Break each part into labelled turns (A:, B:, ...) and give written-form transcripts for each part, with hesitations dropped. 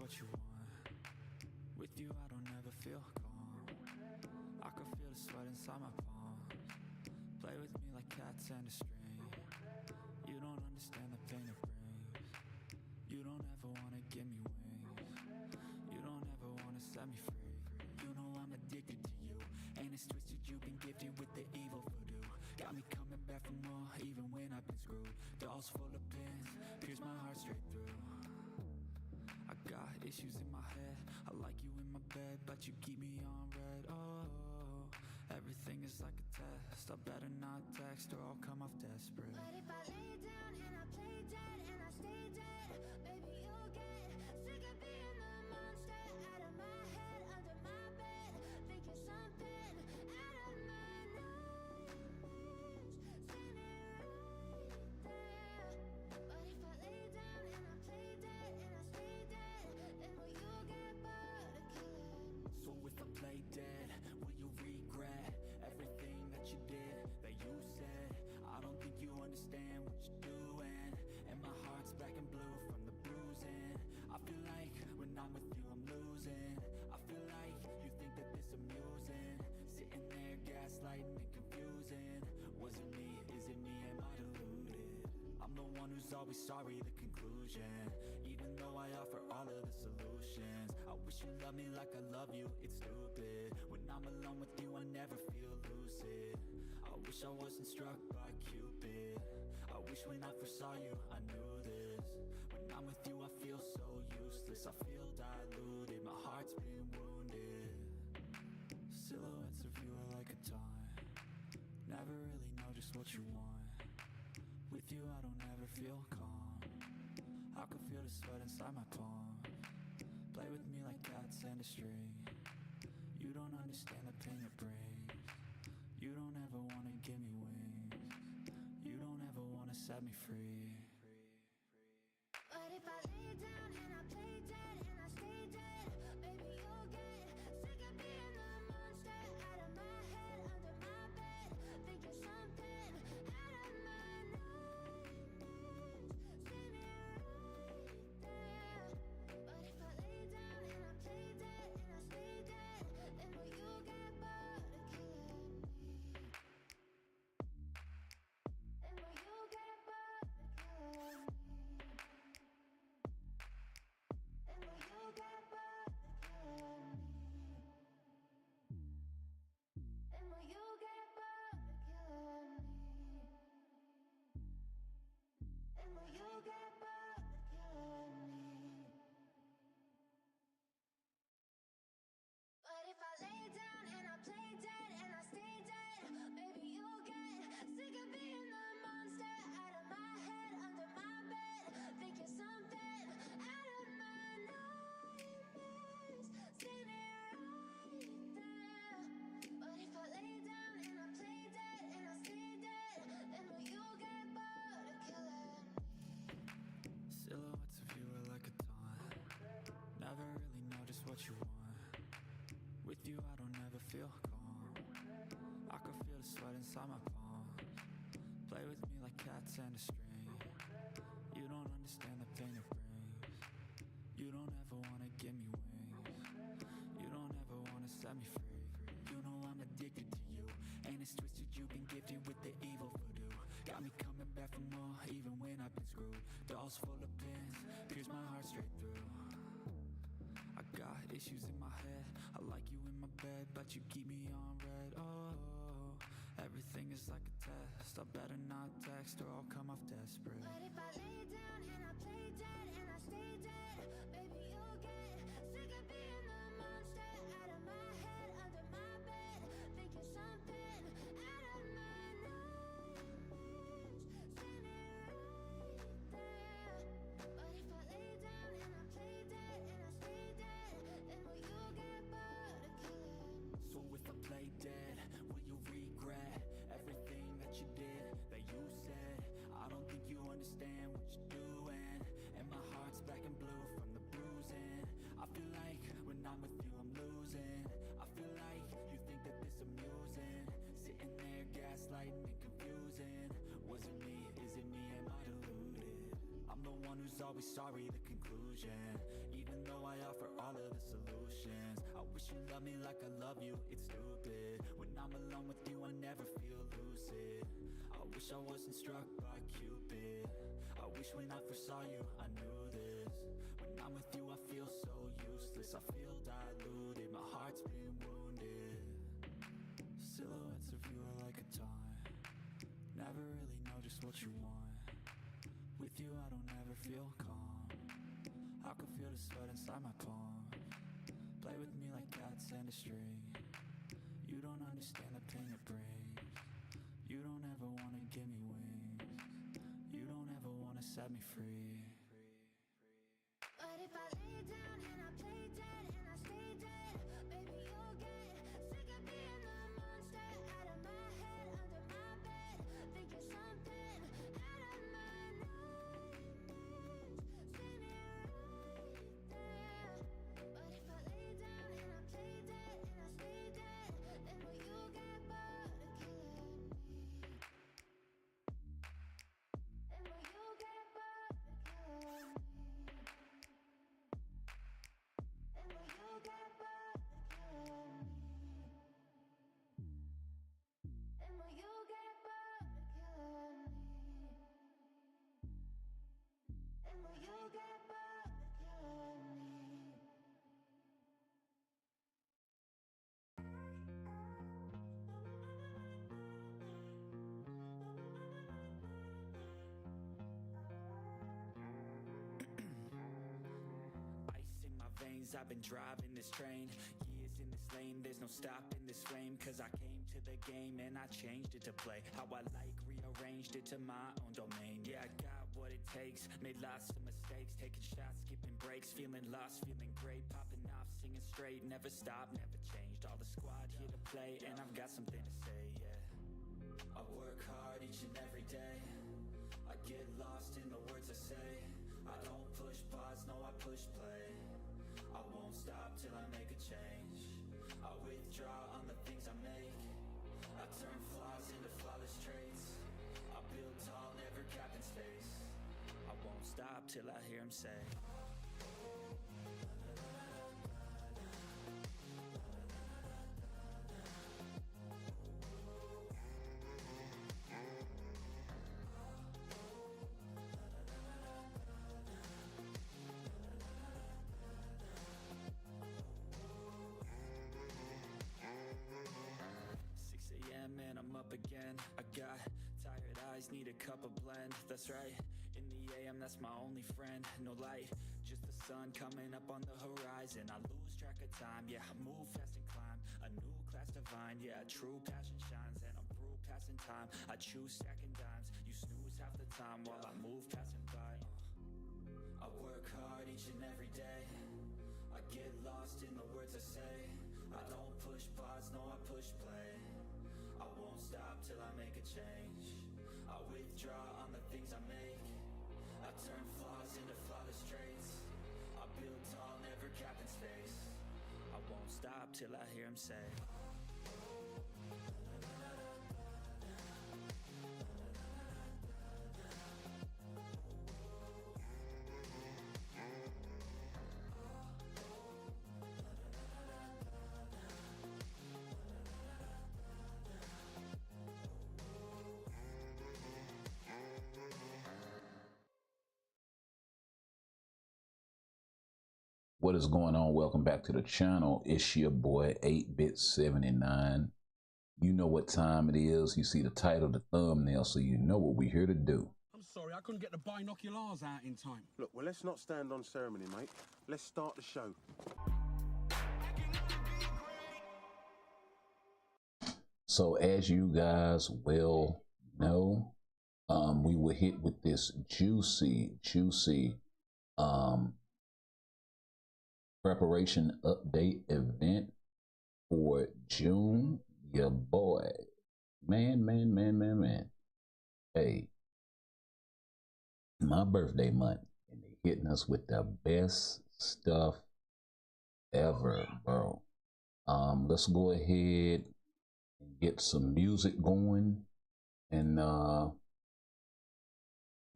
A: what you want. With you I don't ever feel calm. I can feel the sweat inside my palms. Play with me like cats and a string. You don't understand the pain it brings. You don't ever wanna give me wings. You don't ever wanna set me free. You know I'm addicted to you, and it's twisted, you've been gifted with the evil voodoo. Got me coming back for more, even when I've been screwed. Dolls full of pins, pierce my heart straight through. I got issues in my head, I like you in my bed, but you keep me on red. Oh, everything is like a test, I better not text or I'll come off desperate.
B: But if I lay down and I play dead and I stay dead, baby you'll get sick of being the monster out of my head, under my bed, thinking something out of my nightmares, sitting right there. But if I lay down and I play dead and I stay dead, then will you get bored of killing?
A: So if I play dead, will you regret everything that you did, that you said? I don't think you understand what you're doing, and my heart's black and blue from the bruising. I feel like when I'm with you I'm losing. I feel like you think that this amusing, sitting there gaslighting and confusing. Was it me? Is it me? Am I deluded? I'm the one who's always sorry, the conclusion, even though I offer all of the solutions. I wish you loved me like I love you, it's stupid. When I'm alone with you I never feel lucid. I wish I wasn't struck by Cupid. I wish when I first saw you I knew this. When I'm with you I feel so useless, I feel diluted, my heart's been wounded. Silhouettes of you are like a taunt, never really know just what you want. With you I don't ever feel calm, I can feel the sweat inside my palms. Play with me like cats and a string. You don't understand the pain it brings. You don't ever wanna give me wings. You don't ever wanna set me free.
B: But if I lay down and I play dead and I stay dead, baby you'll get sick of being the monster out of my head, under my bed, thinking something out of my nightmares, sitting right there. But if I lay down and I play dead and I stay dead, then will you get bored of killing me? Then will you get bored of killing me? And will you get bored of killing me? And will you get bored of killing me? And will you get bored of killing me? But if I lay down and I play dead and I stay dead, baby you'll get sick of being the monster out of my head, under my bed, thinking something out of my nightmares, sitting right there. But if I lay down and I play dead and I stay dead, then will you get bored of killing me?
A: Silhouettes of you are like a taunt, never really know just what you want. With you I don't ever feel calm, I can feel the sweat inside my palms. Play with me like cats and a string. You don't understand the pain it brings. You don't ever wanna give me wings. You don't ever wanna set me free. You know I'm addicted to you, and it's twisted, you've been gifted with the evil voodoo. Got me coming back for more, even when I've been screwed. Dolls full of pins, pierce my heart straight through. I got issues in my head, I like you in my bed, but you keep me on red. Oh, everything is like a test, I better not text or I'll come off desperate.
B: But if I lay down and I play dead and I stay dead, baby you'll get sick of being the monster out of my head, under my bed, thinking something out of my nightmares, sitting right there. But if I lay down and I play dead and I stay dead, then will you get bored of killing me?
A: So if I play dead, will you regret everything that you did, that you said? I don't think you understand what you're doing, and my heart's black and blue from the bruising. I feel like when I'm with you I'm losing. I feel like you think that this amusing, sitting there gaslighting and confusing. Was it me? Is it me? Am I deluded? I'm the one who's always sorry, the conclusion. Even though I offer all of the solutions, I wish you loved me like I love you, it's stupid. When I'm alone with you, I never feel lucid. I wish I wasn't struck by Cupid. I wish when I first saw you, I knew this. When I'm with you, I feel so useless. I feel diluted, my heart's been wounded. Silhouettes of you are like a taunt. Never really know just what you want. With you, I don't ever feel calm. I can feel the sweat inside my palm. Play with me like cats and a string. You don't understand the pain it brings. You don't ever wanna give me wings. You don't ever wanna set me free.
B: But if I lay down and I play dead and I stay dead, baby, you'll get sick of being the monster out of my head, under my bed, thinking something out of my nightmares. See me right there. But if I lay down and I play dead and I stay dead, then will you get bored of killing me? And will you get bored of killing me? And will you get bored of killing me? And will you get bored of killing me? And will you get bored of killing me?
A: Ice in my veins, I've been driving this train. Years in this lane, there's no stopping this flame. Cause I came to the game and I changed it to play how I like, rearranged it to my own domain. Yeah, I got what it takes, made lots of mistakes, taking shots, skipping breaks, feeling lost, feeling great, popping off, singing straight, never stopped, never changed. All the squad here to play, and I've got something to say, yeah. I work hard each and every day. I get lost in the words I say. I don't push pause, no, I push play. I won't stop till I make a change. I withdraw on the things I make. I turn flaws into flawless traits. I build tall, never capped in space. I won't stop till I hear him say. 6 a.m. and I'm up again. I got tired eyes, need a cup of blend. That's right, in the AM, that's my only friend. No light, just the sun coming up on the horizon. I lose track of time, yeah, I move fast and climb a new class divine. Yeah, true passion shines and I'm through passing time. I choose stacking dimes, you snooze half the time while I move passing by. I work hard each and every day. I get lost in the words I say. I don't push pause, no, I push play. I won't stop till I make a change. I withdraw on the things I make. I turn flaws into flawless traits. I build tall, never capped in space. I won't stop till I hear him say.
C: What is going on? Welcome back to the channel. It's your boy 8bit79. You know what time it is. You see the title, the thumbnail, so you know what we're here to do.
D: I'm sorry, I couldn't get the binoculars out in time.
E: Look, well, let's not stand on ceremony, mate. Let's start the show.
C: So as you guys well know, we were hit with this juicy preparation update event for June. Your boy, man. Hey, my birthday month, and they hitting us with the best stuff ever, bro. Let's go ahead and get some music going, and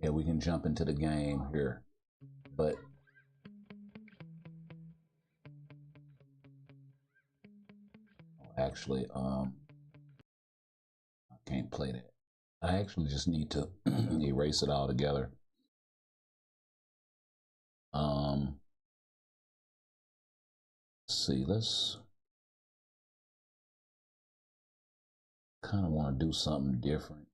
C: Yeah, we can jump into the game here, but actually, I can't play that. I actually just need to erase it all together. Let's see, let's kind of want to do something different.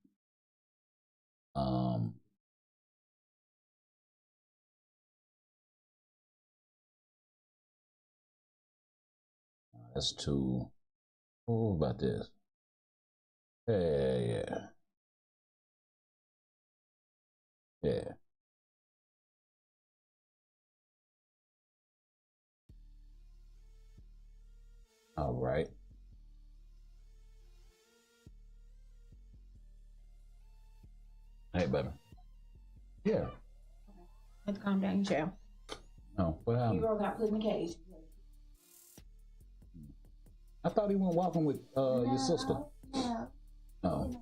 C: That's too. What about this? Yeah. All right. Hey, baby. Yeah.
F: Let's calm down, chill.
C: Oh, what happened?
F: Hero got put in the cage.
C: I thought he went walking with your sister.
F: No.
C: Oh.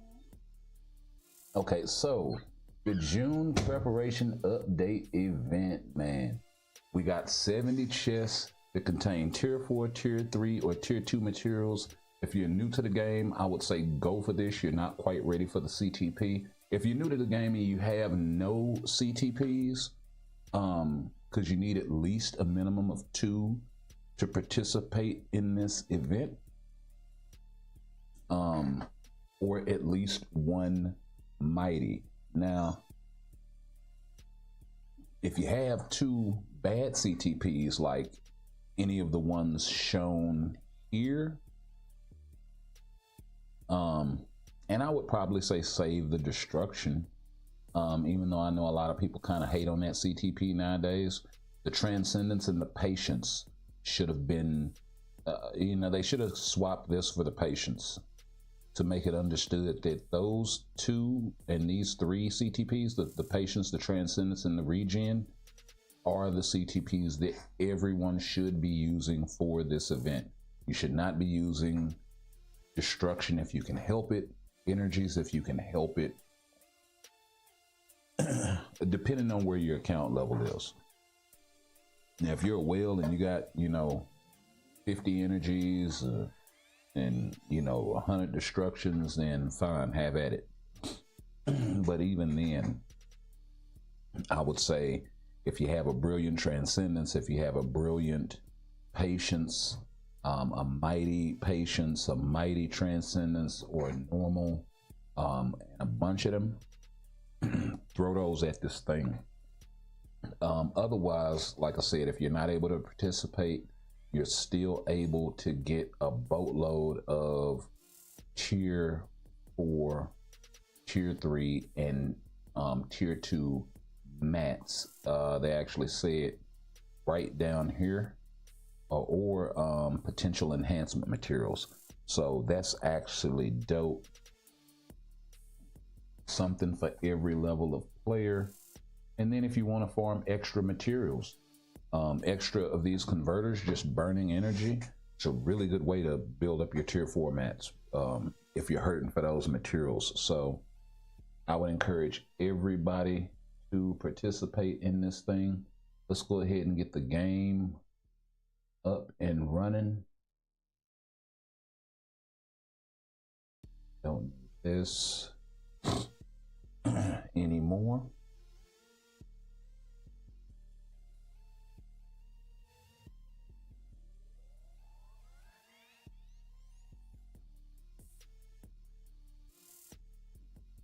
C: Okay, so the June preparation update event, man. We got 70 chests that contain tier 4, tier 3, or tier 2 materials. If you're new to the game, I would say go for this. You're not quite ready for the CTP. If you're new to the game and you have no CTPs, because you need at least a minimum of 2 to participate in this event, or at least 1 mighty. Now, if you have 2 bad CTPs, like any of the ones shown here, and I would probably say save the destruction, even though I know a lot of people kind of hate on that CTP nowadays. The transcendence and the patience should have been, they should have swapped this for the patience to make it understood that those 2 and these 3 CTPs, the patience, the transcendence, and the regen, are the CTPs that everyone should be using for this event. You should not be using destruction if you can help it, energies if you can help it, depending on where your account level is. Now, if you're a whale and you got, 50 energies and 100 destructions, then fine, have at it. But even then, I would say if you have a brilliant transcendence, if you have a brilliant patience, a mighty patience, a mighty transcendence, or a normal, and a bunch of them, throw those at this thing. Otherwise, like I said, if you're not able to participate, you're still able to get a boatload of tier 4, tier 3, and tier 2 mats. They actually say it right down here, or potential enhancement materials. So that's actually dope. Something for every level of player. And then if you want to farm extra materials, extra of these converters, just burning energy, it's a really good way to build up your tier 4 mats if you're hurting for those materials. So I would encourage everybody to participate in this thing. Let's go ahead and get the game up and running. Don't need this anymore.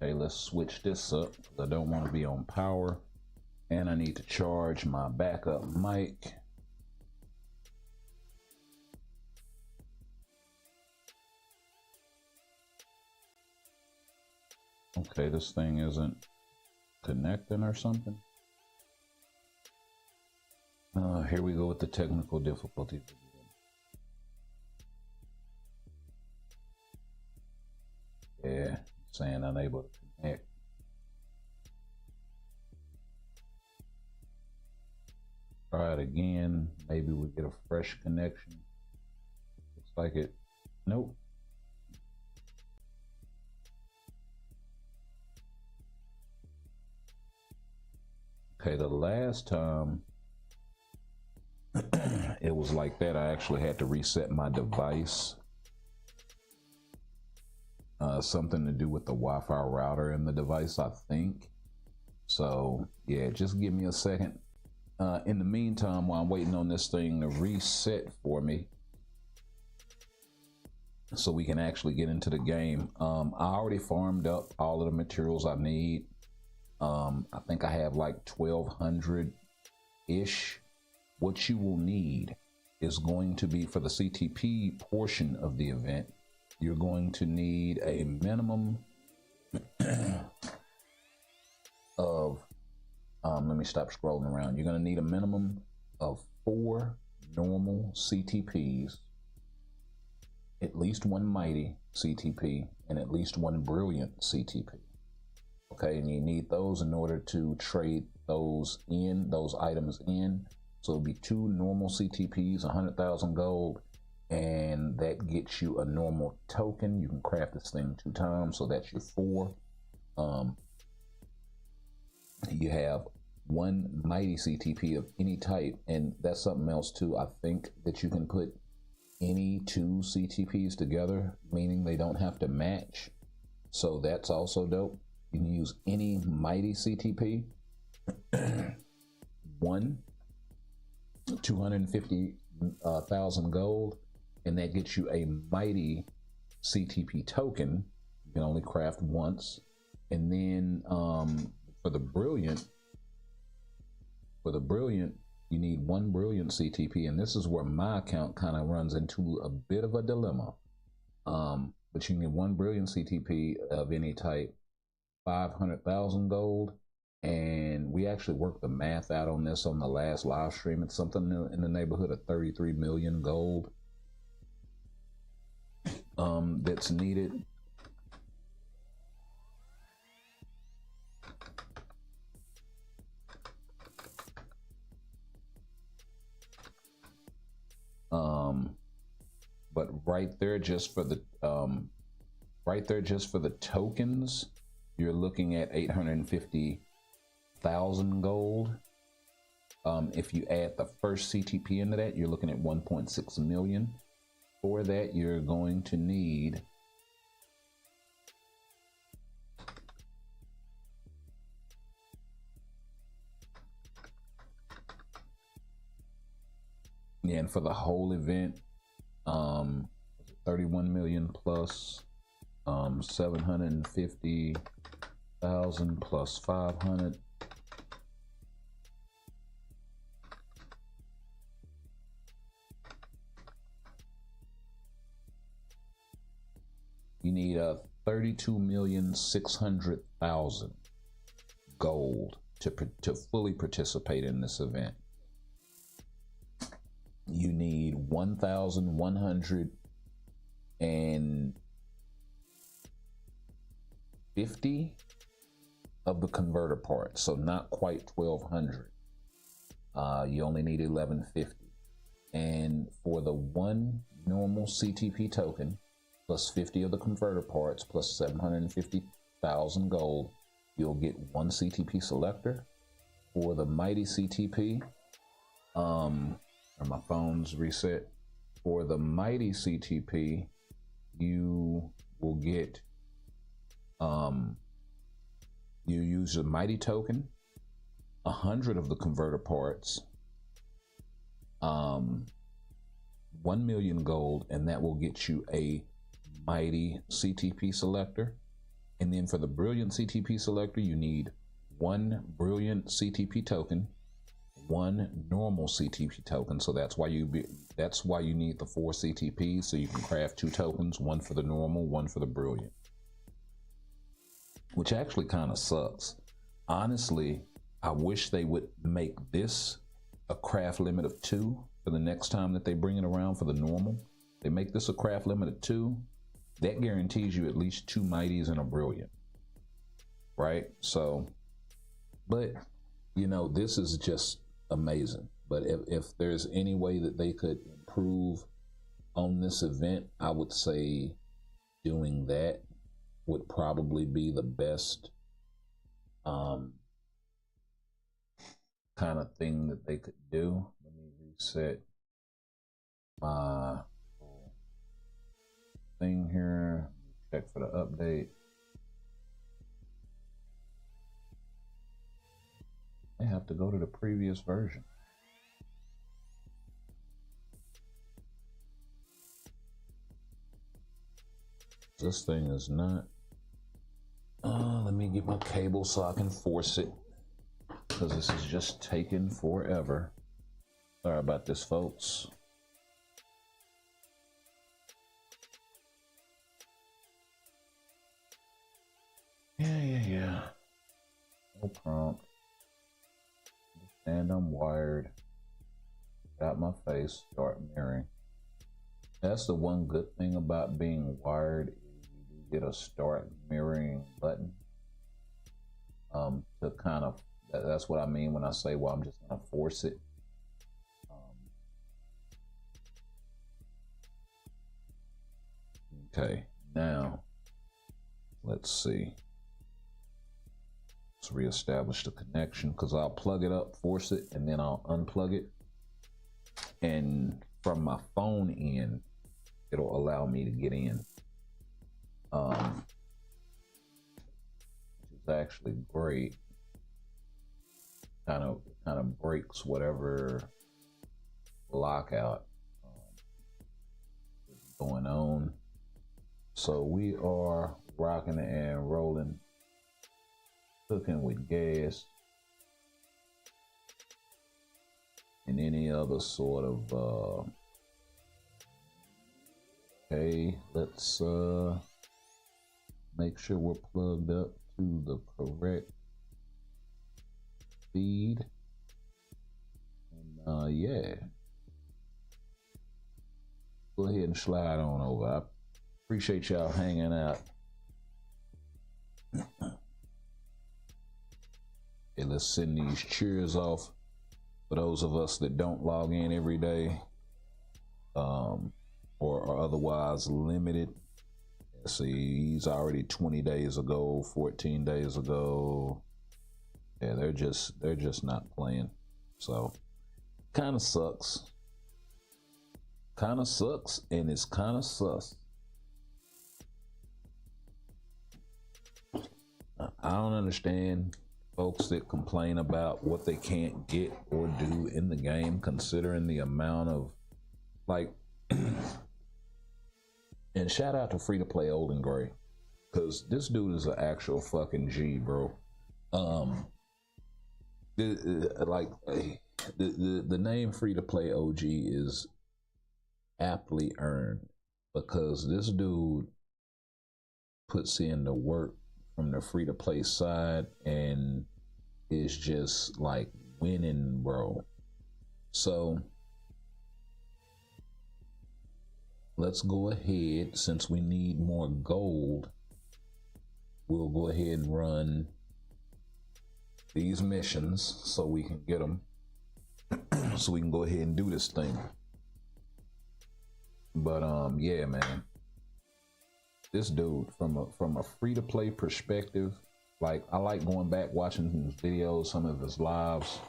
C: Okay, let's switch this up because I don't want to be on power, and I need to charge my backup mic. Okay, this thing isn't connecting or something. Here we go with the technical difficulties. Yeah, saying unable to connect. Try it again. Maybe we get a fresh connection. Looks like it. Nope. Okay, the last time it was like that, I actually had to reset my device. Something to do with the Wi-Fi router in the device, I think. So yeah, just give me a second. In the meantime, while I'm waiting on this thing to reset for me, so we can actually get into the game. I already farmed up all of the materials I need. I think I have like 1,200-ish. What you will need is going to be, for the CTP portion of the event, you're going to need a minimum of, let me stop scrolling around. You're going to need a minimum of 4 normal CTPs, at least 1 mighty CTP, and at least 1 brilliant CTP. Okay, and you need those in order to trade those items in. So it'll be 2 normal CTPs, 100,000 gold, and that gets you a normal token. You can craft this thing 2 times, so that's your 4. You have 1 mighty CTP of any type, and that's something else too. I think that you can put any 2 CTPs together, meaning they don't have to match. So that's also dope. You can use any mighty CTP. 1, 250,000 gold, and that gets you a mighty CTP token. You can only craft once. And then for the brilliant, you need 1 brilliant CTP, and this is where my account kind of runs into a bit of a dilemma. But you need 1 brilliant CTP of any type, 500,000 gold, and we actually worked the math out on this on the last live stream. It's something in the neighborhood of 33 million gold that's needed. But right there, just for the tokens, you're looking at 850,000 gold. If you add the first CTP into that, you're looking at 1.6 million. For that, you're going to need and for the whole event, 31 million plus 750,000 plus 500. You need a 32,600,000 gold to fully participate in this event. You need 1,150 of the converter parts, so not quite 1,200. You only need 1,150. And for the 1 normal CTP token, plus 50 of the converter parts, plus 750,000 gold, you'll get 1 CTP selector. For the mighty CTP, my phone's reset. For the mighty CTP, you will get, you use a mighty token, 100 of the converter parts, 1 million gold, and that will get you a mighty CTP selector. And then for the brilliant CTP selector, you need 1 brilliant CTP token, 1 normal CTP token. So that's why you need the 4 CTPs, so you can craft 2 tokens, 1 for the normal, 1 for the brilliant, which actually kind of sucks. Honestly, I wish they would make this a craft limit of 2 for the next time that they bring it around for the normal. They make this a craft limit of 2. That guarantees you at least 2 mighties and a brilliant, right? So, but you know, this is just amazing. But if there's any way that they could improve on this event, I would say doing that would probably be the best kind of thing that they could do. Let me reset my thing here. Check for the update. I have to go to the previous version. This thing is not. Let me get my cable so I can force it, because this is just taking forever. Sorry about this, folks. Yeah. No prompt. And I'm wired. Got my face. Start mirroring. That's the one good thing about being wired. You get a start mirroring button. To kind of, that's what I mean when I say, well, I'm just gonna force it. Okay, now let's see. Let's reestablish the connection, because I'll plug it up, force it, and then I'll unplug it. And from my phone in, it'll allow me to get in. Which is actually great. Kind of breaks whatever lockout is going on. So we are rocking and rolling, cooking with gas and any other sort of okay, let's make sure we're plugged up to the correct feed. And yeah, go ahead and slide on over. I appreciate y'all hanging out. Okay, let's send these cheers off for those of us that don't log in every day, or are otherwise limited. Let's see, he's already 20 days ago, 14 days ago. Yeah, they're just not playing. So kind of sucks. Kind of sucks, and it's kind of sus. I don't understand folks that complain about what they can't get or do in the game, considering the amount of, like, and shout out to Free to Play Old and Gray, because this dude is an actual fucking G, bro. Like the name Free to Play OG is aptly earned, because this dude puts in the work from the free to play side and is just like winning, bro. So let's go ahead, since we need more gold, we'll go ahead and run these missions so we can get them, so we can go ahead and do this thing. But yeah, man, this dude from a free to play perspective, like, I like going back watching his videos, some of his lives,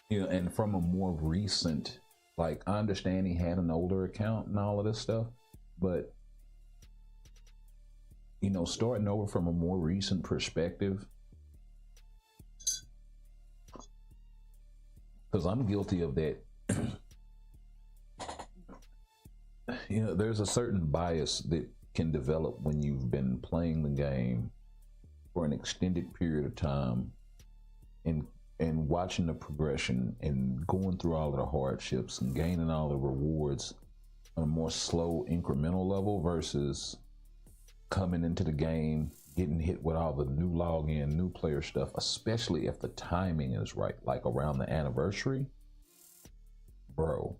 C: you know, and from a more recent, like, I understand he had an older account and all of this stuff, but you know, starting over from a more recent perspective, because I'm guilty of that. You know, there's a certain bias that can develop when you've been playing the game for an extended period of time and watching the progression and going through all of the hardships and gaining all the rewards on a more slow incremental level versus coming into the game, getting hit with all the new login, new player stuff, especially if the timing is right, like around the anniversary, bro.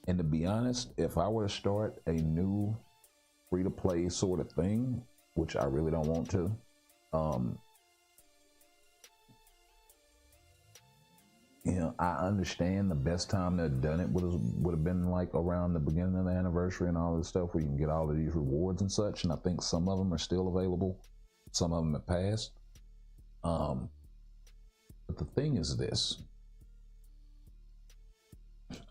C: And to be honest, if I were to start a new free-to-play sort of thing, which I really don't want to, You know, I understand the best time to have done it would have been like around the beginning of the anniversary and all this stuff where you can get all of these rewards and such. And I think some of them are still available. Some of them have passed. But the thing is this.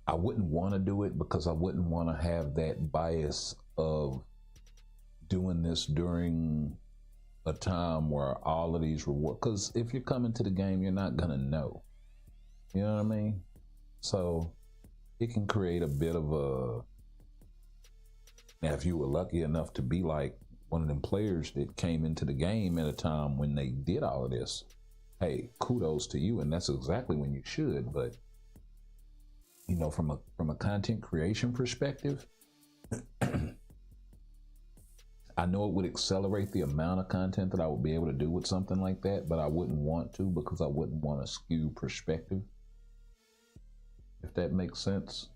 C: I wouldn't want to do it because I wouldn't want to have that bias of doing this during a time where all of these rewards, because if you're coming to the game, you're not going to know. You know what I mean? So it can create a bit of a, now if you were lucky enough to be like one of them players that came into the game at a time when they did all of this, hey, kudos to you, and that's exactly when you should. But you know, from a content creation perspective, I know it would accelerate the amount of content that I would be able to do with something like that, but I wouldn't want to because I wouldn't want to skew perspective, if that makes sense.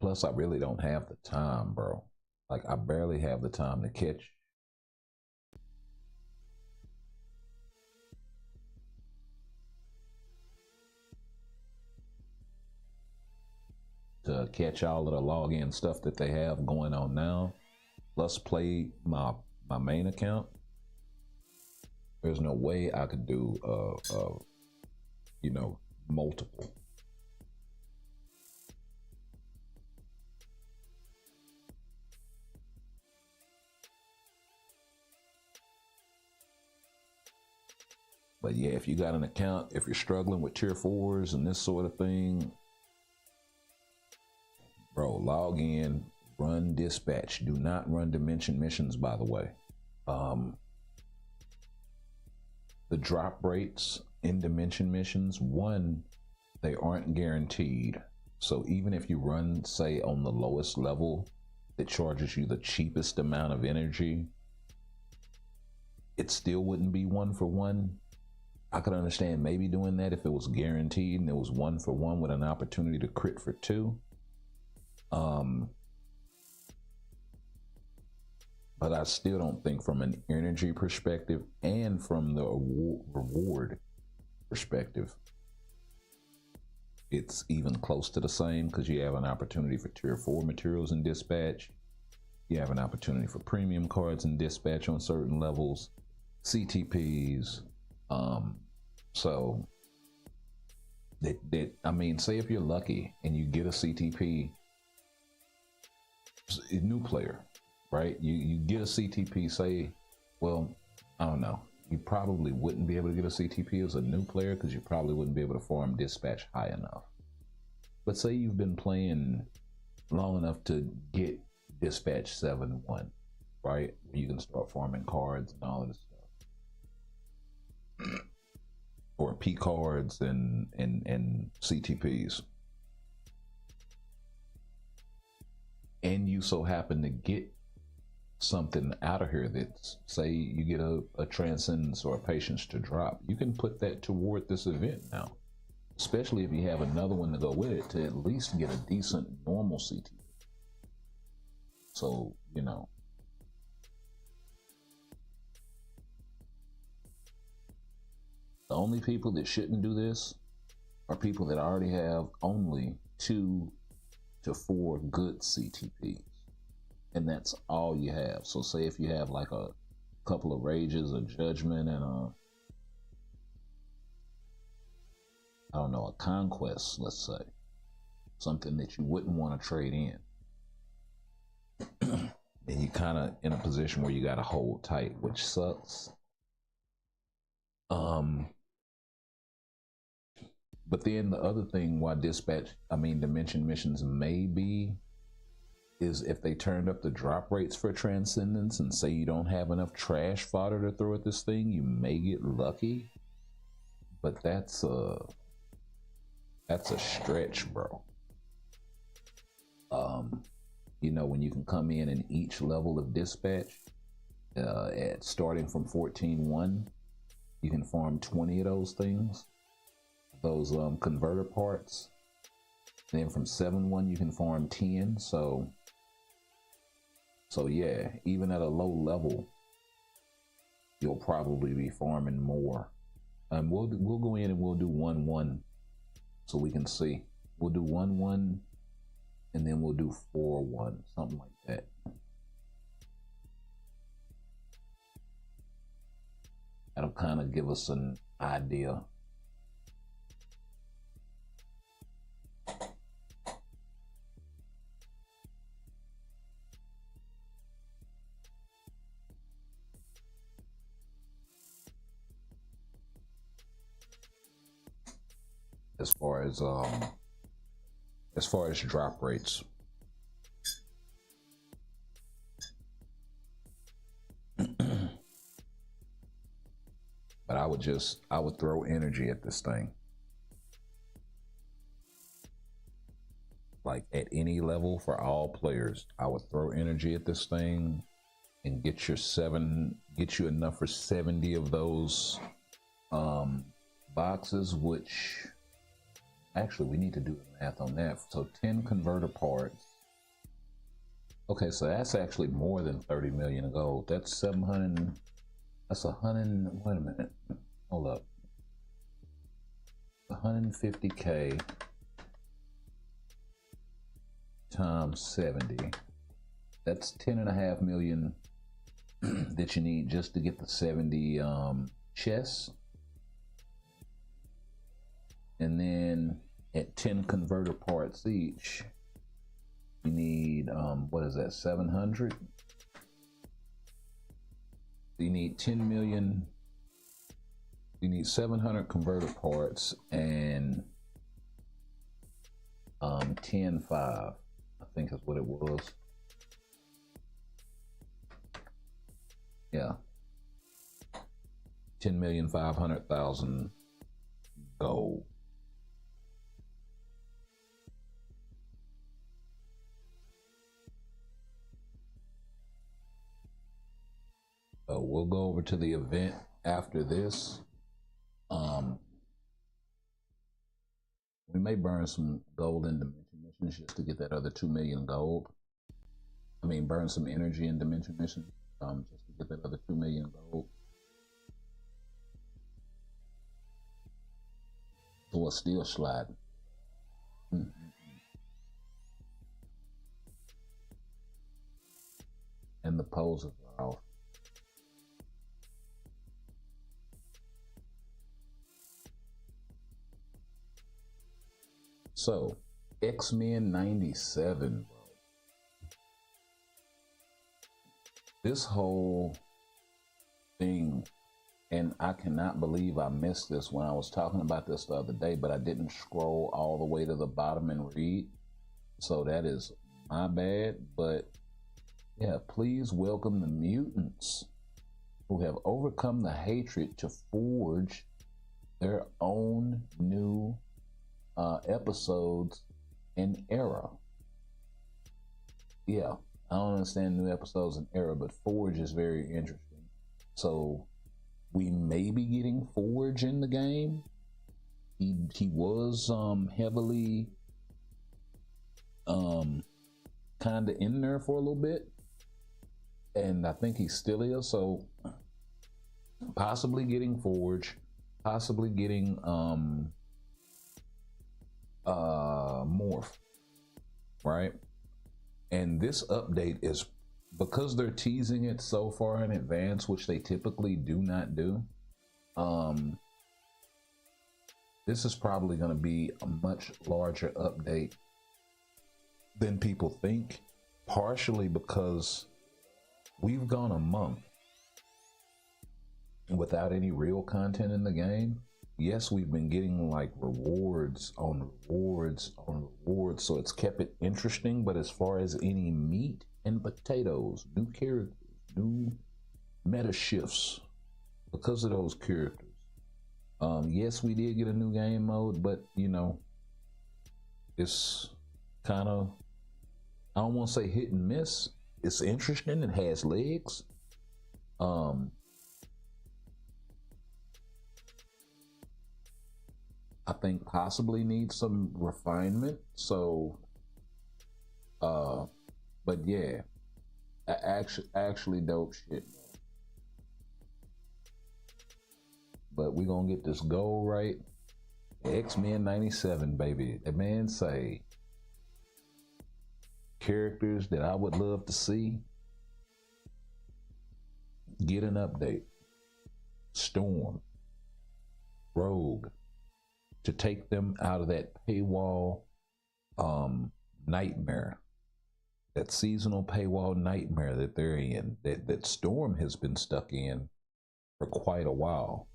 C: Plus, I really don't have the time, bro. Like, I barely have the time to catch. To catch all of the login stuff that they have going on now, plus play my main account. There's no way I could do you know, multiple. But yeah, if you got an account, if you're struggling with tier 4s and this sort of thing, bro, log in, run dispatch. Do not run dimension missions, by the way. The drop rates in dimension missions, one, they aren't guaranteed. So even if you run, say, on the lowest level that charges you the cheapest amount of energy, it still wouldn't be 1-for-1. I could understand maybe doing that if it was guaranteed and it was 1-for-1 with an opportunity to crit for 2. But I still don't think from an energy perspective and from the reward perspective, it's even close to the same, because you have an opportunity for tier 4 materials in dispatch. You have an opportunity for premium cards in dispatch on certain levels, CTPs. So that I mean, say if you're lucky and you get a CTP, a new player, right? You get a CTP, say, well, I don't know. You probably wouldn't be able to get a CTP as a new player because you probably wouldn't be able to farm dispatch high enough. But say you've been playing long enough to get dispatch 7-1, right? You can start farming cards and all of this stuff. Or P cards and CTPs. And you so happen to get something out of here that's, say you get a transcendence or a patience to drop, you can put that toward this event now, especially if you have another one to go with it, to at least get a decent normal CTP. So, you know, the only people that shouldn't do this are people that already have only 2 to 4 good CTPs. And that's all you have. So say if you have like a couple of rages, a judgment, and a conquest, let's say. Something that you wouldn't want to trade in. And you kind of in a position where you got to hold tight, which sucks. But then the other thing why dimension missions may be is if they turned up the drop rates for transcendence and say you don't have enough trash fodder to throw at this thing, you may get lucky. But that's a stretch, bro. You know, when you can come in each level of dispatch, at starting from 14-1, you can farm 20 of those things, those converter parts. Then from 7-1, you can farm 10. So So yeah, even at a low level, you'll probably be farming more. We'll go in and we'll do 1-1 so we can see. We'll do 1-1 and then we'll do 4-1, something like that. That'll kind of give us an idea. As far as drop rates. But I would throw energy at this thing. Like at any level for all players, I would throw energy at this thing and get you enough for 70 of those boxes, which actually we need to do the math on that. So 10 converter parts. Okay, so that's actually more than 30 million gold. That's 700. That's 100. Wait a minute. Hold up. 150K times 70. That's 10.5 million that you need just to get the 70 chests. And then at 10 converter parts each, you need, what is that, 700? You need 10 million, you need 700 converter parts and 10.5, I think is what it was. Yeah. 10,500,000 gold. We'll go over to the event after this. We may burn some gold in dimension missions just to get that other 2 million gold. I mean, burn some energy in dimension missions just to get that other 2 million gold. So we're still sliding. And the poses are off. So, X-Men 97, bro. This whole thing, and I cannot believe I missed this when I was talking about this the other day, but I didn't scroll all the way to the bottom and read. So that is my bad, but yeah, please welcome the mutants who have overcome the hatred to forge their own new episodes in era. Yeah, I don't understand new episodes in era, but Forge is very interesting. So we may be getting Forge in the game. He was heavily kind of in there for a little bit, and I think he still is. So possibly getting Forge, possibly getting Morph, right? And this update is, because they're teasing it so far in advance, which they typically do not do, this is probably going to be a much larger update than people think, partially because we've gone a month without any real content in the game. Yes, we've been getting like rewards on rewards on rewards, so it's kept it interesting. But as far as any meat and potatoes, new characters, new meta shifts because of those characters. Yes, we did get a new game mode, but you know, it's kind of, I don't want to say hit and miss. It's interesting. It has legs. I think possibly needs some refinement. So, but yeah, Actually dope shit. But we gonna get this goal right. X-Men 97, baby. The man say characters that I would love to see get an update. Storm, Rogue, to take them out of that paywall nightmare, that seasonal paywall nightmare that they're in, that Storm has been stuck in for quite a while.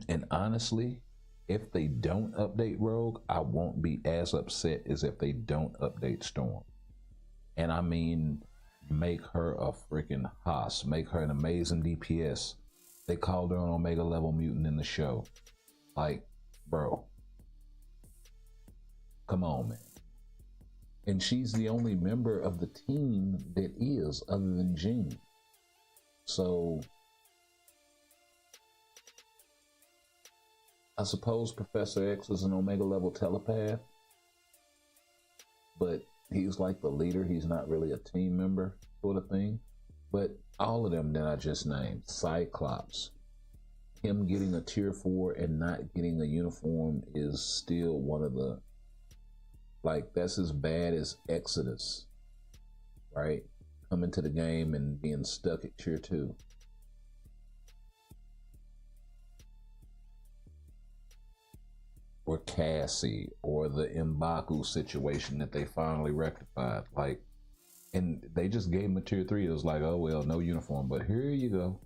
C: And honestly, if they don't update Rogue, I won't be as upset as if they don't update Storm. And I mean, make her a freaking Haas, make her an amazing DPS. They called her an Omega level mutant in the show. Like, bro, come on, man. And she's the only member of the team that is, other than Jean. So I suppose Professor X is an Omega level telepath, but he's like the leader. He's not really a team member sort of thing. But all of them that I just named, Cyclops, him getting a tier 4 and not getting a uniform is still one of the, like, that's as bad as Exodus, right? Coming to the game and being stuck at tier 2. Or Cassie, or the M'Baku situation that they finally rectified. Like, and they just gave him a tier 3. It was like, oh well, no uniform, but here you go.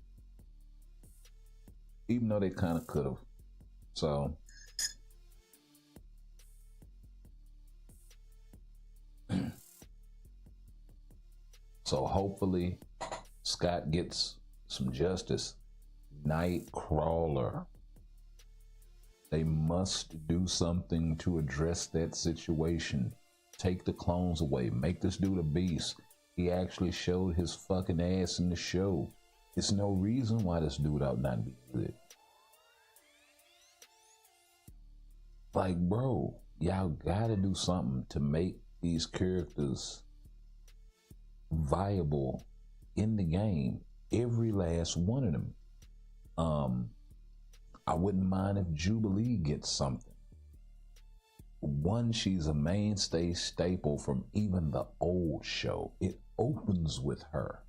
C: Even though they kind of could have. So so hopefully Scott gets some justice. Nightcrawler. They must do something to address that situation. Take the clones away. Make this dude a beast. He actually showed his fucking ass in the show. There's no reason why this dude ought not be good. Like, bro, y'all gotta do something to make these characters viable in the game. Every last one of them. I wouldn't mind if Jubilee gets something. One, she's a mainstay staple from even the old show. It opens with her,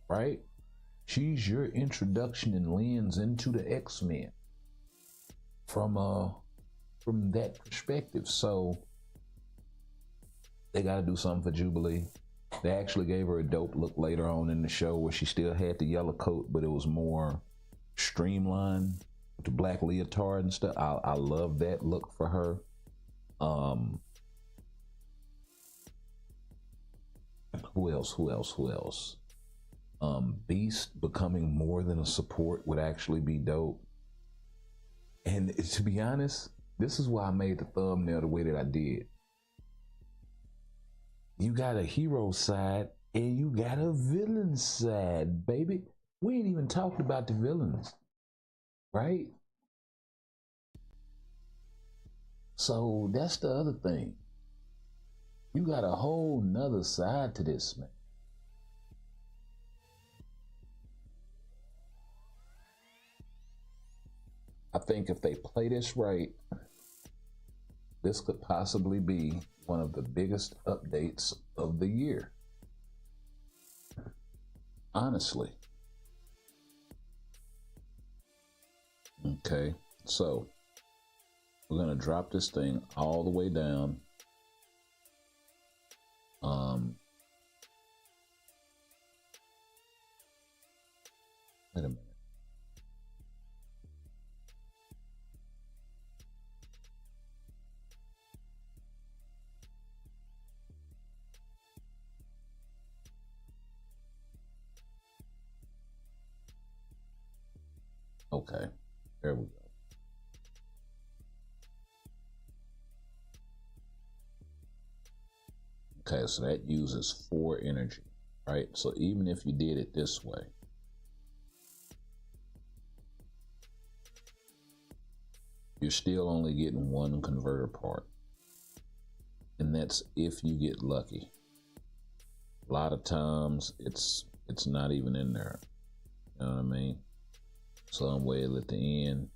C: right? She's your introduction and lens into the X-Men from that perspective. So they got to do something for Jubilee. They actually gave her a dope look later on in the show where she still had the yellow coat, but it was more streamlined with the black leotard and stuff. I love that look for her. Who else? Beast becoming more than a support would actually be dope. And to be honest, this is why I made the thumbnail the way that I did. You got a hero side and you got a villain side, baby. We ain't even talked about the villains, right? So that's the other thing. You got a whole nother side to this, man. I think if they play this right, this could possibly be one of the biggest updates of the year. Honestly. Okay, so we're gonna drop this thing all the way down. Wait a minute. Okay, there we go. Okay, so that uses 4 energy, right? So even if you did it this way, you're still only getting 1 converter part. And that's if you get lucky. A lot of times it's not even in there. You know what I mean? Some way at the end.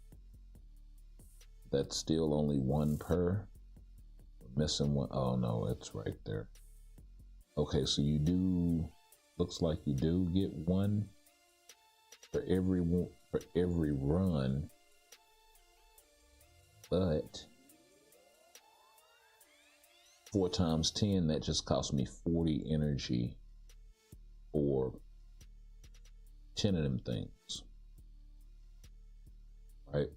C: That's still only one per. We're missing one. Oh no, it's right there. Okay, so you do, looks like you do get one for every run, but 4 times 10, that just cost me 40 energy for 10 of them things, right?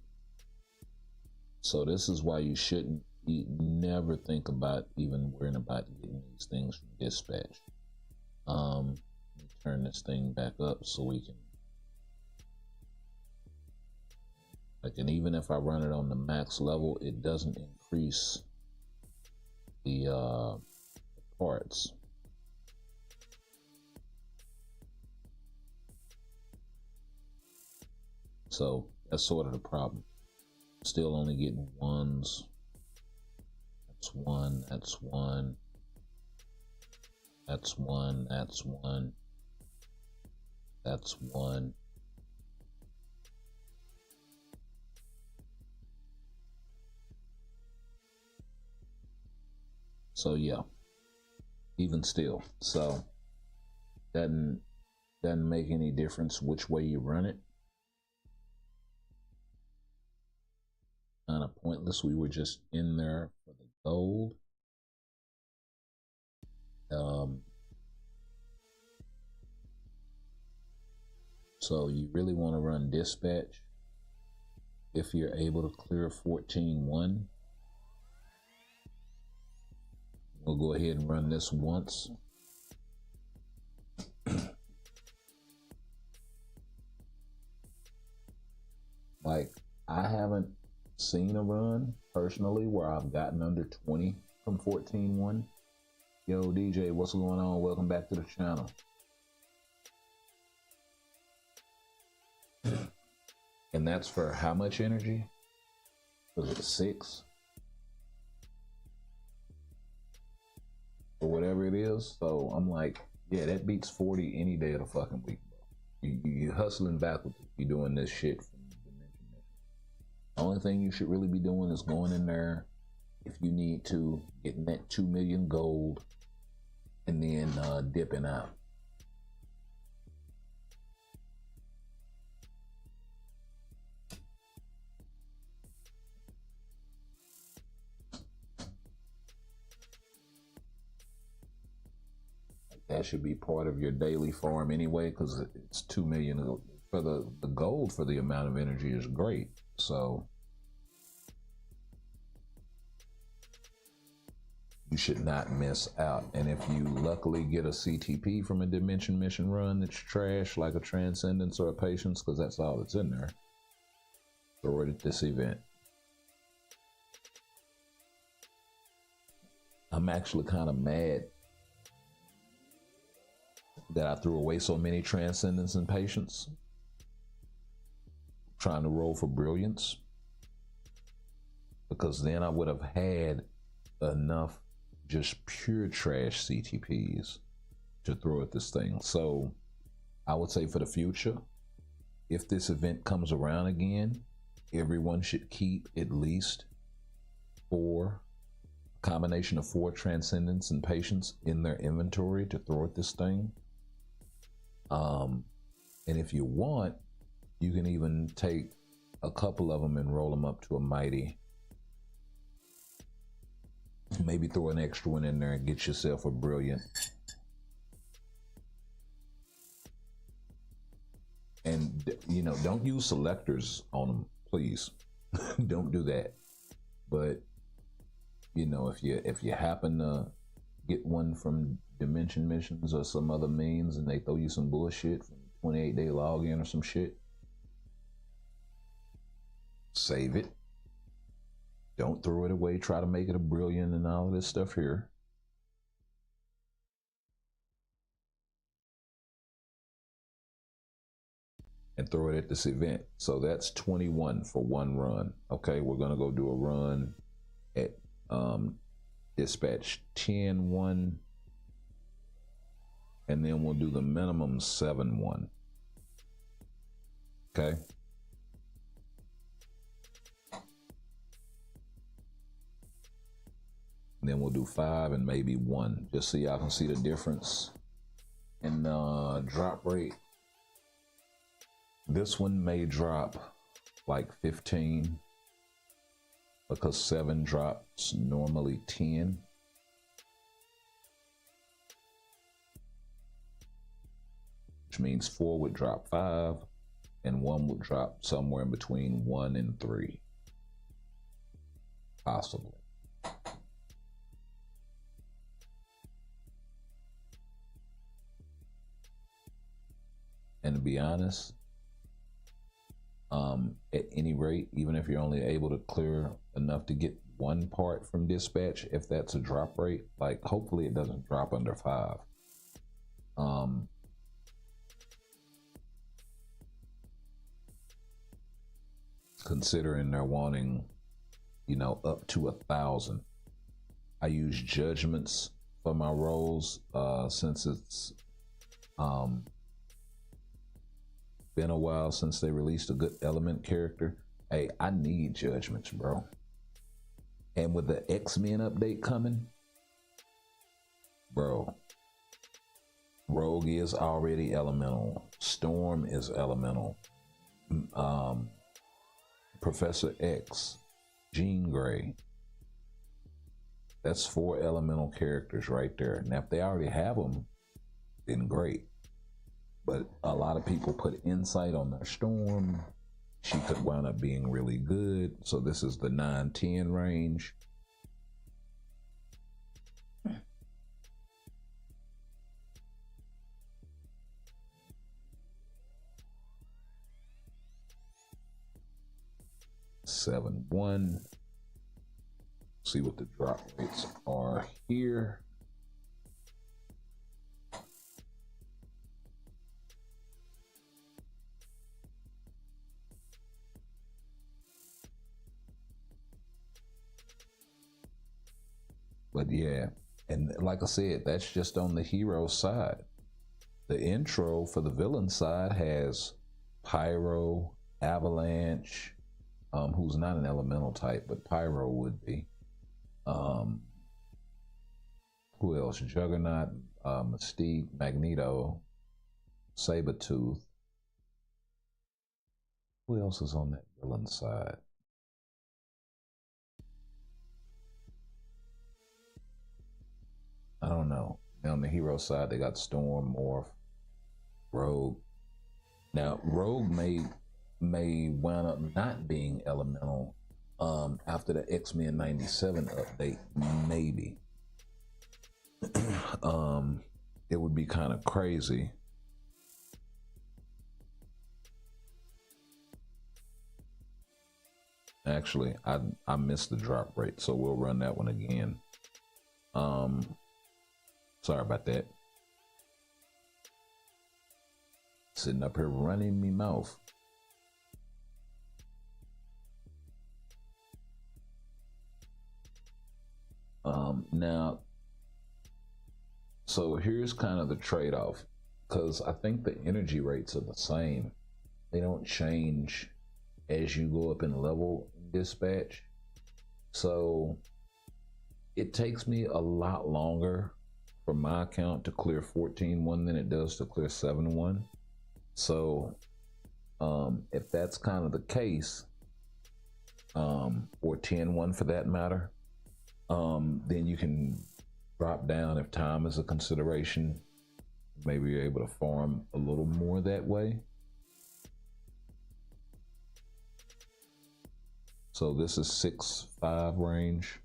C: So this is why you shouldn't never think about even worrying about getting these things from dispatch. Let me turn this thing back up so we can, and even if I run it on the max level, it doesn't increase the parts. So that's sort of the problem. Still only getting ones. That's one, that's one. That's one, that's one. That's one. So yeah, even still. So doesn't make any difference which way you run it. Kind of pointless. We were just in there for the gold. So you really want to run dispatch if you're able to clear 14-1. We'll go ahead and run this once. Like, I haven't seen a run personally where I've gotten under 20 from 14-1. Yo, DJ, what's going on? Welcome back to the channel. And that's for how much energy? Was it 6? Or whatever it is. So I'm like, yeah, that beats 40 any day of the fucking week, bro. You hustling backwards if you're doing this shit from Dimension Mission. The only thing you should really be doing is going in there if you need to, getting that 2 million gold, and then dipping out. That should be part of your daily farm anyway, because it's 2 million for the gold for the amount of energy is great. So you should not miss out. And if you luckily get a CTP from a Dimension Mission run that's trash, like a Transcendence or a Patience, because that's all that's in there, throw it at this event. I'm actually kind of mad that I threw away so many Transcendence and Patience trying to roll for Brilliance, because then I would have had enough just pure trash CTPs to throw at this thing. So I would say for the future, if this event comes around again, everyone should keep at least 4, combination of 4 Transcendence and Patience in their inventory to throw at this thing. And if you want, you can even take a couple of them and roll them up to a mighty. Maybe throw an extra one in there and get yourself a Brilliant. And, you know, don't use selectors on them, please. Don't do that. But, you know, if you happen to get one from Dimension Missions or some other means and they throw you some bullshit from 28-day login or some shit, save it. Don't throw it away. Try to make it a Brilliant and all of this stuff here. And throw it at this event. So that's 21 for one run. Okay, we're gonna go do a run at dispatch 10-1. and then we'll do the minimum 7-1. Okay. And then we'll do 5 and maybe 1, just so y'all can see the difference in drop rate. This one may drop like 15 because 7 drops normally 10. Which means 4 would drop 5 and 1 would drop somewhere in between 1 and 3. Possibly. And to be honest, at any rate, even if you're only able to clear enough to get 1 part from dispatch, if that's a drop rate, like hopefully it doesn't drop under 5. Considering they're wanting, you know, up to 1,000. I use judgments for my rolls since it's been a while since they released a good element character. Hey, I need judgments, bro. And with the X-Men update coming, bro, Rogue is already elemental. Storm is elemental. Professor X, Jean Grey. That's 4 elemental characters right there. Now, if they already have them, then great. But a lot of people put insight on their Storm. She could wind up being really good. So this is the 9-10 range. Seven, 1. See what the drop rates are here. But yeah, and like I said, that's just on the hero side. The intro for the villain side has Pyro, Avalanche, who's not an elemental type, but Pyro would be. Who else? Juggernaut, Mystique, Magneto, Sabretooth. Who else is on that villain side? I don't know. And on the hero side, they got Storm, Morph, Rogue. Now, Rogue may wind up not being elemental after the X-Men 97 update, maybe. It would be kind of crazy. Actually, I missed the drop rate, so we'll run that one again. Sorry about that. Sitting up here running me mouth. Now, so here's kind of the trade-off, because I think the energy rates are the same. They don't change as you go up in level in dispatch. So it takes me a lot longer for my account to clear 14-1 than it does to clear 7-1. So if that's kind of the case, or 10-1 for that matter, then you can drop down if time is a consideration. Maybe you're able to farm a little more that way. So this is 6-5 range.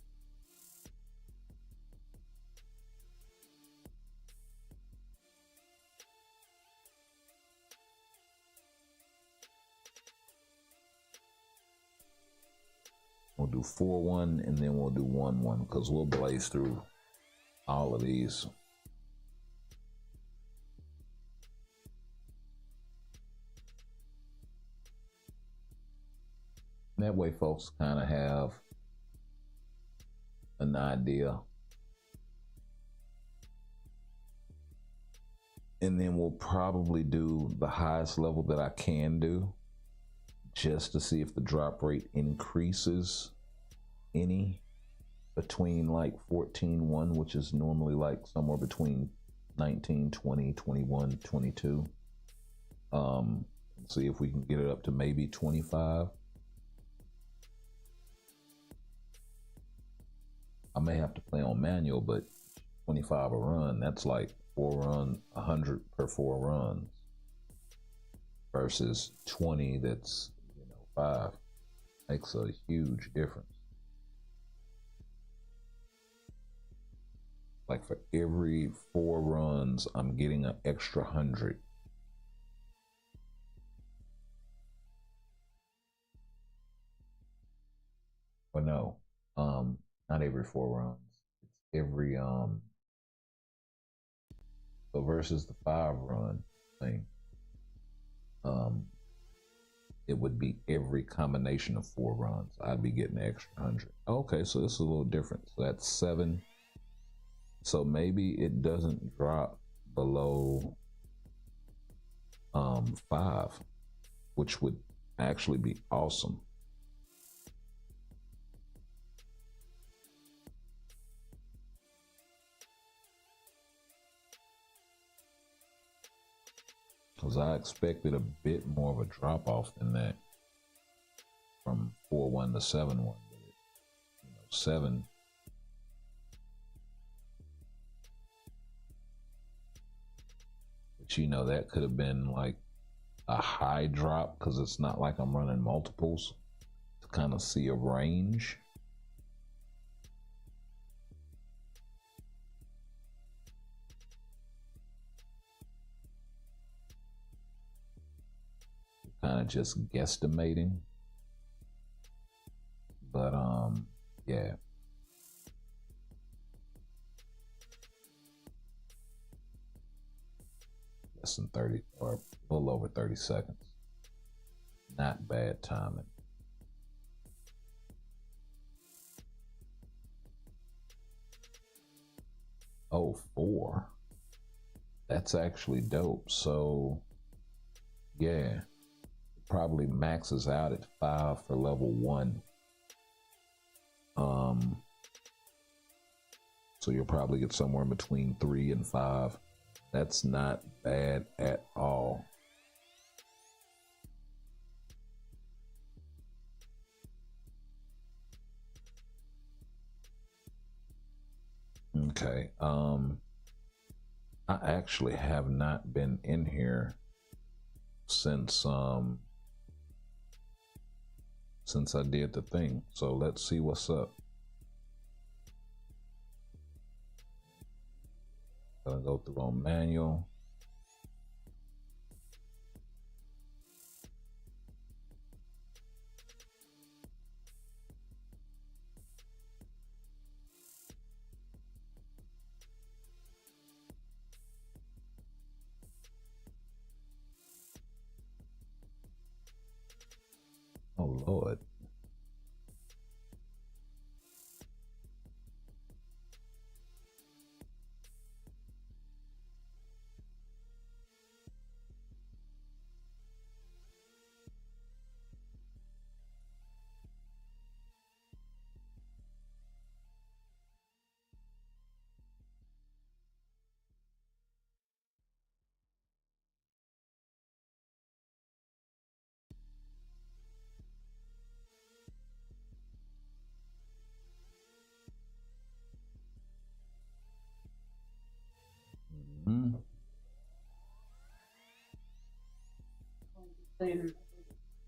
C: We'll do 4-1 and then we'll do 1-1 because we'll blaze through all of these. That way folks kind of have an idea. And then we'll probably do the highest level that I can do just to see if the drop rate increases any between like 14.1, which is normally like somewhere between 19, 20, 21, 22. See if we can get it up to maybe 25. I may have to play on manual, but 25 a run, that's like 100 per 4 runs versus 20 that's 5. Makes a huge difference. Like for every 4 runs, I'm getting an extra 100. Or no, not every 4 runs. It's every so versus the 5 run thing, it would be every combination of 4 runs. I'd be getting an extra 100. Okay, so this is a little different. So that's 7. So maybe it doesn't drop below 5, which would actually be awesome. Because I expected a bit more of a drop off than that from 4.1 to 7.1. 7. But that could have been like a high drop because it's not like I'm running multiples to kind of see a range. Kind of just guesstimating, but yeah. Less than 30 or a little over 30 seconds. Not bad timing. Oh, 4. That's actually dope. So yeah. Probably maxes out at 5 for level 1. So you'll probably get somewhere in between 3 and 5. That's not bad at all. Okay. I actually have not been in here since I did the thing. So let's see what's up. Gonna go through on manual. Oh Lord.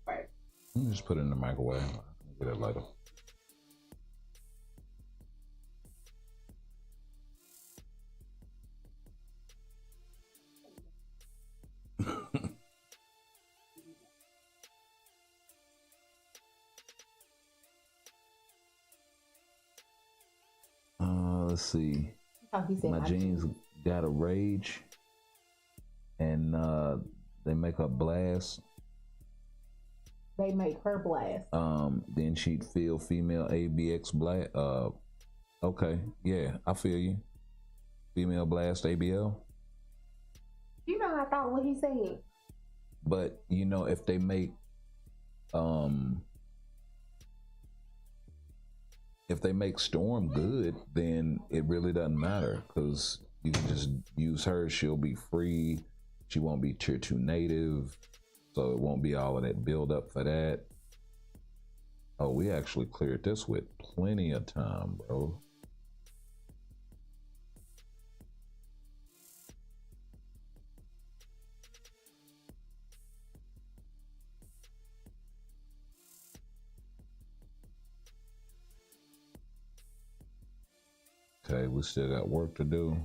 F: Right.
C: You just put it in the microwave. Get it later. Let's see. My jeans got a rage, and they make her blast.
F: They make her blast.
C: Then she'd feel female ABX blast. Okay, yeah, I feel you. Female blast ABL.
F: You know, I thought what he said.
C: But you know, if they make Storm good, then it really doesn't matter, because you can just use her. She'll be free. She won't be tier 2 native, so it won't be all of that build up for that. Oh, we actually cleared this with plenty of time, bro. Okay, we still got work to do.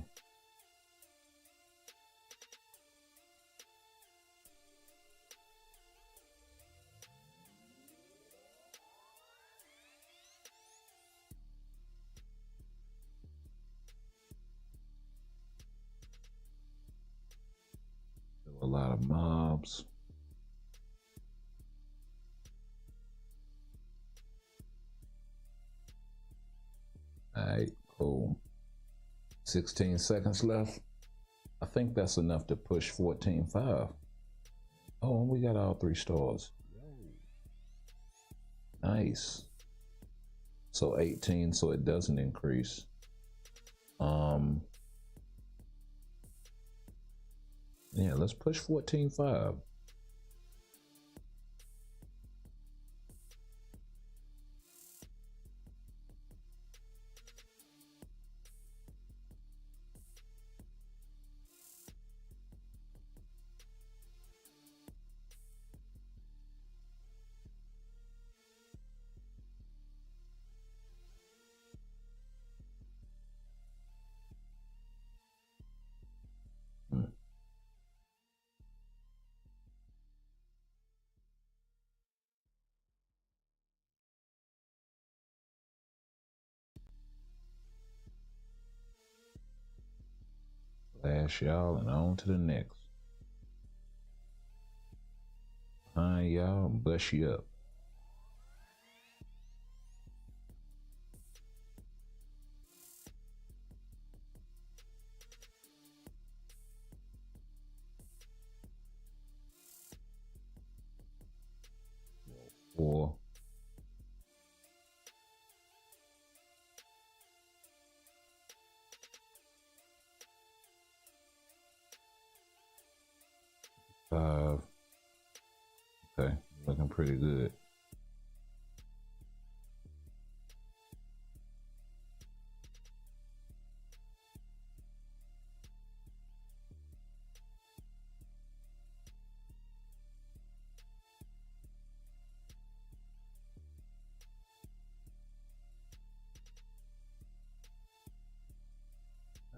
C: A lot of mobs. All right, cool. 16 seconds left. I think that's enough to push 14.5. Oh, and we got all 3 stars. Nice. So 18, so it doesn't increase. Yeah, let's push 14.5. Flash y'all and on to the next. Hi y'all, bust you up. Four. Five. Okay, looking pretty good.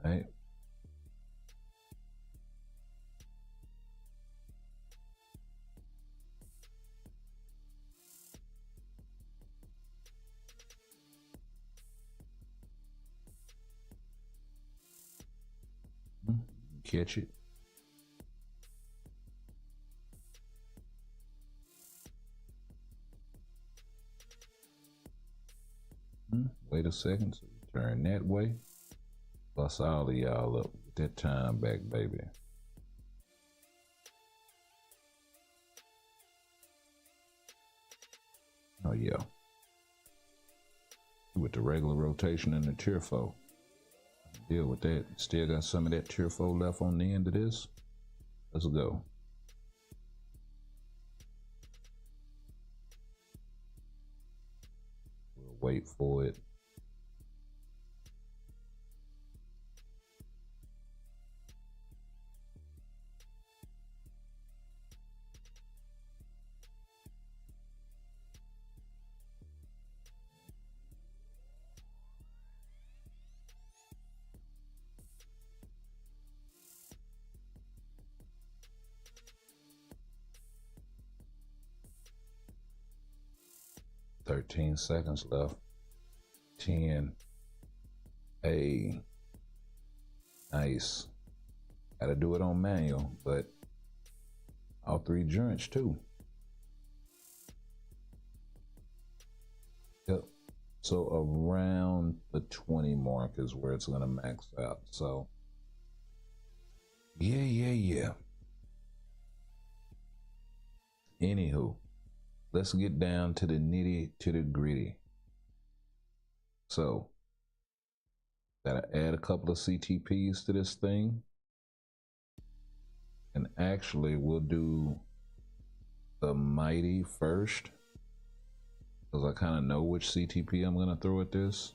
C: All right. Catch it. Wait a second. So you turn that way. Bust all of y'all up. Get that time back, baby. Oh yeah. With the regular rotation and the tier 4. Deal with that. Still got some of that tier 4 left on the end of this. Let's go. We'll wait for it. Thirteen seconds left. 10. Hey. Nice. Gotta do it on manual, but all 3 joints too. Yep. So around the 20 mark is where it's gonna max out. So Yeah. Anywho, let's get down to the nitty to the gritty. So, gotta add a couple of CTPs to this thing. And actually, we'll do the Mighty first, because I kind of know which CTP I'm gonna throw at this.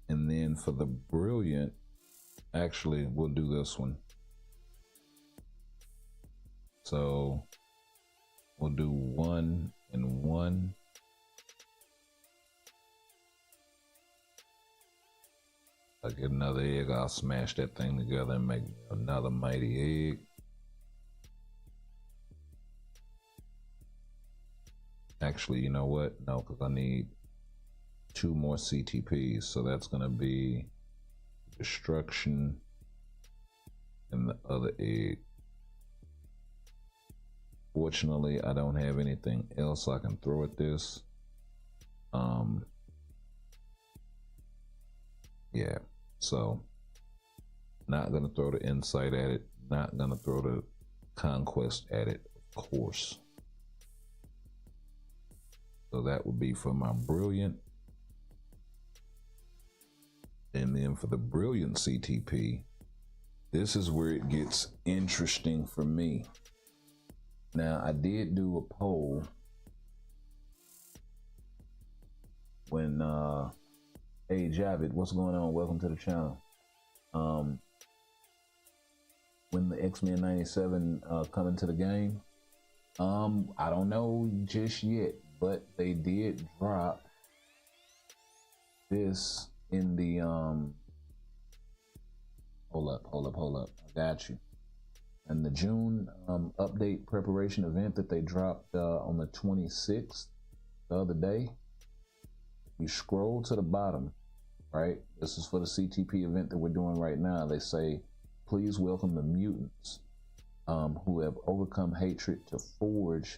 C: And then for the Brilliant, actually, we'll do this one. So we'll do 1 and 1. I get another egg, I'll smash that thing together and make another Mighty egg. Actually, you know what? No, because I need 2 more CTPs. So that's going to be Destruction and the other egg. Fortunately, I don't have anything else I can throw at this. Yeah, so not gonna throw the Insight at it, not gonna throw the Conquest at it, of course. So that would be for my Brilliant. And then for the Brilliant CTP, this is where it gets interesting for me. Now, I did do a poll when, hey Javid, what's going on? Welcome to the channel. When the X-Men 97 come into the game, I don't know just yet, but they did drop this in the, hold up, I got you. And the June update preparation event that they dropped on the 26th, the other day, you scroll to the bottom, right? This is for the CTP event that we're doing right now. They say, please welcome the mutants who have overcome hatred to forge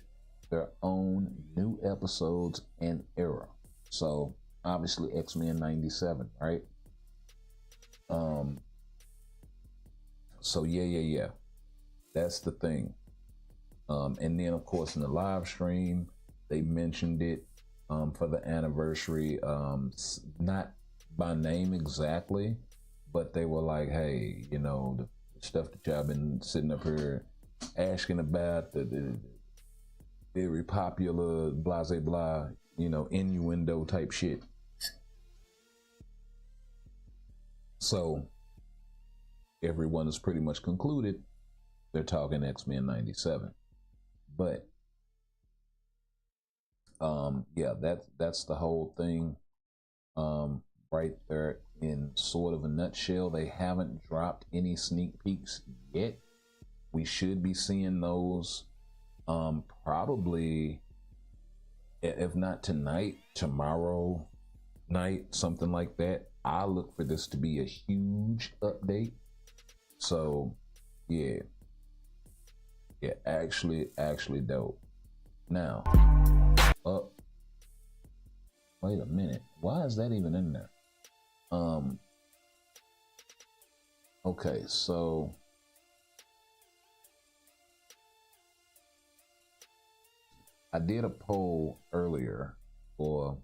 C: their own new episodes and era. So obviously X-Men 97, right? So yeah. That's the thing. And then of course in the live stream, they mentioned it for the anniversary, not by name exactly, but they were like, hey, you know, the stuff that y'all been sitting up here asking about, the very popular blah, blah, you know, innuendo type shit. So everyone is pretty much concluded they're talking X-Men 97. But yeah, that's the whole thing right there in sort of a nutshell. They haven't dropped any sneak peeks yet. We should be seeing those probably, if not tonight, tomorrow night, something like that. I look for this to be a huge update. So yeah, actually dope. Now, wait a minute, why is that even in there? Okay, so I did a poll earlier, or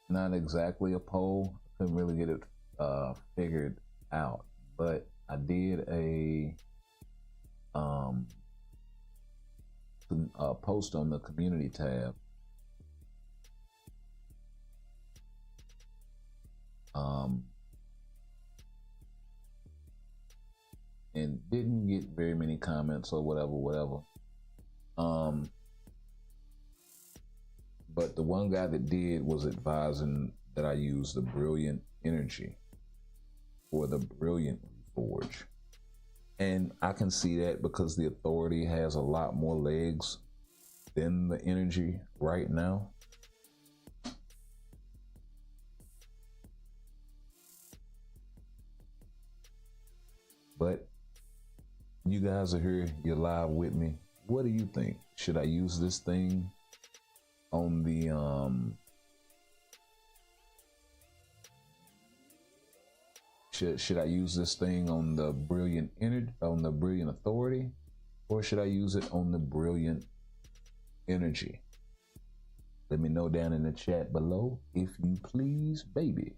C: not exactly a poll, couldn't really get it figured out, but I did a post on the community tab. And didn't get very many comments or whatever. But the one guy that did was advising that I use the Brilliant energy or the Brilliant Forge. And I can see that because the Authority has a lot more legs than the energy right now. But you guys are here, you're live with me. What do you think? Should I use this thing on the should I use this thing on the brilliant energy, on the brilliant authority, or should I use it on the brilliant energy? Let me know down in the chat below, if you please, baby.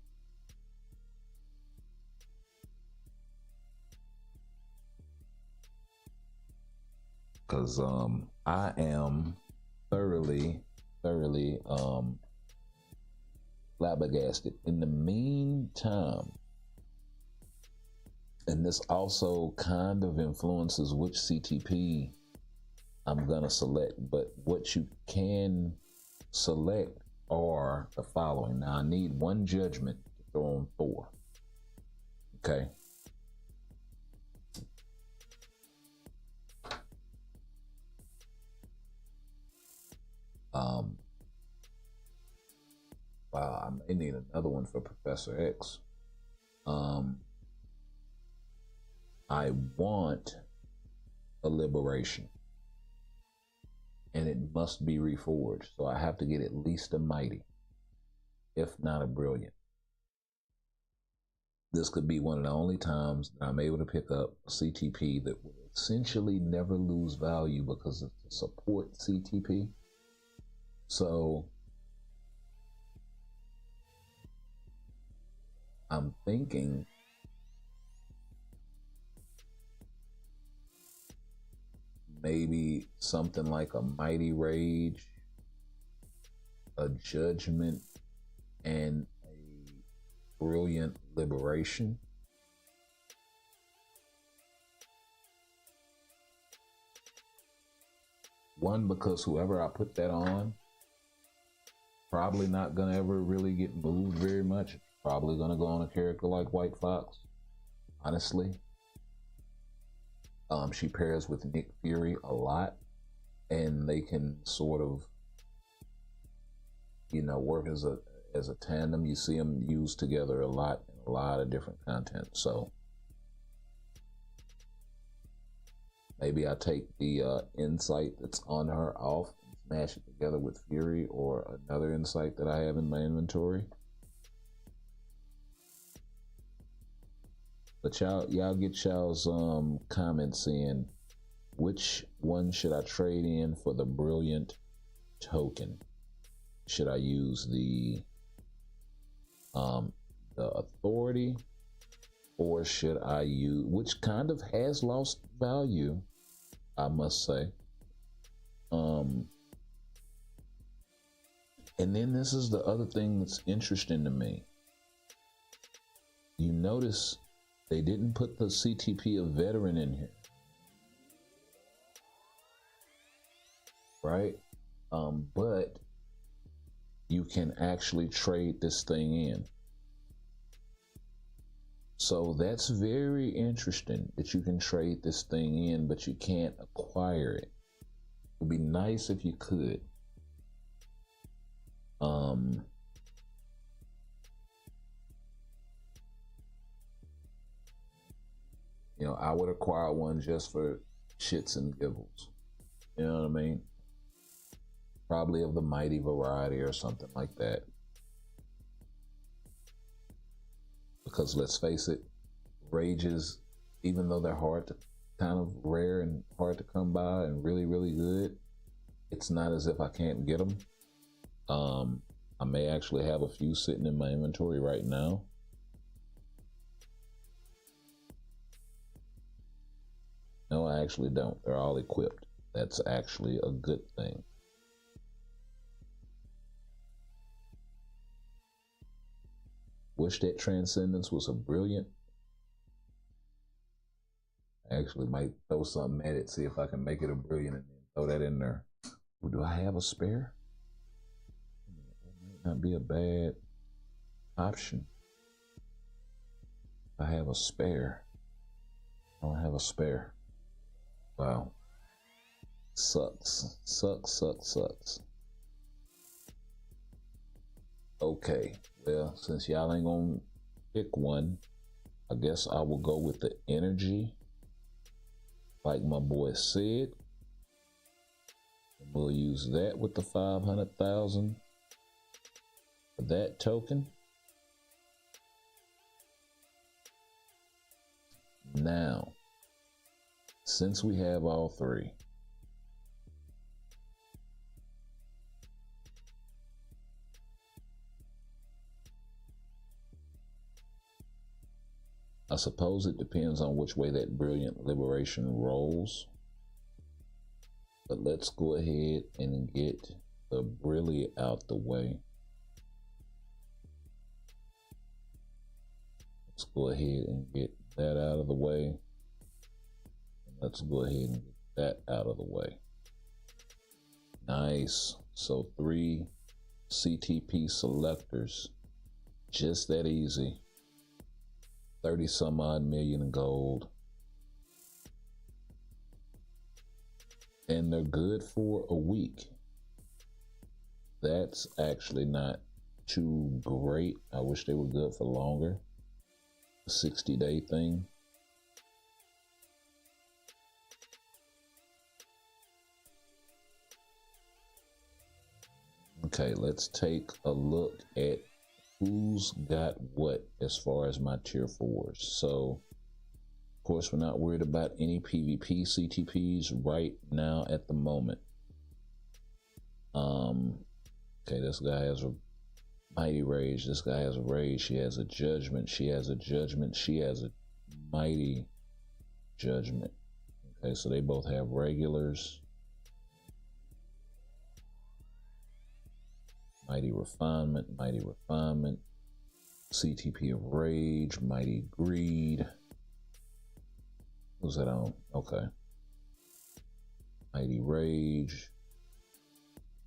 C: Because I am thoroughly flabbergasted. In the meantime, and this also kind of influences which CTP I'm gonna select, but what you can select are the following. Now I need one judgment to throw on Thor. Okay. Wow, I may need another one for Professor X. I want a liberation, and it must be reforged. So I have to get at least a mighty, if not a brilliant. This could be one of the only times that I'm able to pick up a CTP that will essentially never lose value because it's a support CTP. So I'm thinking maybe something like a mighty rage, a judgment, and a brilliant liberation. One, because whoever I put that on, probably not gonna ever really get moved very much. Probably gonna go on a character like White Fox, honestly. She pairs with Nick Fury a lot, and they can sort of, you know, work as a tandem. You see them used together a lot in a lot of different content. So maybe I take the insight that's on her off and smash it together with Fury or another insight that I have in my inventory. But y'all get y'all's comments in. Which one should I trade in for the brilliant token? Should I use the authority, or should I use, which kind of has lost value, I must say. And then this is the other thing that's interesting to me. You notice they didn't put the CTP of veteran in here, right? But you can actually trade this thing in. So that's very interesting that you can trade this thing in, but you can't acquire it. It would be nice if you could. You know, I would acquire one just for shits and giggles. You know what I mean? Probably of the mighty variety or something like that. Because let's face it, rages, even though they're hard to, kind of rare and hard to come by and really, really good, it's not as if I can't get them. I may actually have a few sitting in my inventory right now. No, I actually don't. They're all equipped. That's actually a good thing. Wish that Transcendence was a brilliant. I actually might throw something at it, see if I can make it a brilliant, and then throw that in there. Well, do I have a spare? That might not be a bad option. I have a spare. I don't have a spare. Wow. Sucks. Sucks. Okay. Well, since y'all ain't gonna pick one, I guess I will go with the energy, like my boy said. We'll use that with the 500,000 for that token. Now, since we have all three, I suppose it depends on which way that Brilliant Liberation rolls. But let's go ahead and get the Brilliant out the way. Let's go ahead and get that out of the way. And let's go ahead and get that out of the way. Nice. So 3 CTP selectors. Just that easy. 30 some odd million in gold. And they're good for a week. That's actually not too great. I wish they were good for longer. 60-day thing. Okay, let's take a look at who's got what as far as my tier 4s. So, of course, we're not worried about any PvP CTPs right now at the moment. Okay, this guy has a mighty rage. This guy has a rage. She has a judgment. She has a judgment. She has a mighty judgment. Okay, so they both have regulars. Mighty refinement, mighty refinement. CTP of rage, mighty greed. Who's that on? Okay. Mighty rage.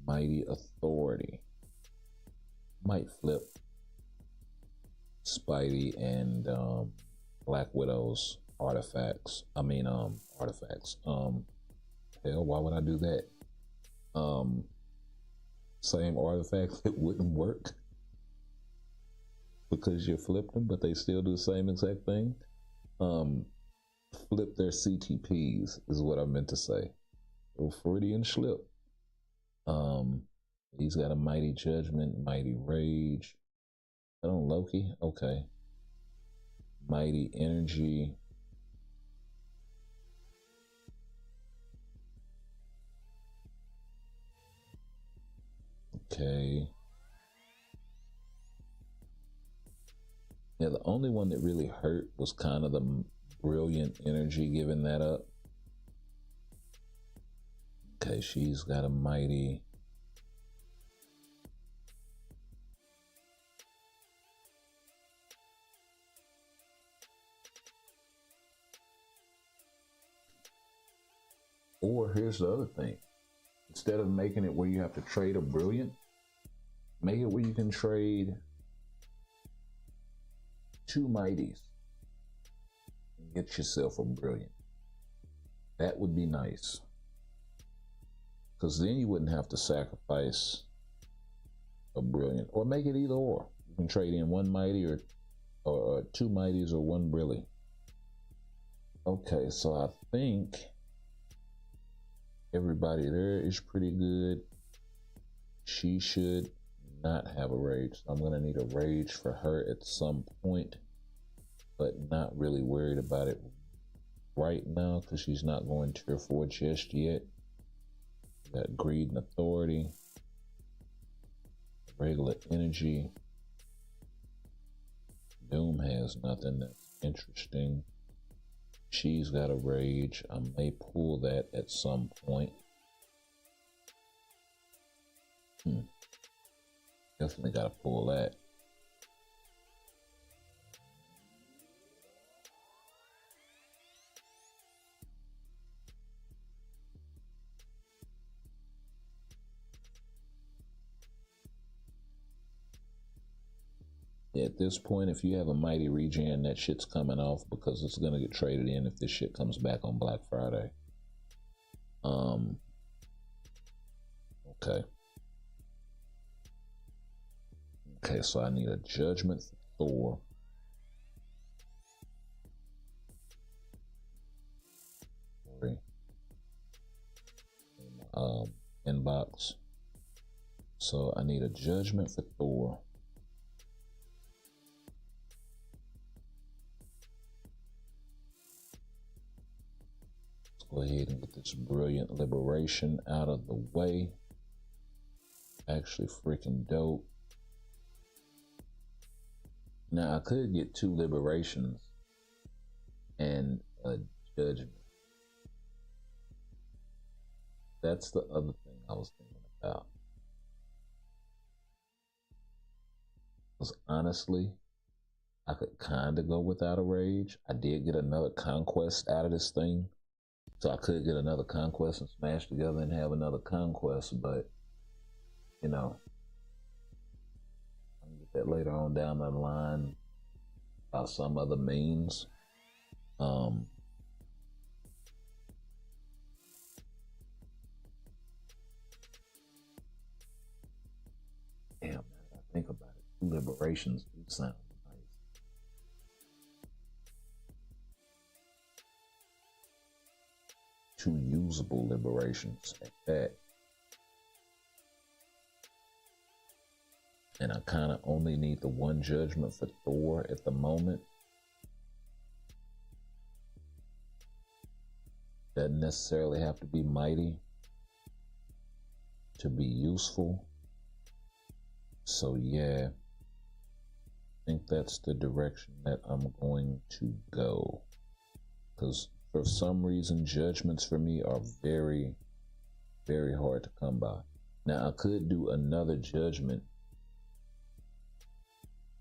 C: Mighty authority. Might flip Spidey and Black Widow's artifacts. Artifacts. Hell, why would I do that? Same artifact that wouldn't work because you flipped them, but they still do the same exact thing. Flip their CTPs is what I meant to say. Freudian slip. He's got a mighty judgment, mighty rage. I don't Loki. Okay. Mighty energy. Okay. Yeah, the only one that really hurt was kind of the brilliant energy giving that up. Okay, she's got a mighty. Or here's the other thing. Instead of making it where you have to trade a brilliant, make it where you can trade 2 mighties and get yourself a brilliant. That would be nice. Because then you wouldn't have to sacrifice a brilliant. Or make it either or. You can trade in 1 mighty or 2 mighties or 1 brilliant. Okay, so I think everybody there is pretty good. She should not have a rage. I'm going to need a rage for her at some point, but not really worried about it right now because she's not going tier 4 just yet. Got greed and authority, regular energy. Doom has nothing that's interesting. She's got a rage. I may pull that at some point. Definitely got to pull that. At this point, if you have a mighty regen, that shit's coming off because it's going to get traded in if this shit comes back on Black Friday. Okay. Okay, so I need a judgment for Thor. inbox. So I need a judgment for Thor. Let's go ahead and get this brilliant liberation out of the way. Actually freaking dope. Now I could get 2 liberations and a judgment. That's the other thing I was thinking about. Because honestly, I could kind of go without a rage. I did get another conquest out of this thing. So I could get another conquest and smash together and have another conquest. But, you know, I'll get that later on down the line by some other means. Damn, now that I think about it, 2 liberations do sound nice. 2 usable liberations at that. And I kind of only need the 1 judgment for Thor at the moment. Doesn't necessarily have to be mighty to be useful. So yeah, I think that's the direction that I'm going to go. Because for some reason, judgments for me are very, very hard to come by. Now I could do another judgment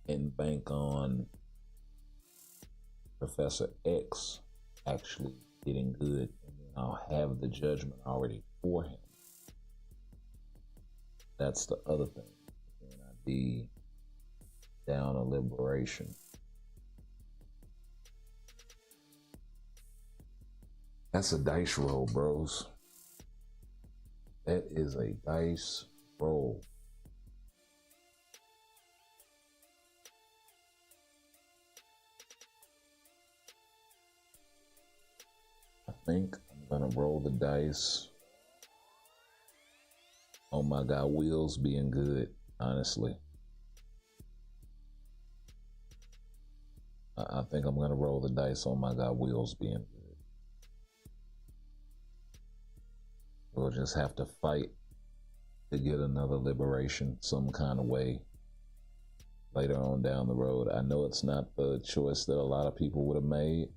C: and bank on Professor X actually getting good, and then I'll have the judgment already for him. That's the other thing. Then I'd be down a liberation. That's a dice roll, bros. That is a dice roll. I think I'm gonna roll the dice on my guy Wheels being good, honestly. I think I'm gonna roll the dice on my guy Wheels being good. We'll just have to fight to get another liberation some kind of way later on down the road. I know it's not the choice that a lot of people would have made.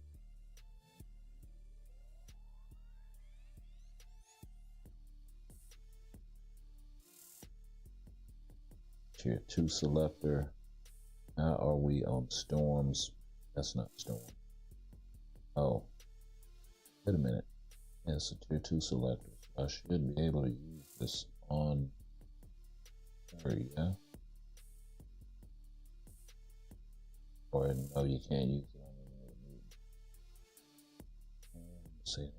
C: Tier 2 selector. How are we on storms? That's not storm. Oh, wait a minute. It's a tier 2 selector. I should be able to use this on. There you go. Or no, you can't use it on any other mutant. Let's see.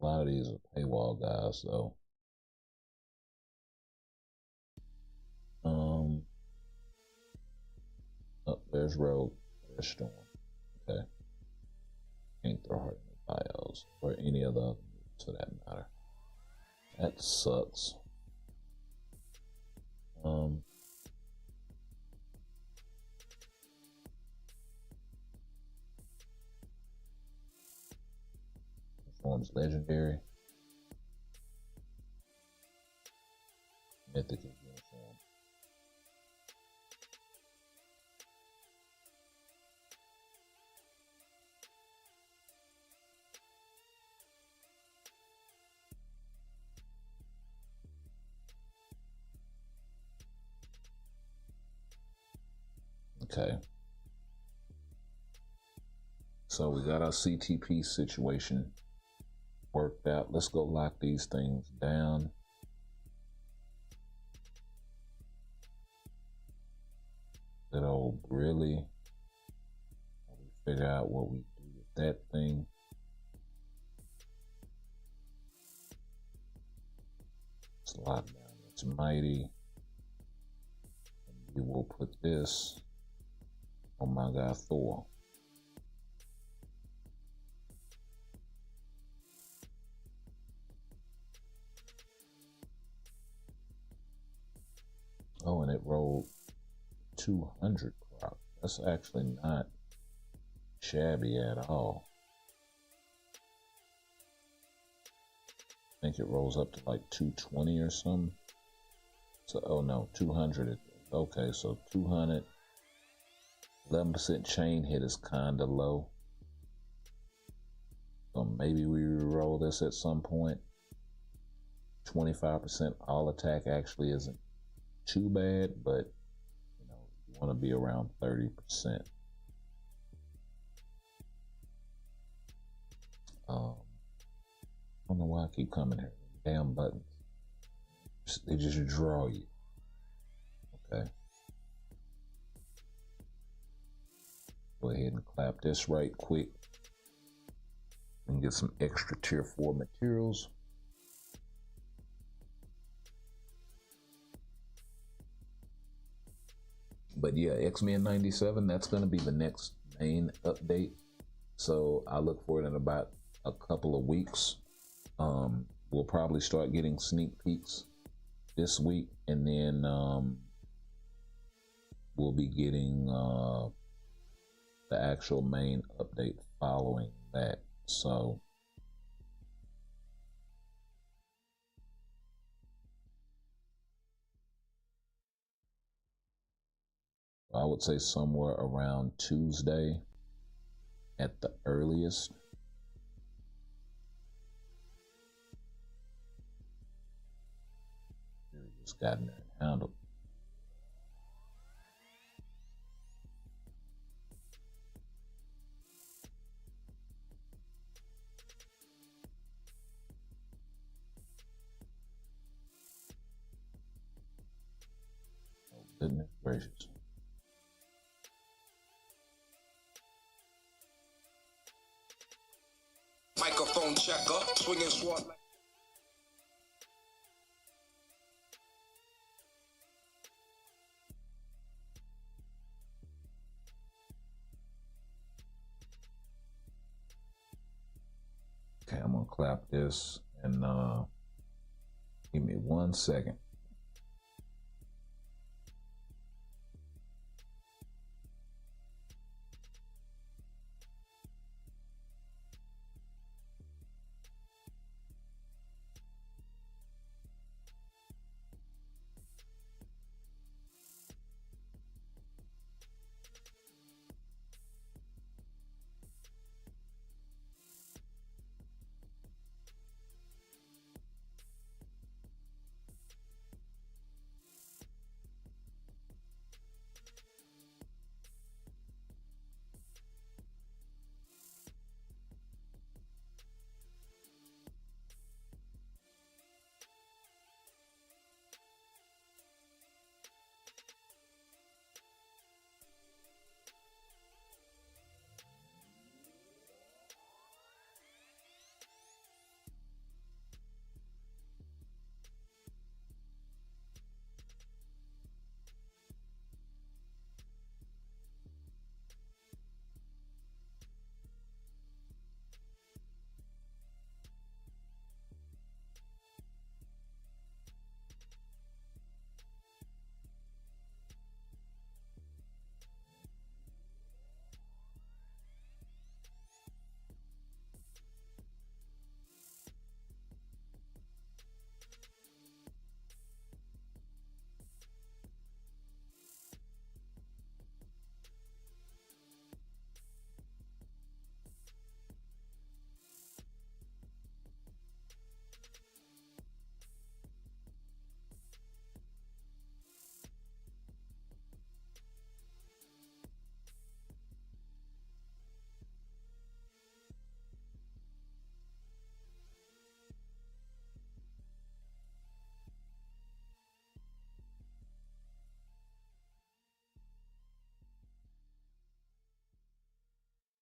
C: A lot of these are paywall guys, though. Oh, there's Rogue, there's Storm. Okay. Can't throw her in the bios or any of the other moves for that matter. That sucks. Performs legendary. Mythic is uniform. Okay. So we got our CTP situation worked out. Let's go lock these things down. That old really. We figure out what we do with that thing. Let's lock down this mighty. And we will put this on my guy Thor. Oh, and it rolled 200 crop. That's actually not shabby at all. I think it rolls up to like 220 or something. So, oh no, 200. Okay, so 200. 11% chain hit is kind of low. So maybe we roll this at some point. 25% all attack actually isn't too bad, but you know, you want to be around 30%. I don't know why I keep coming here. Damn buttons. They just draw you. Okay. Go ahead and clap this right quick and get some extra tier 4 materials. But yeah, X-Men 97, that's going to be the next main update. So I look for it in about a couple of weeks. We'll probably start getting sneak peeks this week, and then we'll be getting the actual main update following that. So I would say somewhere around Tuesday at the earliest. Just gotten there and handled. Oh, goodness gracious.
G: Microphone checker, swinging sword.
C: Okay, I'm gonna clap this and give me 1 second.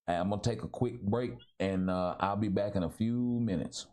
C: I'm gonna take a quick break, and I'll be back in a few minutes.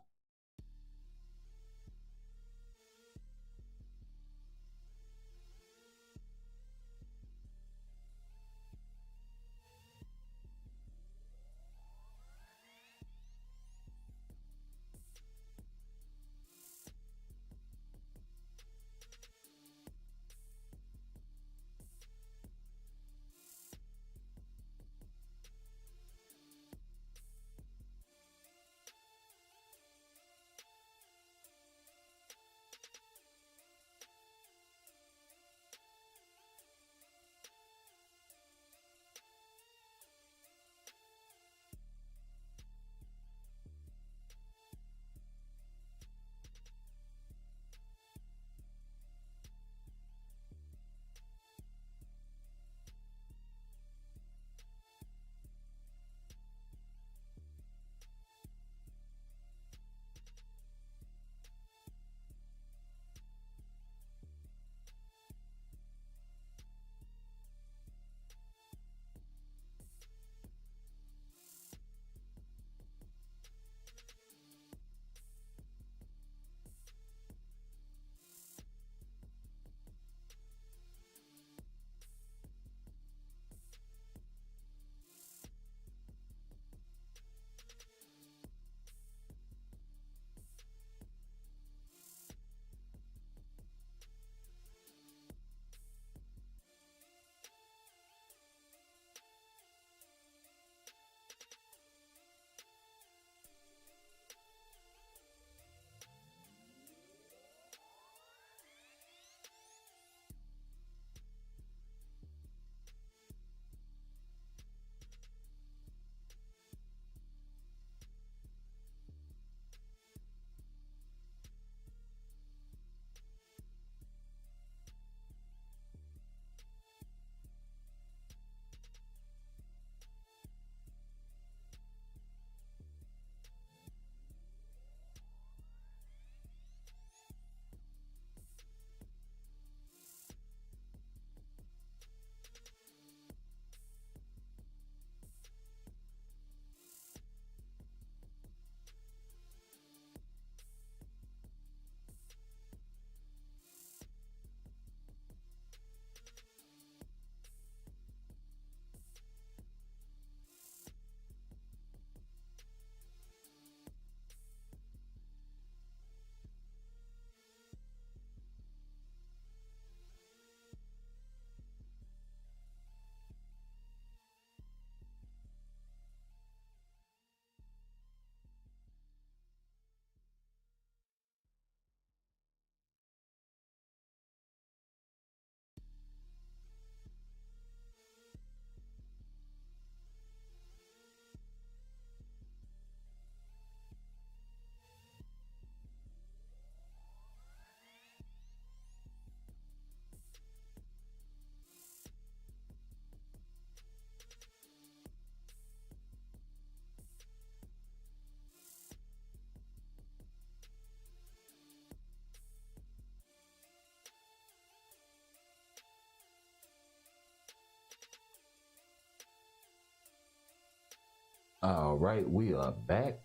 C: All right, we are back.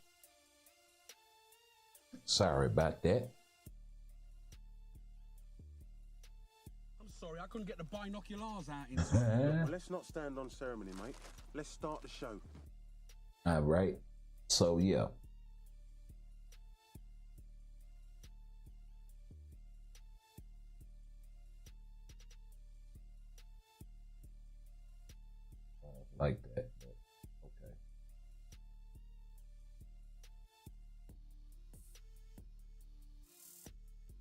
C: Sorry about that.
D: I'm sorry, I couldn't get the binoculars out in time.
E: Look, well, let's not stand on ceremony, mate. Let's start the show.
C: All right. So, yeah. Like that. But okay.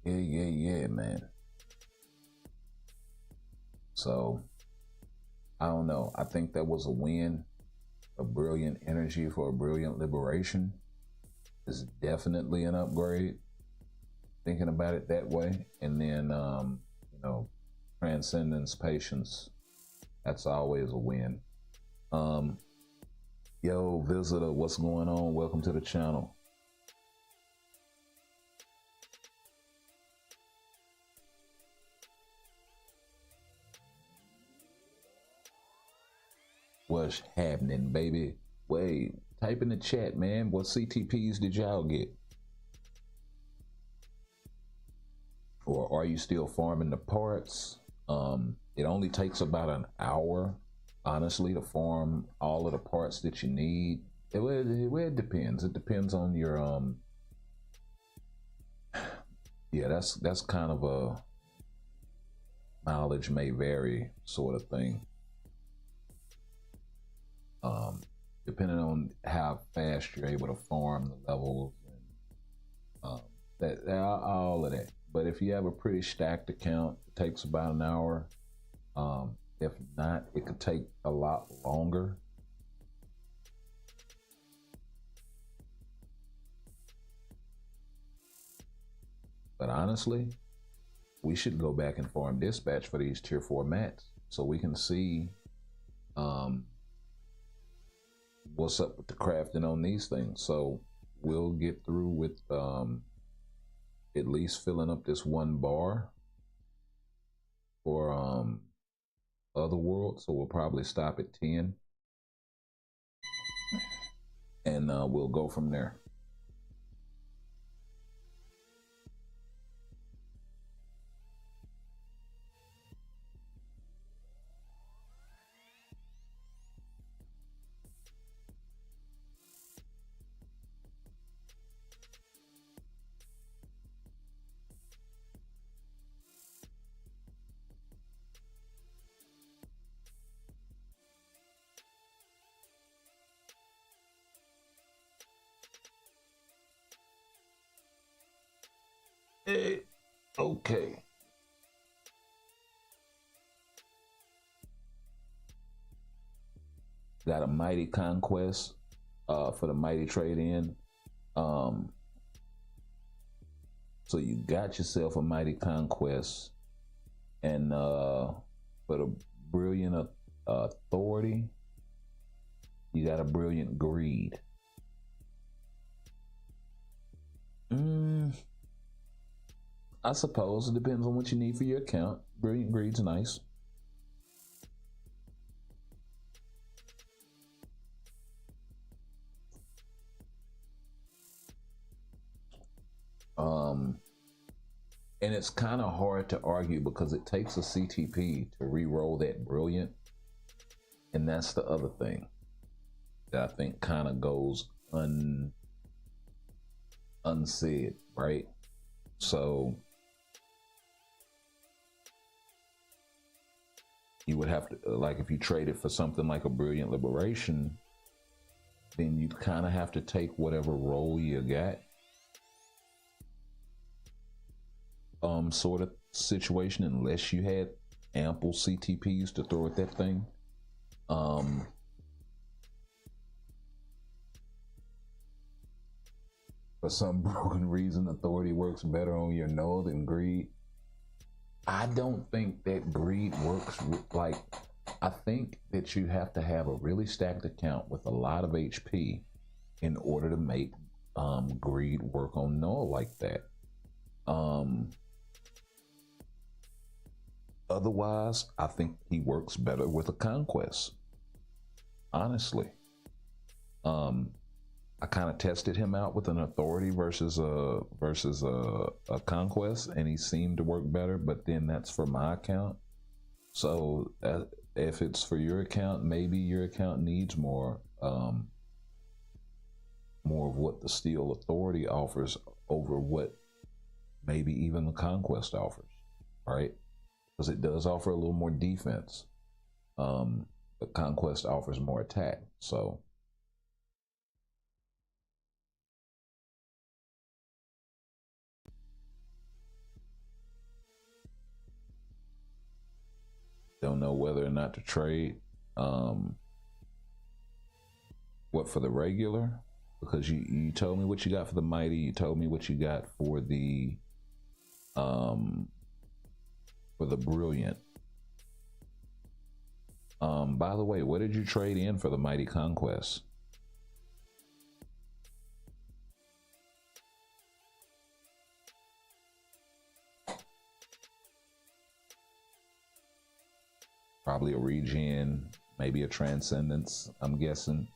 C: Yeah, man. So, I don't know. I think that was a win. A brilliant energy for a brilliant liberation is definitely an upgrade. Thinking about it that way. And then, you know, transcendence, patience, that's always a win. Yo, visitor, what's going on? Welcome to the channel. What's happening, baby? Wait, type in the chat, man. What CTPs did y'all get? Or are you still farming the parts? It only takes about an hour, honestly, to farm all of the parts that you need. It depends. It depends on your yeah, that's kind of a mileage may vary sort of thing. Depending on how fast you're able to farm the levels and that all of that. But if you have a pretty stacked account, it takes about an hour. If not, it could take a lot longer. But honestly, we should go back and farm dispatch for these tier 4 mats so we can see what's up with the crafting on these things. So we'll get through with at least filling up this one bar for other worlds. So we'll probably stop at 10 and we'll go from there. Okay. Got a mighty conquest for the mighty trade-in. So you got yourself a mighty conquest, and for the brilliant authority, you got a brilliant greed. I suppose it depends on what you need for your account. Brilliant greed's nice. And it's kind of hard to argue because it takes a CTP to re-roll that brilliant. And that's the other thing that I think kind of goes unsaid, right? So you would have to, like, if you trade it for something like a brilliant liberation, then you kind of have to take whatever roll you got, sort of situation, unless you had ample CTPs to throw at that thing. For some broken reason, authority works better on your null than greed. I don't think that greed works. Like, I think that you have to have a really stacked account with a lot of HP in order to make greed work on null like that. Otherwise, I think he works better with a conquest, honestly. I kind of tested him out with an authority versus a conquest, and he seemed to work better. But then that's for my account. So if it's for your account, maybe your account needs more of what the steel authority offers over what maybe even the conquest offers, right? Because it does offer a little more defense. The conquest offers more attack. So don't know whether or not to trade. What for the regular? Because you told me what you got for the mighty. You told me what you got for the brilliant. By the way, what did you trade in for the mighty conquest? Probably a regen, maybe a transcendence, I'm guessing,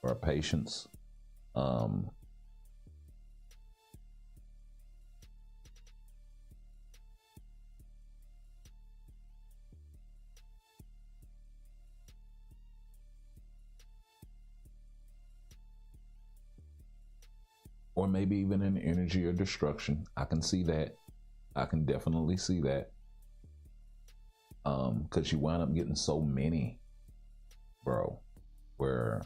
C: or a patience. Or maybe even an energy or destruction. I can see that. I can definitely see that. Because you wind up getting so many, bro, where,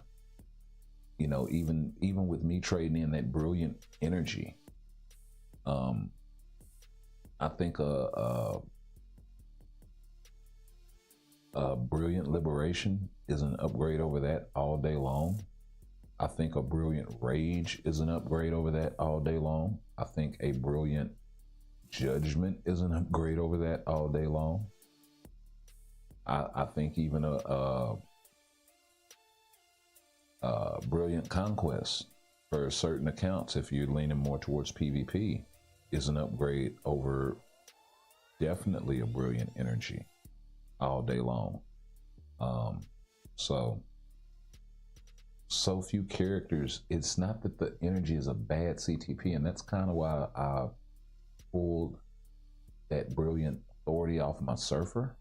C: you know, even with me trading in that brilliant energy, I think a brilliant liberation is an upgrade over that all day long. I think a brilliant rage is an upgrade over that all day long. I think a brilliant judgment is an upgrade over that all day long. I think even a brilliant conquest for certain accounts, if you're leaning more towards PvP, is an upgrade over definitely a brilliant energy all day long. So few characters. It's not that the energy is a bad CTP, and that's kind of why I pulled that brilliant authority off my surfer.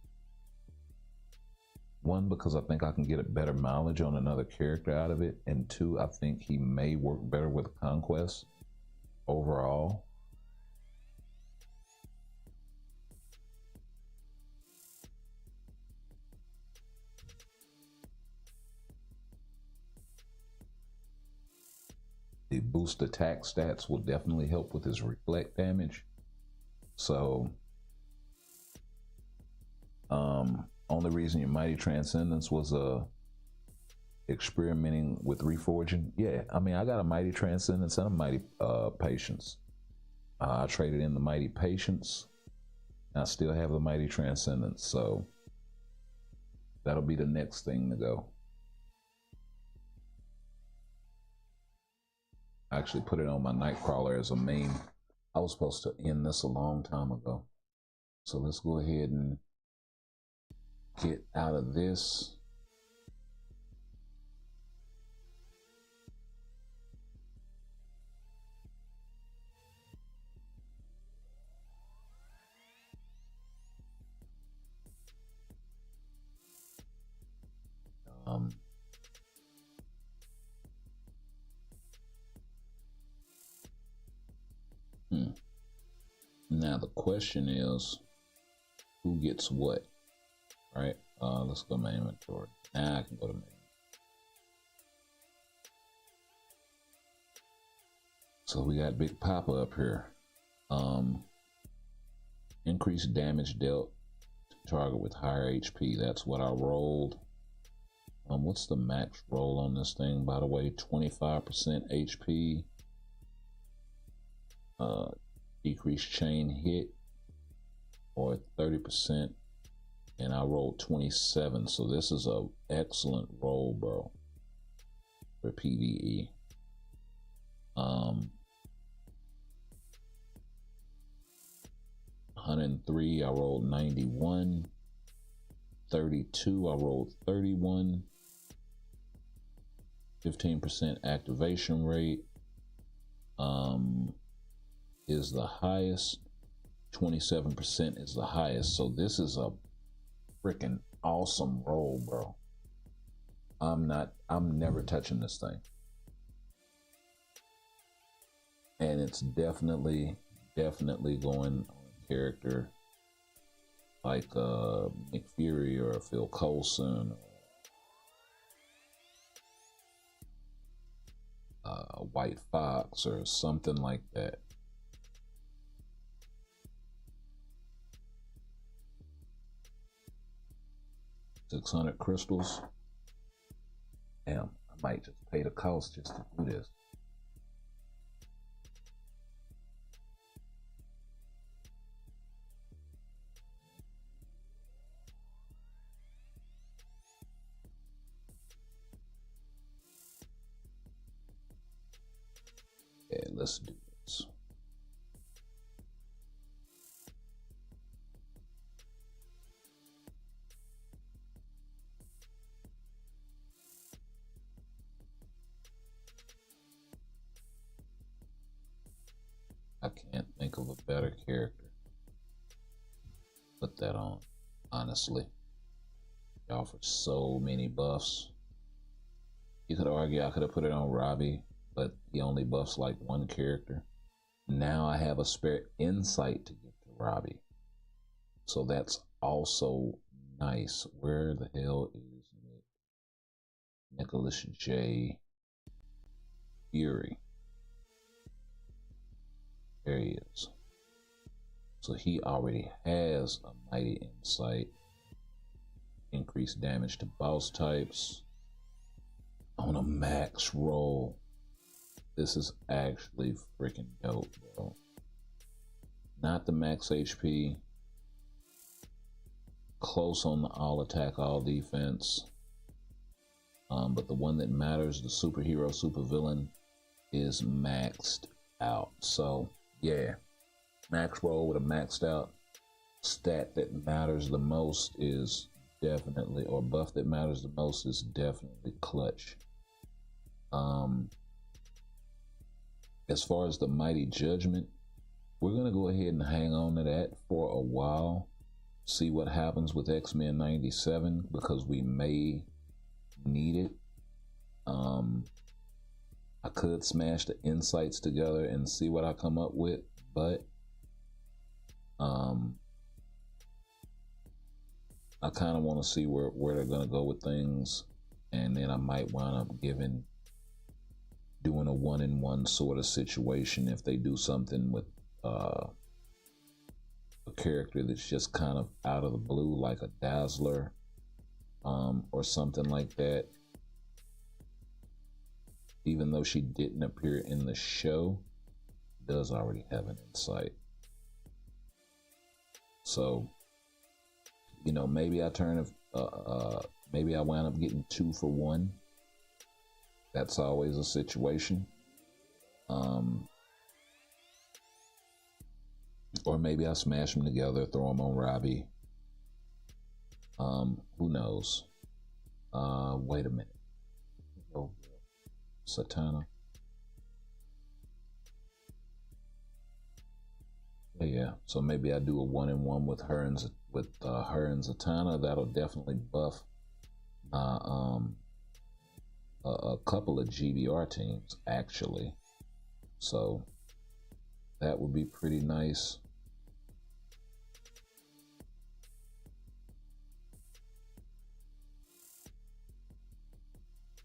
C: One, because I think I can get a better mileage on another character out of it, and two, I think he may work better with conquest overall. The boost attack stats will definitely help with his reflect damage. So, only reason your mighty transcendence was experimenting with reforging. Yeah, I mean, I got a mighty transcendence and a mighty patience. I traded in the mighty patience. I still have the mighty transcendence, so that'll be the next thing to go. I actually put it on my Nightcrawler as a main. I was supposed to end this a long time ago. So let's go ahead and get out of this. Now the question is, who gets what? Right? Let's go to my inventory. Now I can go to my inventory. So we got Big Papa up here. Increased damage dealt to target with higher HP. That's what I rolled. What's the max roll on this thing, by the way? 25% HP. Decreased chain hit, or 30%, and I rolled 27. So this is a excellent roll, bro, for PvE. 103, I rolled 91. 32, I rolled 31. 15% activation rate is the highest. 27% is the highest. So this is a freaking awesome roll, bro. I'm never touching this thing. And it's definitely going on a character like Nick Fury or Phil Coulson or White Fox or something like that. $600 crystals. Damn, I might just pay the cost just to do this. Yeah, let's do this. I can't think of a better character. Put that on, honestly. He offers so many buffs. You could argue I could have put it on Robbie, but he only buffs like one character. Now I have a spare insight to give to Robbie. So that's also nice. Where the hell is Nicholas J. Fury? There he is. So he already has a mighty insight. Increased damage to boss types on a max roll. This is actually freaking dope, bro. Not the max HP. Close on the all attack, all defense. But the one that matters, the superhero, supervillain, is maxed out. So yeah, max roll with a maxed out stat that matters the most is definitely, or buff that matters the most is definitely clutch. As far as the Mighty Judgment, we're gonna go ahead and hang on to that for a while, see what happens with X-Men 97, because we may need it. I could smash the insights together and see what I come up with, but I kind of want to see where they're gonna go with things, and then I might wind up doing a 1-in-1 sort of situation if they do something with a character that's just kind of out of the blue, like a Dazzler, or something like that. Even though she didn't appear in the show, does already have an insight. So, you know, maybe I maybe I wind up getting 2 for 1. That's always a situation. Or maybe I smash them together, throw them on Robbie. Who knows? Wait a minute. Oh, Satana. Yeah, so maybe I do a 1-in-1 with her and Zatanna. That'll definitely buff a couple of GBR teams, actually. So that would be pretty nice.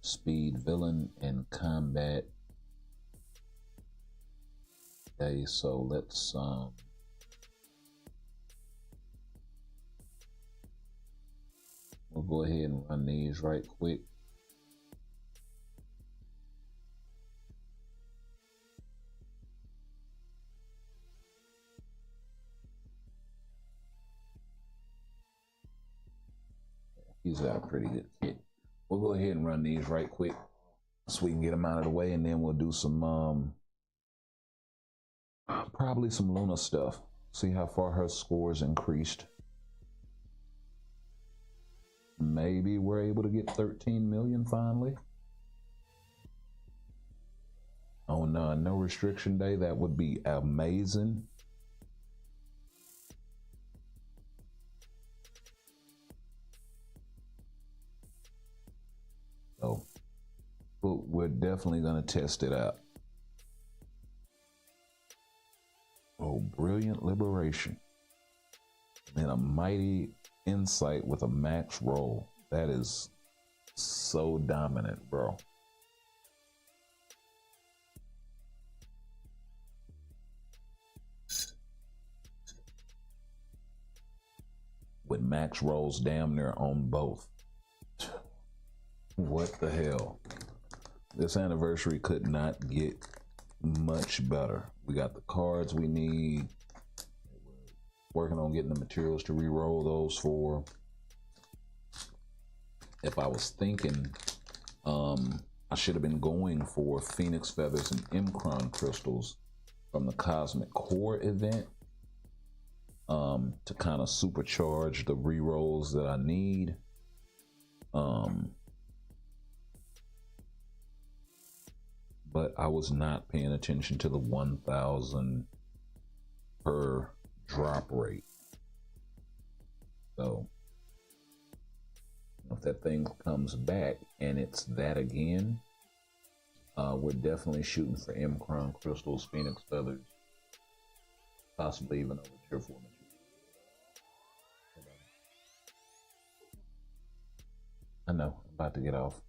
C: Speed villain and combat. Okay, so let's we'll go ahead and run these right quick. He's got a pretty good kit. We'll go ahead and run these right quick so we can get them out of the way, and then we'll do some probably some Luna stuff. See how far her scores increased. Maybe we're able to get 13 million finally. on no restriction day, that would be amazing. So we're definitely going to test it out. Oh, brilliant liberation. And a mighty insight with a max roll. That is so dominant, bro. With max rolls damn near on both. What the hell? This anniversary could not get much better. We got the cards we need. Working on getting the materials to re-roll those for. If I was thinking, I should have been going for Phoenix Feathers and Mcron crystals from the Cosmic Core event to kind of supercharge the re-rolls that I need. But I was not paying attention to the 1,000 per drop rate. So if that thing comes back and it's that again, we're definitely shooting for Mcron crystals, Phoenix Feathers, possibly even over tier 4 material. I know, I'm about to get off.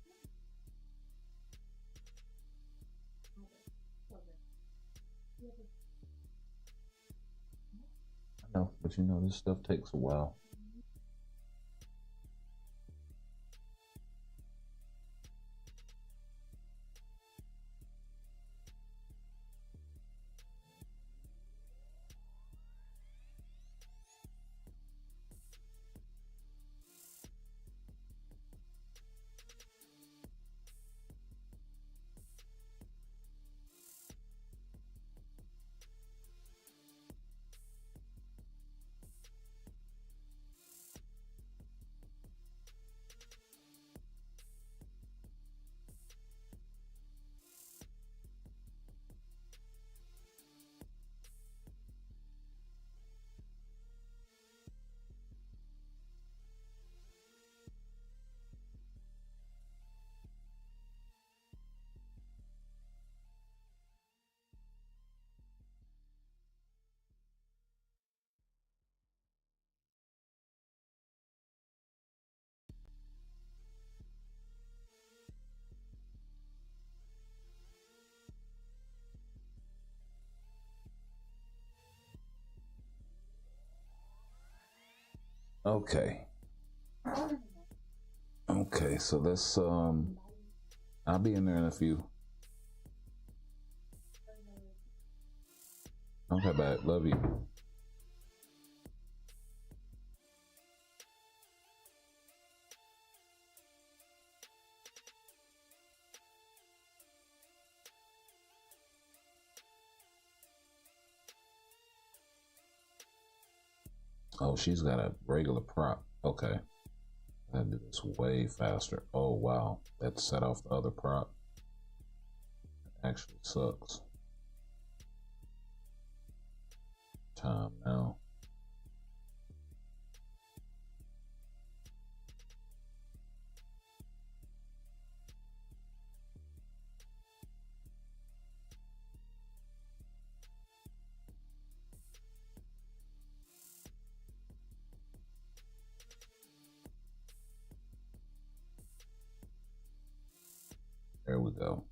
C: I know, but you know, this stuff takes a while. Okay. Okay, so let's I'll be in there in a few. Okay, bye. Love you. Oh, she's got a regular prop. Okay. I do this way faster. Oh, wow. That set off the other prop. It actually sucks. Time now. There we go.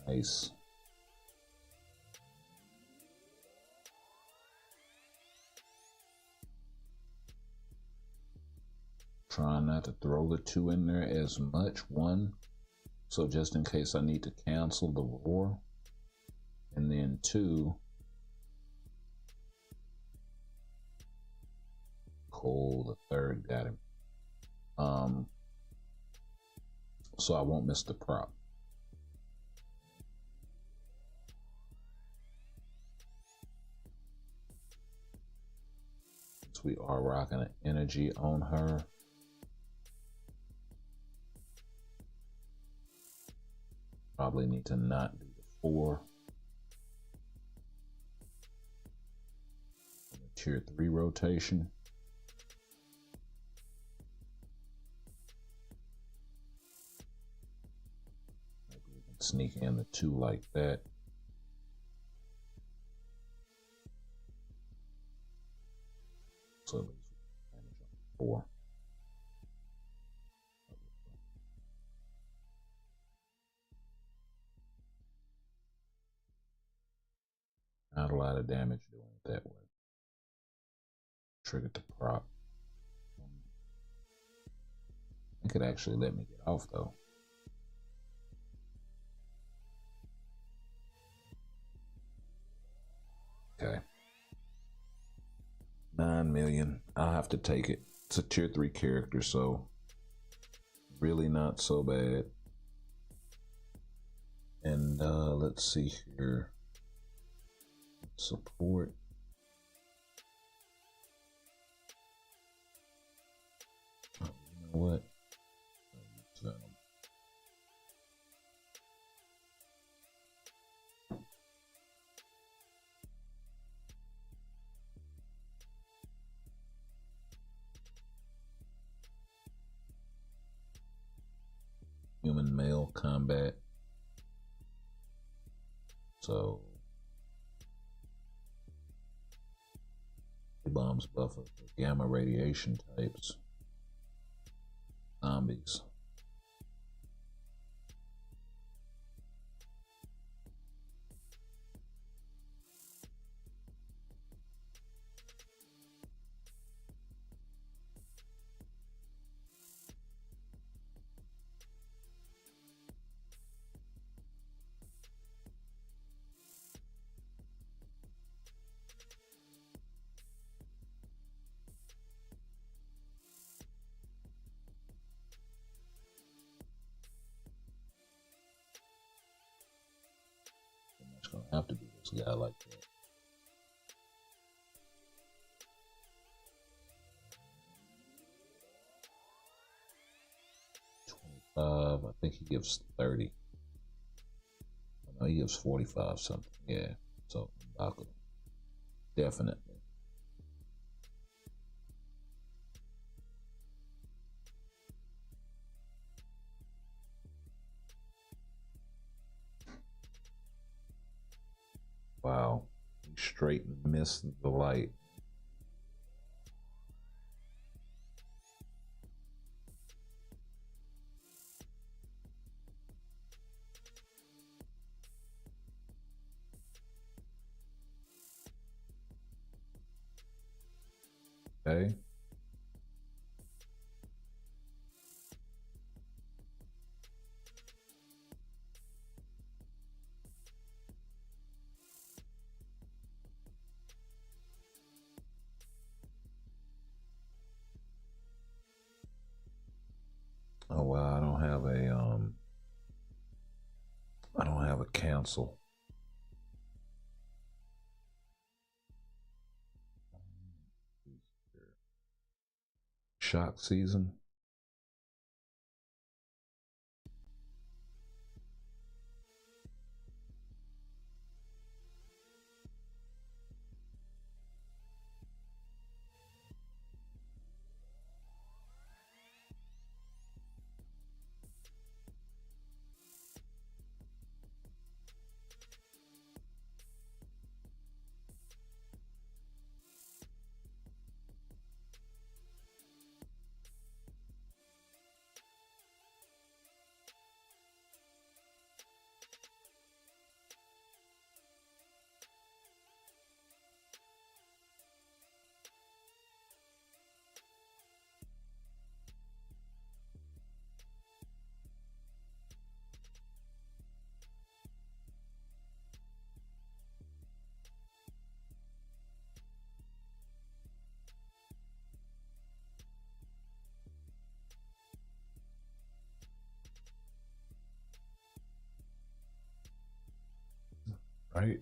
C: Nice. Trying not to throw the 2 in there as much. 1, so just in case I need to cancel the roar. And then 2, Cool, the third got him. So I won't miss the prop. Since we are rocking an energy on her, probably need to not do the 4. Tier 3 rotation. Maybe we can sneak in the 2 like that. So at least we can manage on 4. Not a lot of damage doing it that way. Triggered the prop. It could actually let me get off though. Okay. 9 million. I'll have to take it. It's a tier 3 character, so really not so bad. And let's see here. Support. Oh, you know what? Human male combat. So bombs buffer for gamma radiation types. Zombies. Gonna have to be this guy like that. I think he gives 30. No, he gives 45 something. Yeah, so Baku. Definitely. Wow, he straight missed the light. Okay. Oh well, I don't have a cancel. Shock season. right.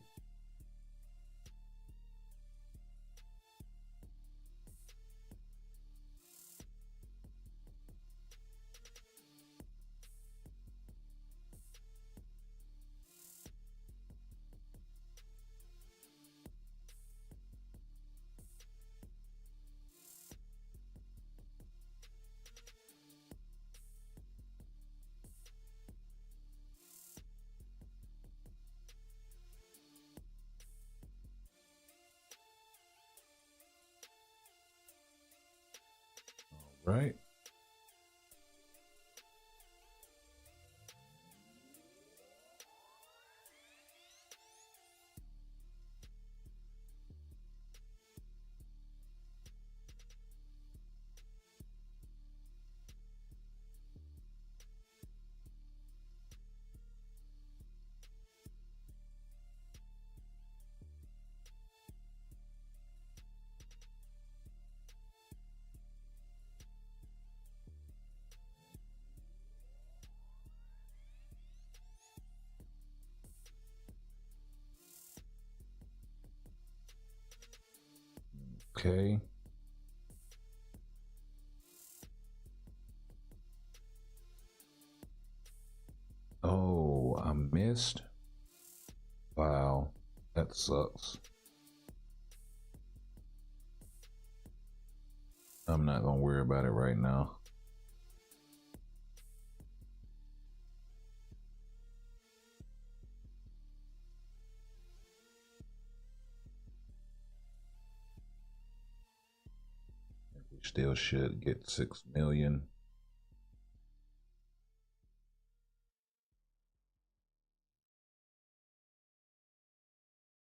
C: Right. Okay. Oh, I missed. Wow, that sucks. I'm not gonna worry about it right now. We still should get 6 million.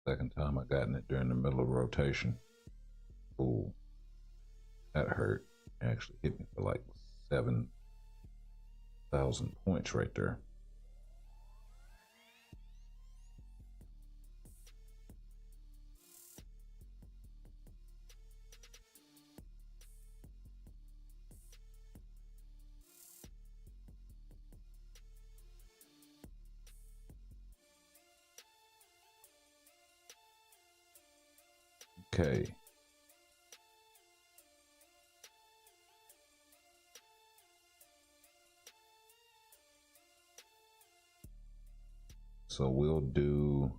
C: Second time I gotten it during the middle of rotation. Ooh, that hurt. Actually hit me for like 7,000 points right there. Okay. So we'll do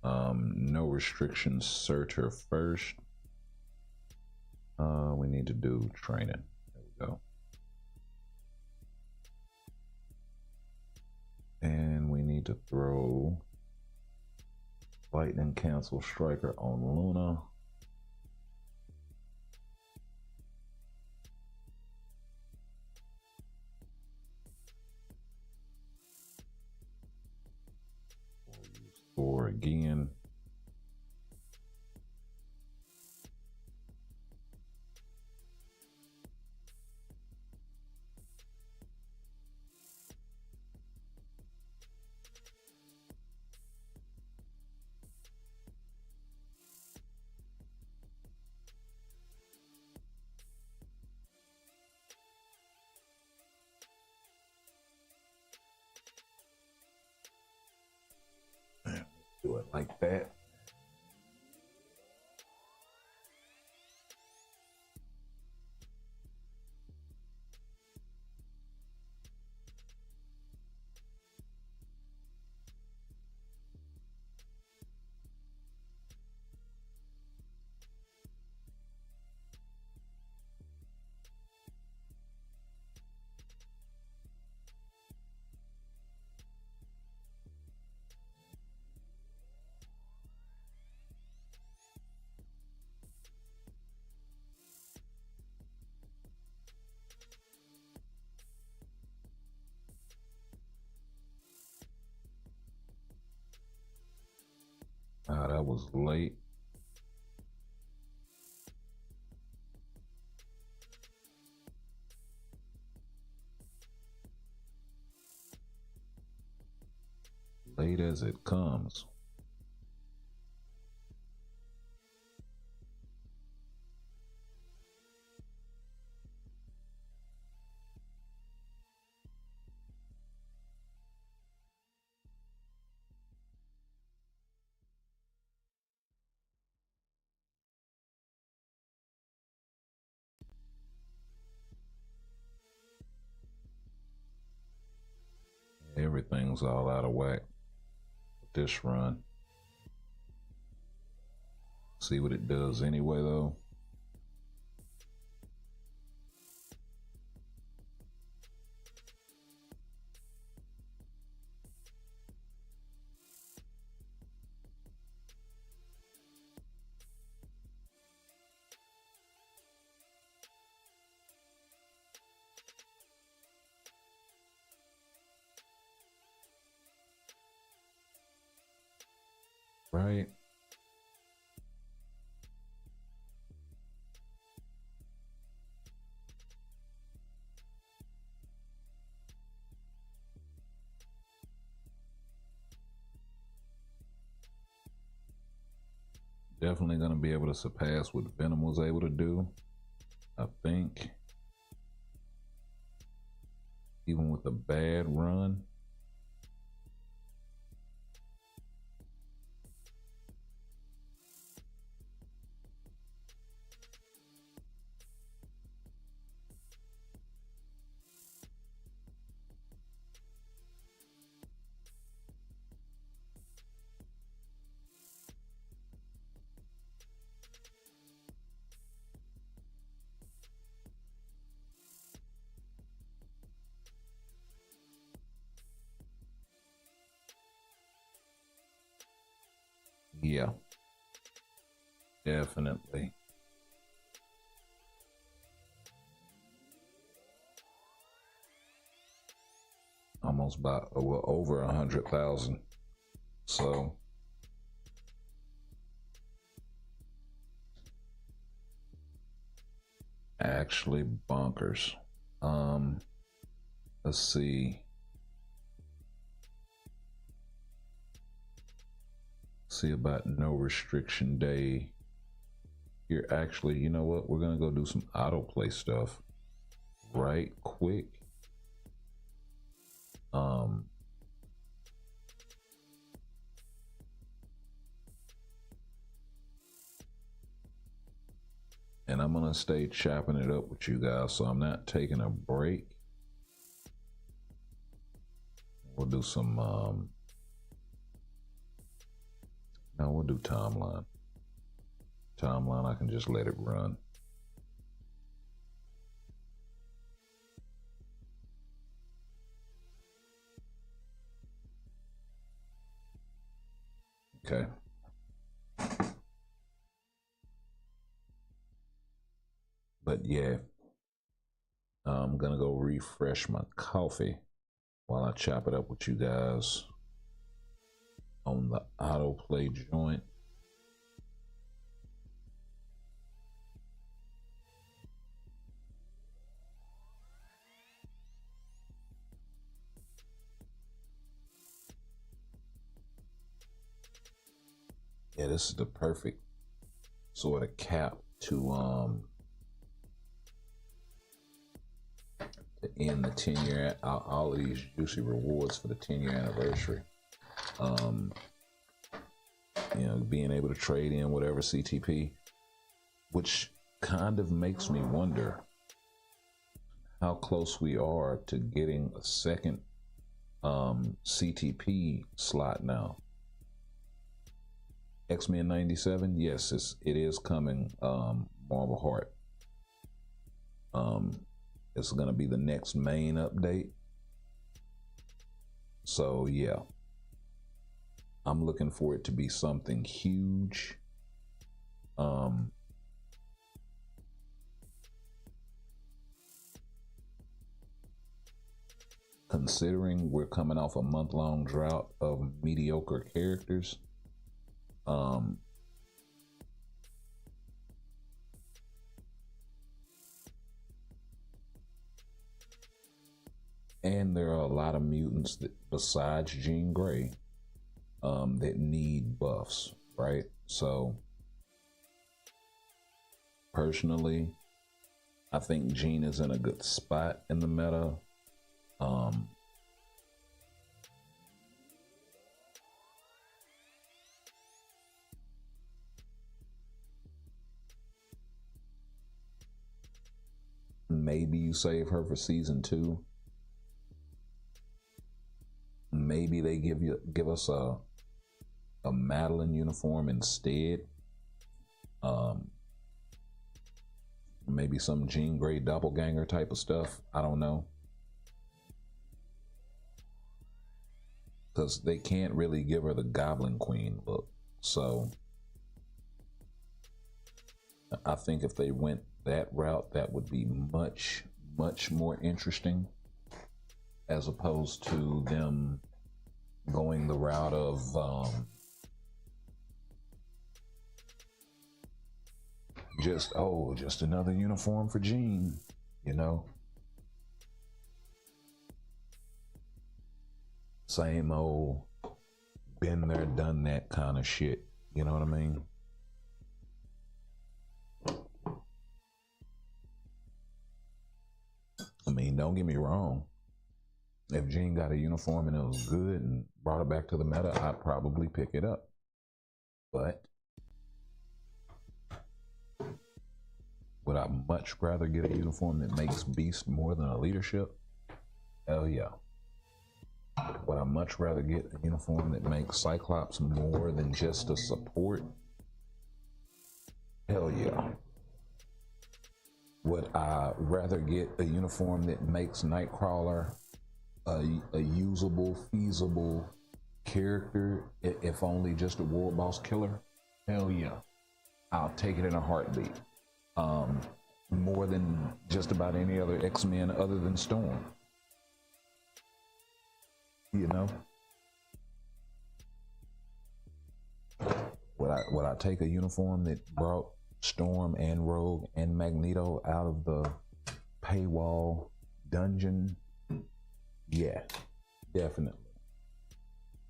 C: no restrictions Surtur first. We need to do training. There we go. And we need to throw Lightning Cancel Striker on Luna. Or again. Do it like that. That was late. Late as it comes. things all out of whack with this run. See what it does anyway, though. Right. Definitely going to be able to surpass what Venom was able to do, I think. Even with a bad run. Yeah, definitely. Almost about, well, over 100,000. So actually bonkers. Let's see. See about no restriction day. Here, actually, you know what? We're gonna go do some autoplay stuff right quick. And I'm gonna stay chopping it up with you guys, so I'm not taking a break. We'll do some now we'll do timeline. Timeline, I can just let it run. Okay. But yeah, I'm gonna go refresh my coffee while I chop it up with you guys on the autoplay joint. Yeah, this is the perfect sort of cap to end the 10-year, all of these juicy rewards for the 10-year anniversary. You know, being able to trade in whatever CTP, which kind of makes me wonder how close we are to getting a second CTP slot now. X-Men 97, yes, it is coming. Marvel Heart. It's going to be the next main update. So yeah, I'm looking for it to be something huge. Considering we're coming off a month-long drought of mediocre characters, and there are a lot of mutants that, besides Jean Grey, that need buffs, right? So personally, I think Jean is in a good spot in the meta. Maybe you save her for season 2. Maybe give us a Madeline uniform instead, maybe some Jean Grey doppelganger type of stuff. I don't know, because they can't really give her the Goblin Queen look. So I think if they went that route, that would be much more interesting, as opposed to them going the route of just another uniform for Jean, you know? Same old been there, done that kind of shit, you know what I mean? I mean, don't get me wrong. If Jean got a uniform and it was good and brought it back to the meta, I'd probably pick it up. But would I much rather get a uniform that makes Beast more than a leadership? Hell yeah. Would I much rather get a uniform that makes Cyclops more than just a support? Hell yeah. Would I rather get a uniform that makes Nightcrawler a usable, feasible character, if only just a world boss killer? Hell yeah. I'll take it in a heartbeat. More than just about any other X-Men other than Storm. You know? Would I take a uniform that brought Storm and Rogue and Magneto out of the paywall dungeon? Yeah, definitely.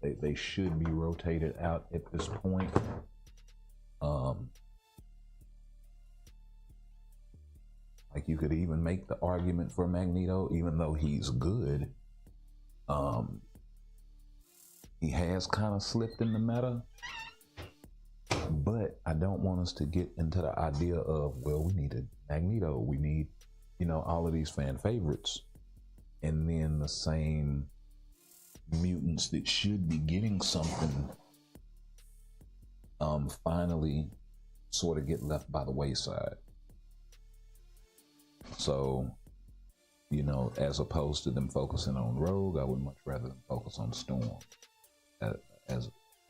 C: They should be rotated out at this point. Like, you could even make the argument for Magneto, even though he's good. He has kind of slipped in the meta. But I don't want us to get into the idea of, well, we need a Magneto. We need, you know, all of these fan favorites. And then the same mutants that should be getting something finally sort of get left by the wayside. So, you know, as opposed to them focusing on Rogue, I would much rather them focus on Storm.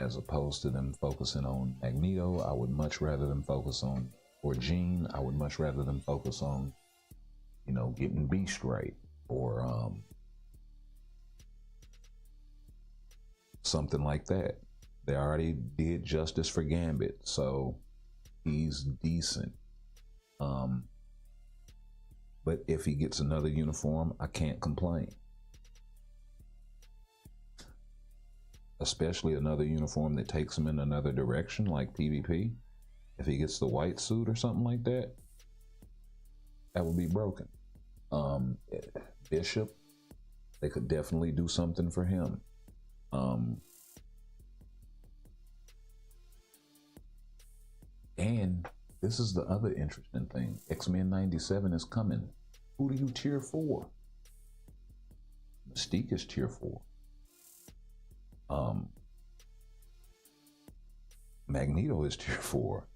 C: As opposed to them focusing on Magneto, I would much rather them focus on, or Jean, I would much rather them focus on, you know, getting Beast right, or something like that. They already did justice for Gambit, so he's decent. But if he gets another uniform, I can't complain. Especially another uniform that takes him in another direction, like PvP. If he gets the white suit or something like that, that would be broken. Bishop, they could definitely do something for him. And this is the other interesting thing. X-Men 97 is coming. Who do you cheer for? Mystique is tier 4. Magneto is tier 4.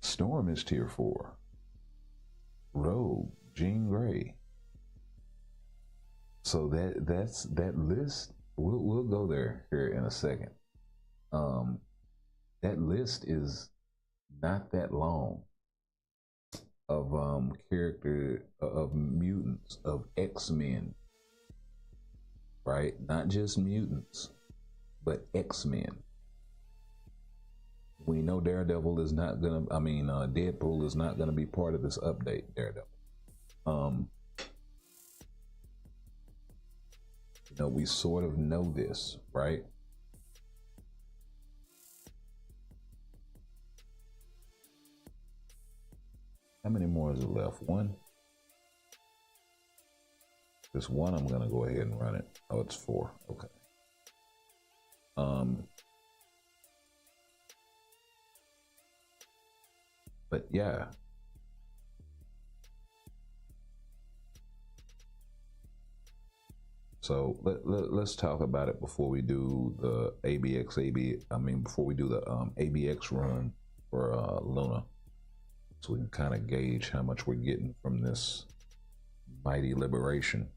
C: Storm is tier 4. Rogue, Jean Grey. So that's that list. We'll go there here in a second. That list is not that long of character of mutants, of X-Men, right? Not just mutants, but X-Men. We know Daredevil is not gonna, Deadpool is not gonna be part of this update, Daredevil. You know, we sort of know this, right? How many more is it left? One? This one, I'm gonna go ahead and run it. Oh, it's 4, okay. But yeah. So let's talk about it before we do the before we do the ABX run for Luna, so we can kind of gauge how much we're getting from this mighty liberation.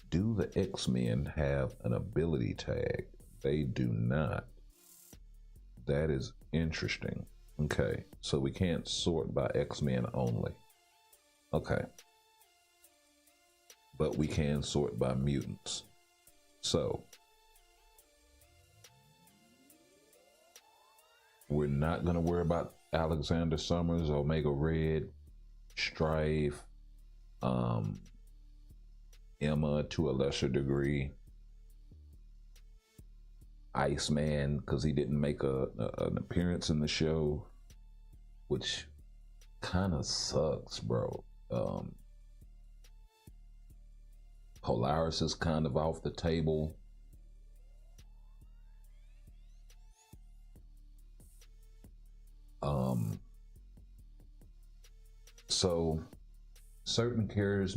C: Do the X-Men have an ability tag? They do not. That is interesting. Okay, so we can't sort by X-Men only. Okay. But we can sort by mutants. So we're not going to worry about Alexander Summers, Omega Red, Strife, Emma to a lesser degree, Iceman, because he didn't make an appearance in the show, which kind of sucks, bro. Polaris is kind of off the table. So certain characters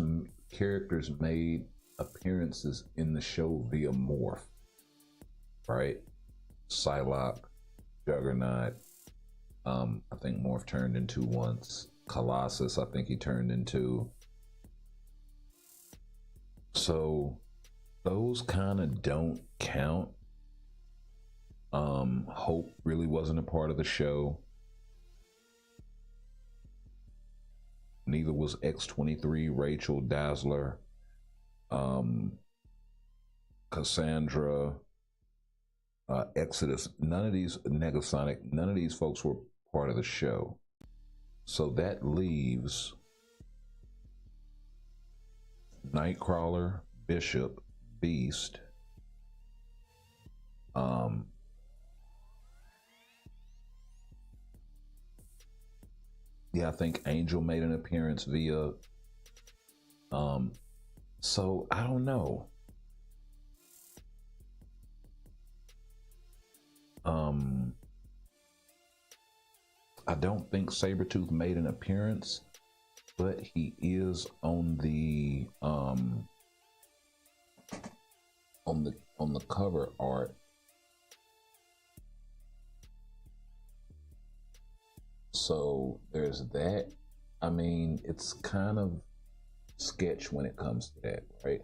C: made appearances in the show via morph, right? Psylocke, Juggernaut, I think Morph turned into once. Colossus, I think he turned into. So those kind of don't count. Hope really wasn't a part of the show. Neither was X-23, Rachel, Dazzler, Cassandra, Exodus. None of these, Negasonic, none of these folks were part of the show. So that leaves Nightcrawler, Bishop, Beast, yeah, I think Angel made an appearance via, so I don't know. I don't think Sabretooth made an appearance, but he is on the cover art. So there's that. I mean, it's kind of sketch when it comes to that, right?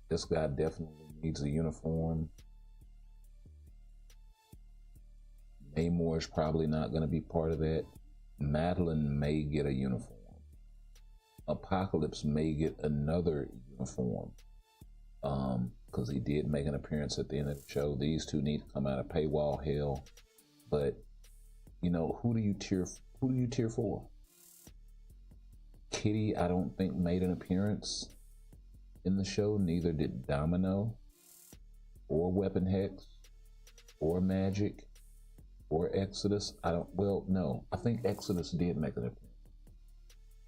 C: This guy definitely needs a uniform. Namor is probably not going to be part of that. Madeline may get a uniform. Apocalypse may get another uniform. Because he did make an appearance at the end of the show. These two need to come out of paywall hell. But you know, who do you cheer for? Kitty, I don't think made an appearance in the show. Neither did Domino, or Weapon Hex, or Magic, or Exodus. No, I think Exodus did make an appearance.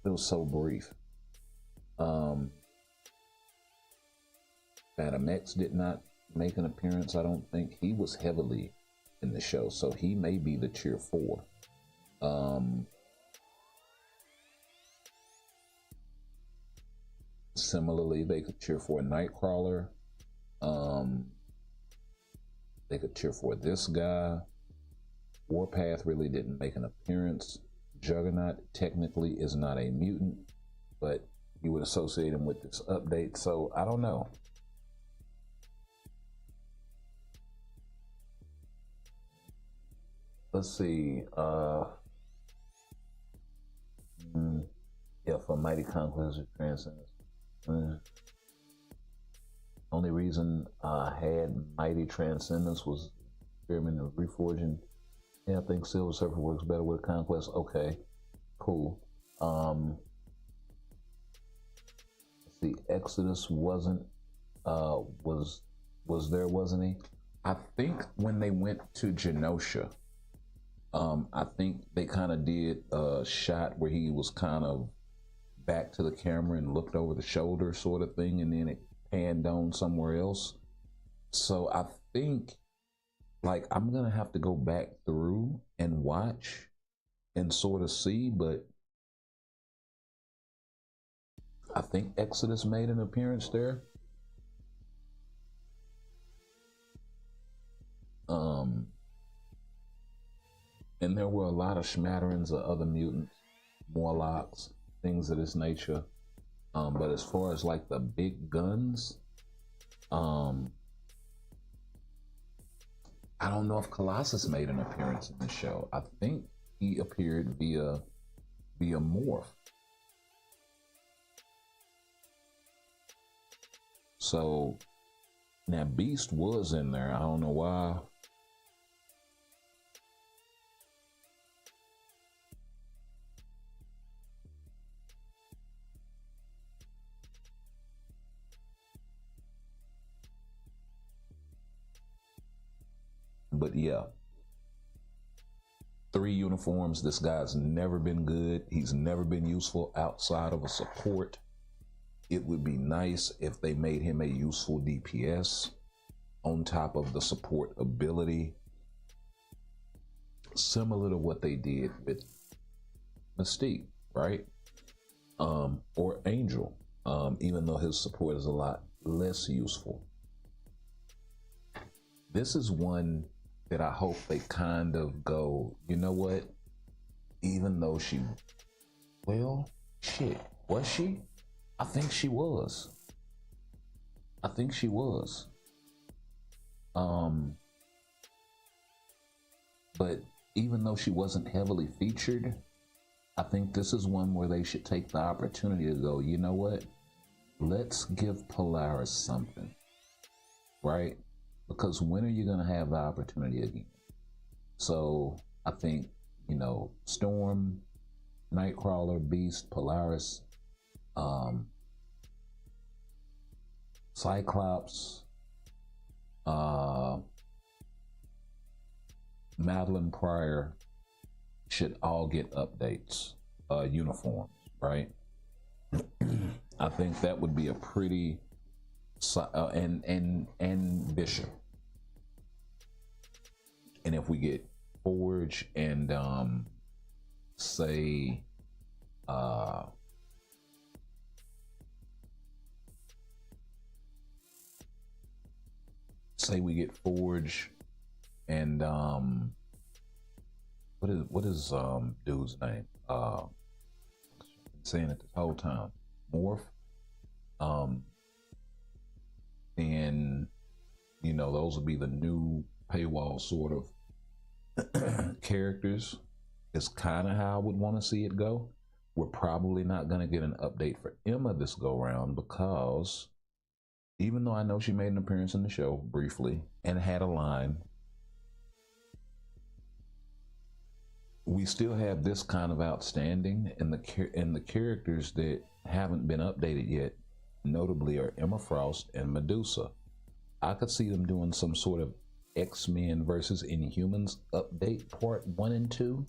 C: It was so brief. Phantom X did not make an appearance. I don't think. He was heavily in the show, so he may be the cheer for. Similarly, they could cheer for a Nightcrawler. They could cheer for this guy. Warpath really didn't make an appearance. Juggernaut technically is not a mutant, but you would associate him with this update, so I don't know. Let's see. Yeah, for Mighty Conquest of Transcendence. Only reason I had Mighty Transcendence was experiment of reforging. Yeah, I think Silver Surfer works better with Conquest. Okay, cool. Let's see, Exodus wasn't was there, wasn't he? I think when they went to Genosha, I think they kind of did a shot where he was kind of back to the camera and looked over the shoulder sort of thing, and then it panned on somewhere else. So I think, like, I'm gonna have to go back through and watch and sort of see, but I think Exodus made an appearance there. And there were a lot of smatterings of other mutants, Morlocks, things of this nature. But as far as like the big guns, I don't know if Colossus made an appearance in the show. I think he appeared via Morph. So now Beast was in there. I don't know why. But yeah, 3 uniforms. This guy's never been good. He's never been useful outside of a support. It would be nice if they made him a useful DPS on top of the support ability, similar to what they did with Mystique, right? Or Angel, even though his support is a lot less useful. This is one that I hope they kind of go, you know what? Even though she, well, shit, was she? I think she was. I think she was. But even though she wasn't heavily featured, I think this is one where they should take the opportunity to go, you know what? Let's give Polaris something, right? Because when are you going to have the opportunity again? So I think, you know, Storm, Nightcrawler, Beast, Polaris, Cyclops, Madeline Pryor should all get updates, uniforms, right? I think that would be a pretty, and Bishop. And if we get Forge and say we get Forge and what is dude's name? Been saying it this whole time. Morph. And you know, those would be the new paywall sort of characters. Is kind of how I would want to see it go. We're probably not going to get an update for Emma this go round, because even though I know she made an appearance in the show briefly and had a line, we still have this kind of outstanding, and the characters that haven't been updated yet, notably, are Emma Frost and Medusa. I could see them doing some sort of X-Men versus Inhumans update part 1 and 2,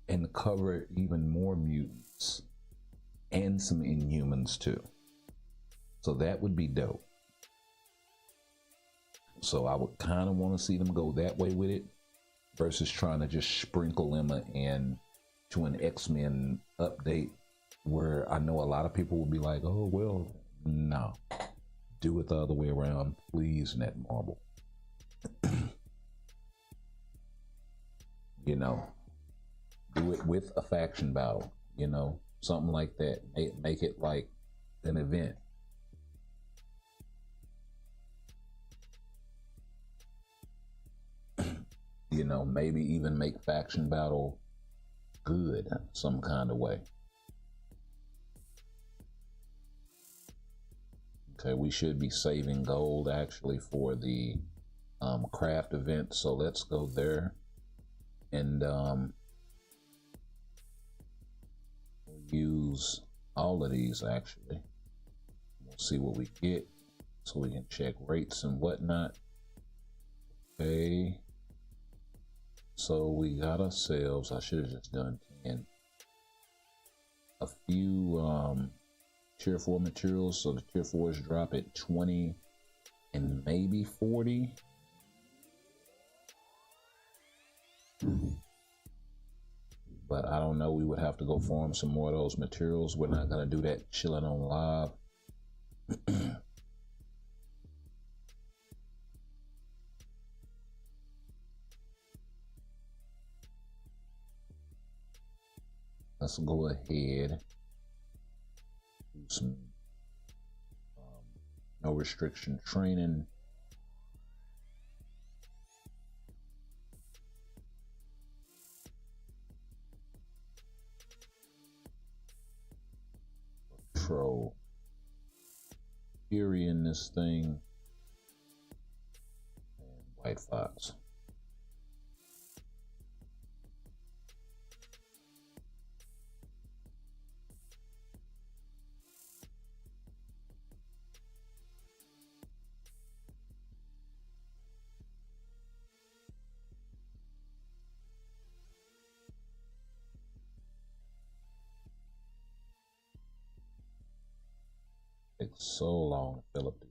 C: and cover even more mutants and some Inhumans too. So that would be dope. So I would kind of want to see them go that way with it, versus trying to just sprinkle Emma in to an X-Men update, where I know a lot of people will be like, oh, well, no. Do it the other way around, please, Netmarble. You know, do it with a faction battle, you know, something like that. Make it like an event. You know, maybe even make faction battle good some kind of way. Okay, we should be saving gold actually for the craft event, so let's go there and use all of these actually. We'll see what we get so we can check rates and whatnot. Okay. So we got ourselves, I should have just done 10. A few tier 4 materials. So the tier 4s drop at 20 and maybe 40. But I don't know. We would have to go farm some more of those materials. We're not going to do that chilling on live. Let's go ahead. Do some no restriction training. Control Fury in this thing. And White Fox. Takes so long to fill up these.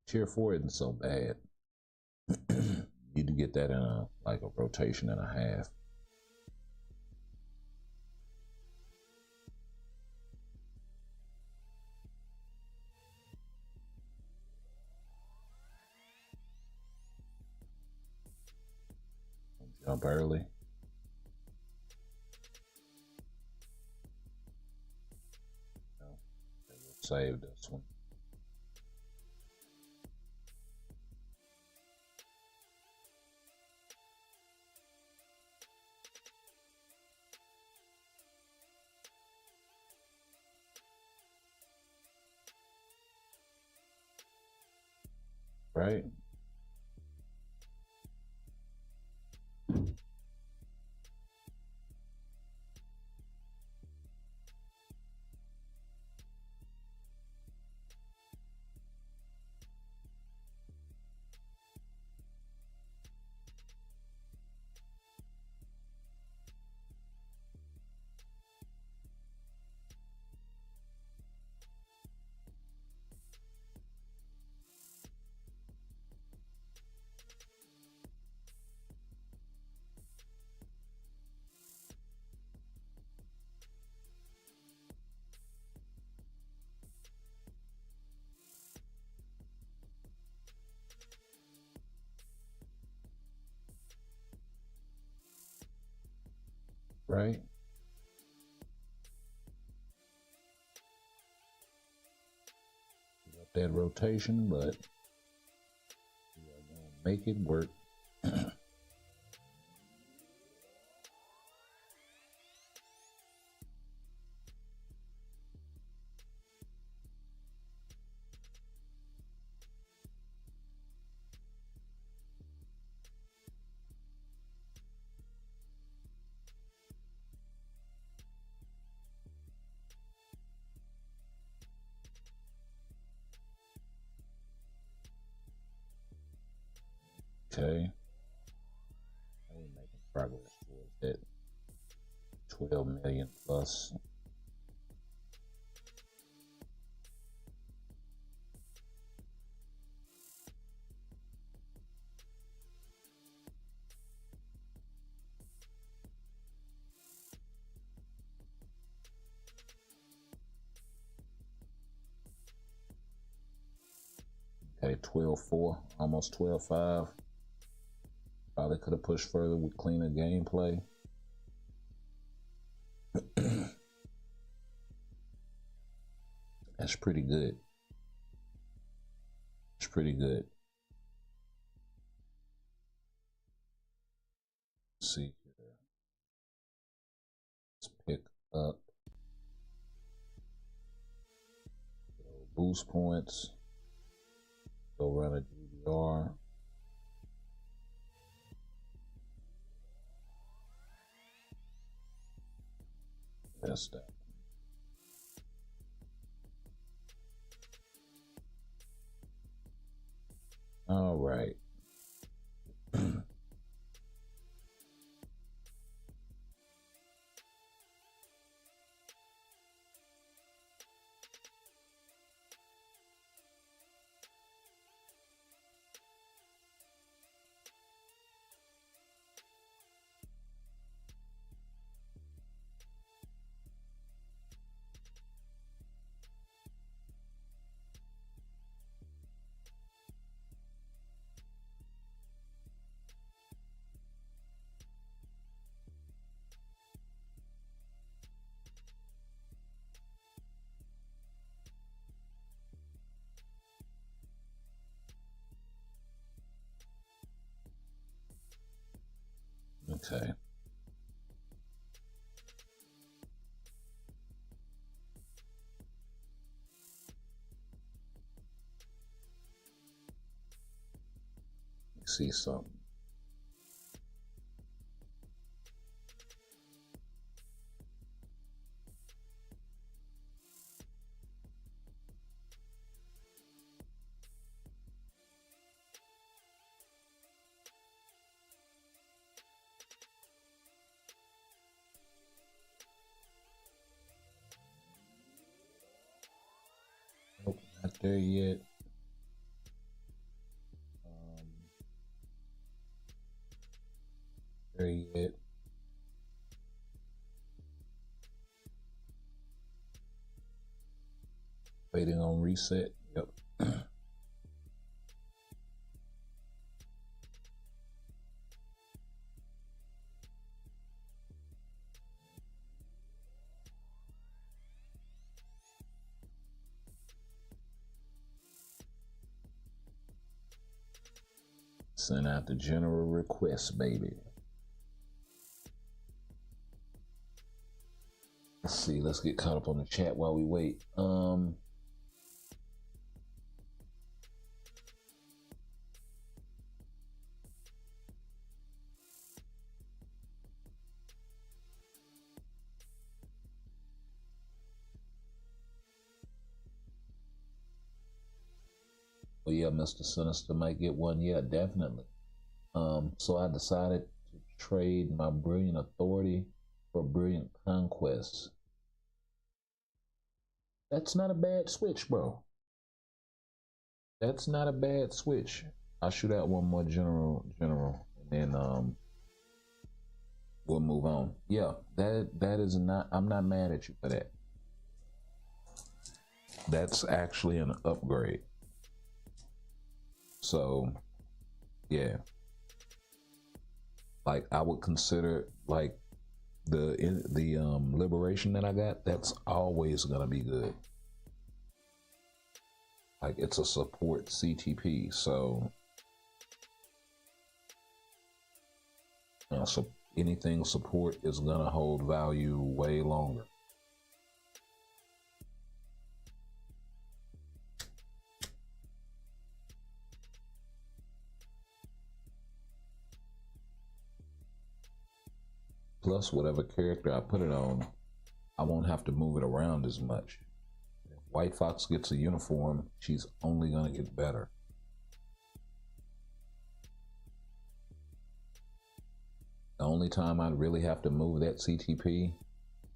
C: Tier 4 isn't so bad. Need to get that in a rotation and a half. Jump early. Save this one. Right? Right? Got that rotation, but we are gonna make it work. Okay. We're making progress towards that 12 million plus. Okay, 12-4, almost 12-5. Probably could have pushed further with cleaner gameplay. That's pretty good. It's pretty good. Let's see here. Let's pick up boost points. Go run a GBR. That's that. All right. Okay. Let's see something. Nope, not there yet. There yet. Waiting on reset. Yep. Send out the general request, baby. Let's see. Let's get caught up on the chat while we wait. Well, yeah, Mr. Sinister might get one. Yeah, definitely. So I decided to trade my Brilliant Authority for Brilliant Conquest. That's not a bad switch, bro. That's not a bad switch. I'll shoot out one more general, and then we'll move on. Yeah, that is not. I'm not mad at you for that. That's actually an upgrade. So, yeah. Like I would consider like the liberation that I got. That's always gonna be good. Like it's a support CTP, so so anything support is gonna hold value way longer. Plus, whatever character I put it on, I won't have to move it around as much. If White Fox gets a uniform, she's only gonna get better. The only time I'd really have to move that CTP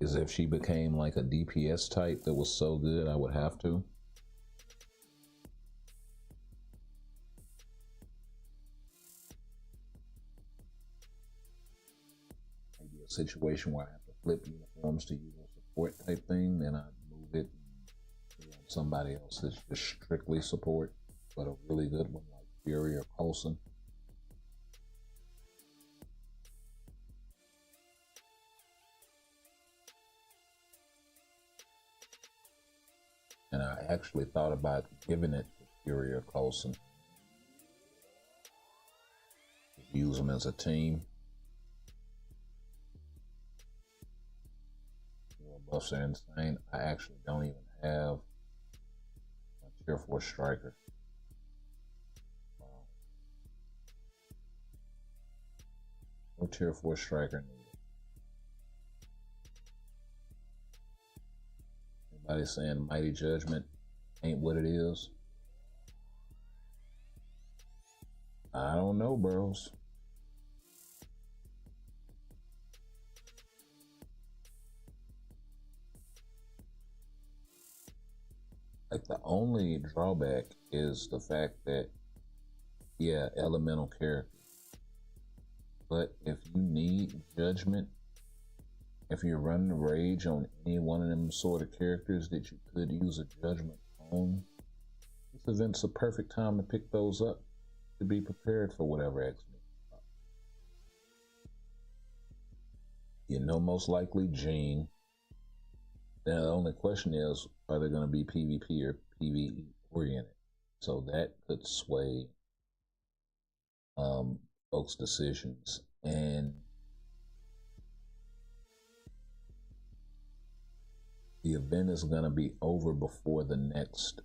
C: is if she became like a DPS type that was so good I would have to. Maybe a situation where I have to flip uniforms to use a support type thing, then I'd move it and somebody else that's just strictly support, but a really good one like Fury or Coulson. And I actually thought about giving it to Fury or Coulson. Use them as a team. Your buffs are insane. I actually don't even have a tier 4 striker. Wow. No tier 4 striker needed. Anybody saying Mighty Judgment ain't what it is? I don't know, bros. Like, the only drawback is the fact that, yeah, elemental character. But if you need judgment, if you're running rage on any one of them sort of characters that you could use a judgment on, this event's a perfect time to pick those up to be prepared for whatever X-Men. You know, most likely Jean. Now, the only question is, are they going to be PvP or PvE oriented? So that could sway folks' decisions. And the event is going to be over before the next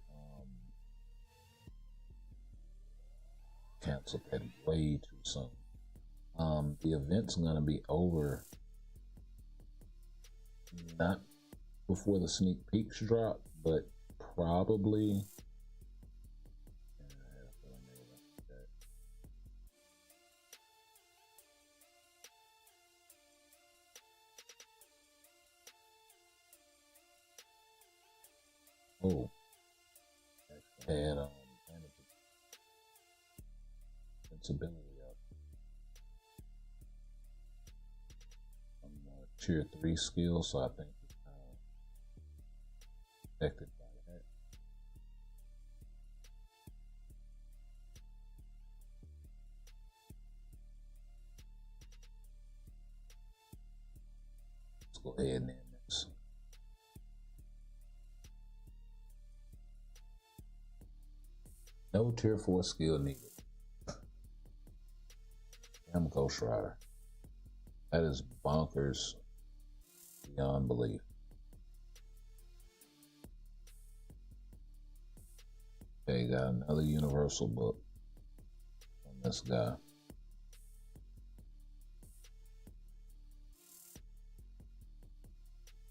C: canceled that way too soon. The event's going to be over not before the sneak peeks drop, but probably had sensibility up. Tier 3 skill, so I think it's affected by that. Let's go ahead and end this. No tier 4 skill needed. I'm Ghost Rider. That is bonkers beyond belief. Okay, got another universal book on this guy.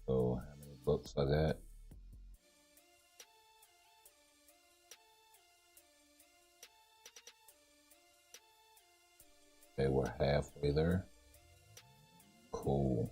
C: So, how many books I got? Okay, we're halfway there. Cool.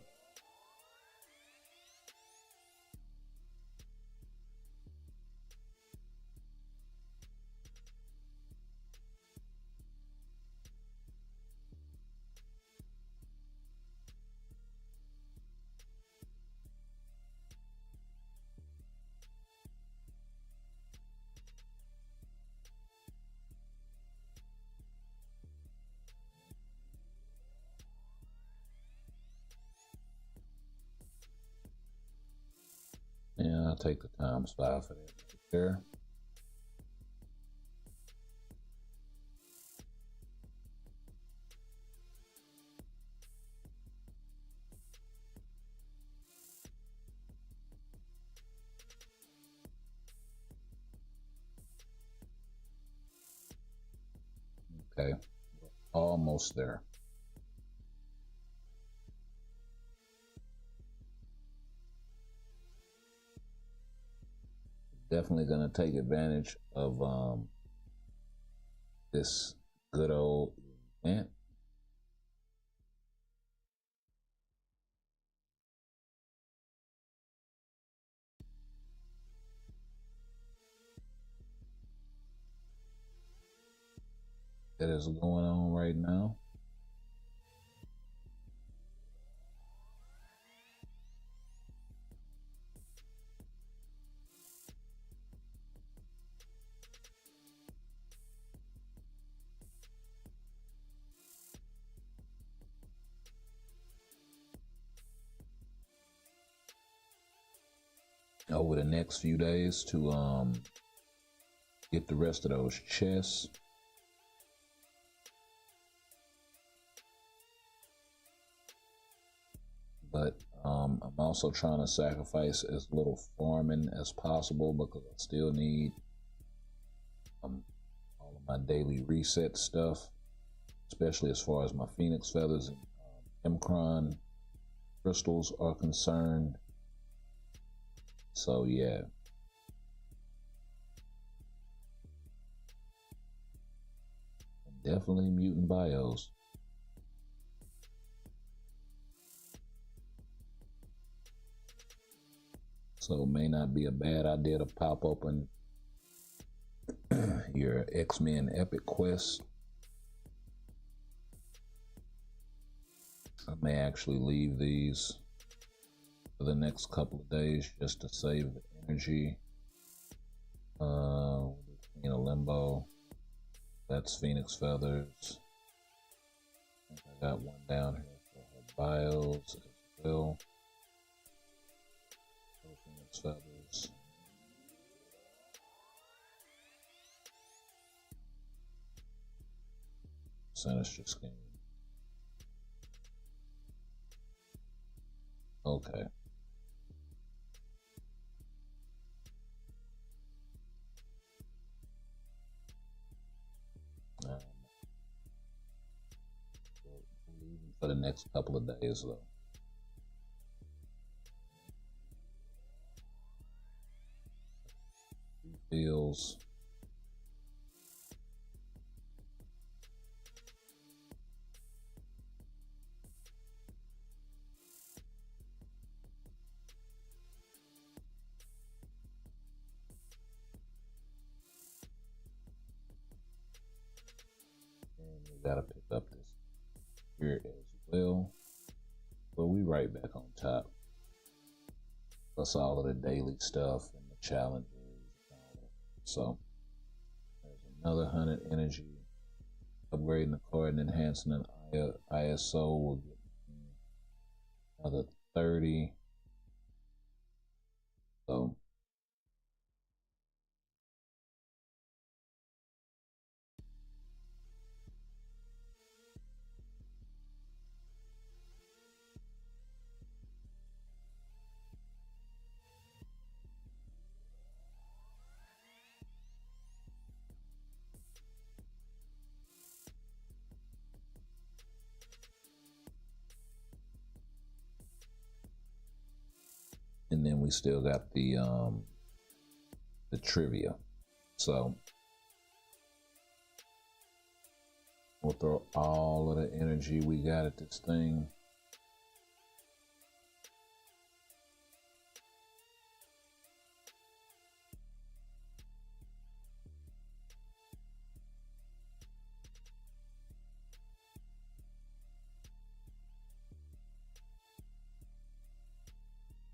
C: Yeah, I'll take the times 5 for that right there. Okay, we're almost there. Definitely going to take advantage of this good old event. That is going on right now. Over the next few days to get the rest of those chests. But I'm also trying to sacrifice as little farming as possible because I still need all of my daily reset stuff, especially as far as my Phoenix feathers and Emcron crystals are concerned. So yeah. I'm definitely mutant bios. So it may not be a bad idea to pop open your X-Men Epic Quest. I may actually leave these for the next couple of days just to save the energy. Queen of Limbo. That's Phoenix Feathers. I think I got one down here for her bios as well. Phoenix Feathers. Sinister Scheme. Okay. For the next couple of days, though. Feels. And we gotta pick up this here as well. But we right back on top. Plus all of the daily stuff and the challenges. So there's another 100 energy. Upgrading the card and enhancing an ISO will get another 30. So and then we still got the trivia. So we'll throw all of the energy we got at this thing.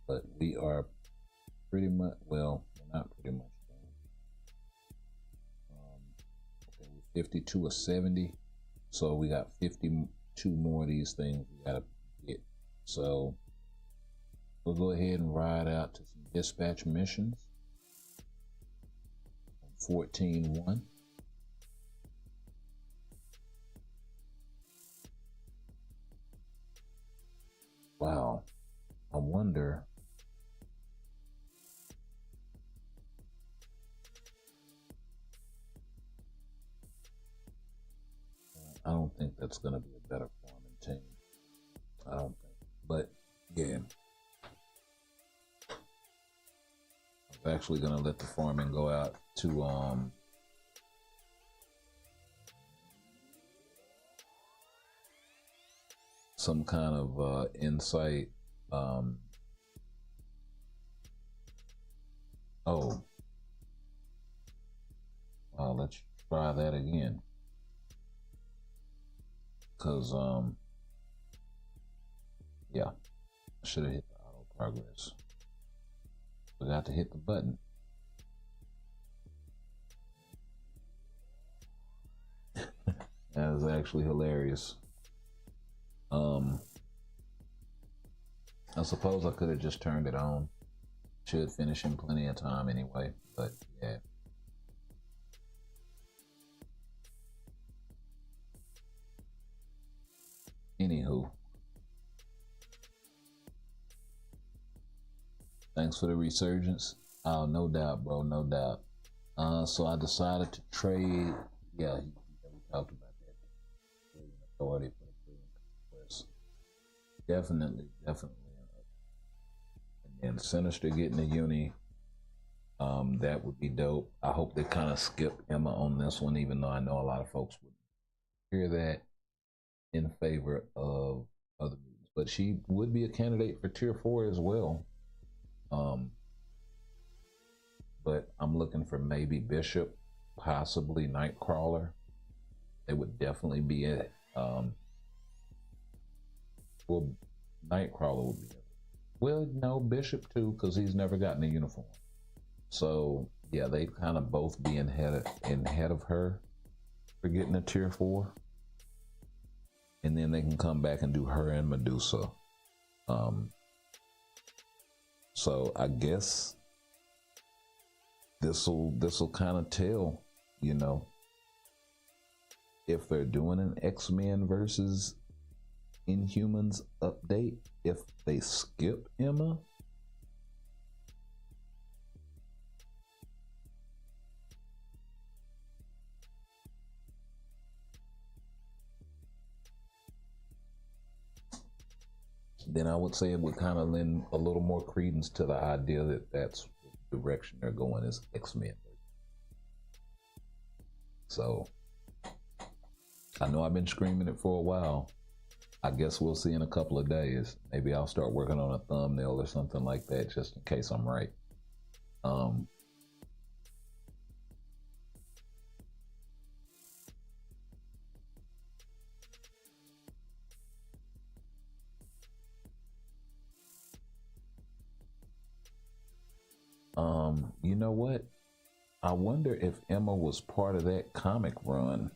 C: But we are pretty much, well, we're not pretty much done. Okay, we're 52 or 70. So we got 52 more of these things we gotta get. So we'll go ahead and ride out to some dispatch missions. 14-1. Wow. I wonder. I don't think that's going to be a better farming team. I don't think. But, yeah. I'm actually going to let the farming go out to, some kind of, insight. Oh. Well, let's try that again. Because, yeah, I should have hit the auto progress. Forgot to hit the button. That is actually hilarious. I suppose I could have just turned it on. Should finish in plenty of time anyway, but yeah. Anywho, thanks for the resurgence. Oh, no doubt, bro, no doubt. So I decided to trade. Yeah, we talked about that. Authority for the freedom quest. Definitely. And Sinister getting a uni. That would be dope. I hope they kind of skip Emma on this one, even though I know a lot of folks would hear that in favor of other mutants. But she would be a candidate for tier 4 as well. But I'm looking for maybe Bishop, possibly Nightcrawler. They would definitely be it. Well, Nightcrawler would be it. Well, no, Bishop too, because he's never gotten a uniform. So yeah, they'd kind of both be in head of her for getting a tier 4. And then they can come back and do her and Medusa. So I guess this'll kind of tell, you know, if they're doing an X-Men versus Inhumans update, if they skip Emma. Then I would say it would kind of lend a little more credence to the idea that that's the direction they're going is X-Men. So I know I've been screaming it for a while. I guess we'll see in a couple of days. Maybe I'll start working on a thumbnail or something like that just in case I'm right. You know what? I wonder if Emma was part of that comic run.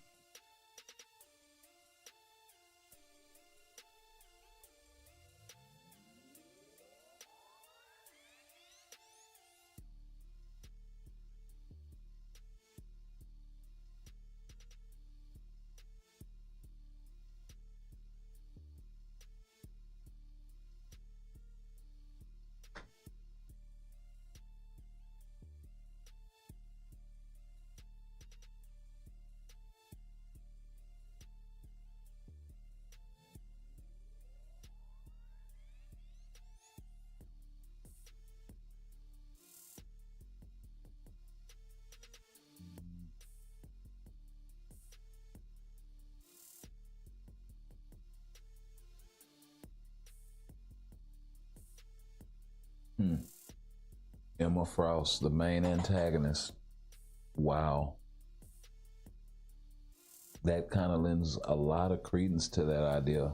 C: Emma Frost, the main antagonist. Wow. That kind of lends a lot of credence to that idea.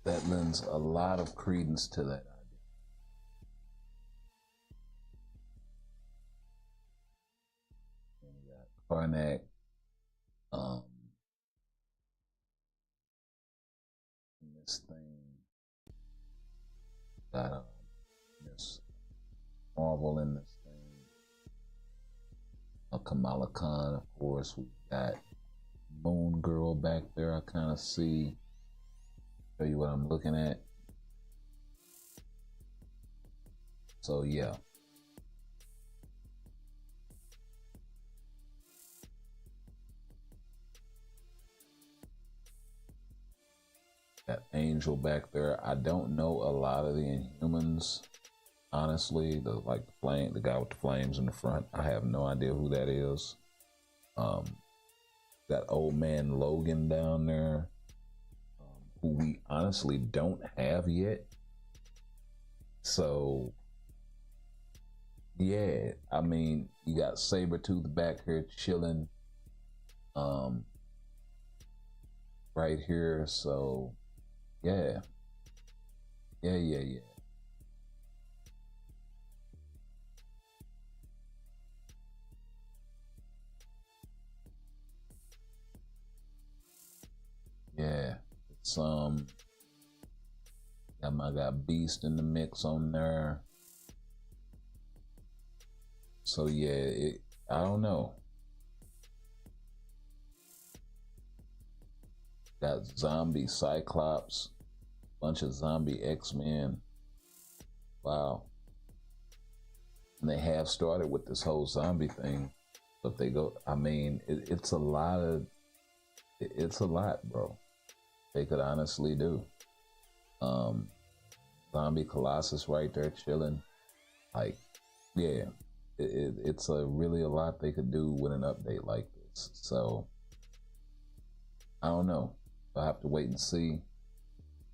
C: That lends a lot of credence to that idea. And we got Karnak. This thing got Miss Marvel in this thing. Kamala Khan, of course. We got Moon Girl back there. I kind of see. Show you what I'm looking at. So yeah. Got Angel back there. I don't know a lot of the Inhumans, honestly. The guy with the flames in the front. I have no idea who that is. Got Old Man Logan down there, who we honestly don't have yet. So yeah, I mean, you got Sabretooth back here chilling, right here. So yeah. Yeah, it's I got Beast in the mix on there. So yeah, I don't know. Got zombie Cyclops, bunch of zombie X-Men. Wow. And they have started with this whole zombie thing. But they go, I mean, it's a lot, bro. They could honestly do. Zombie Colossus right there chilling. Like, yeah, it's really a lot they could do with an update like this. So I don't know. I'll have to wait and see.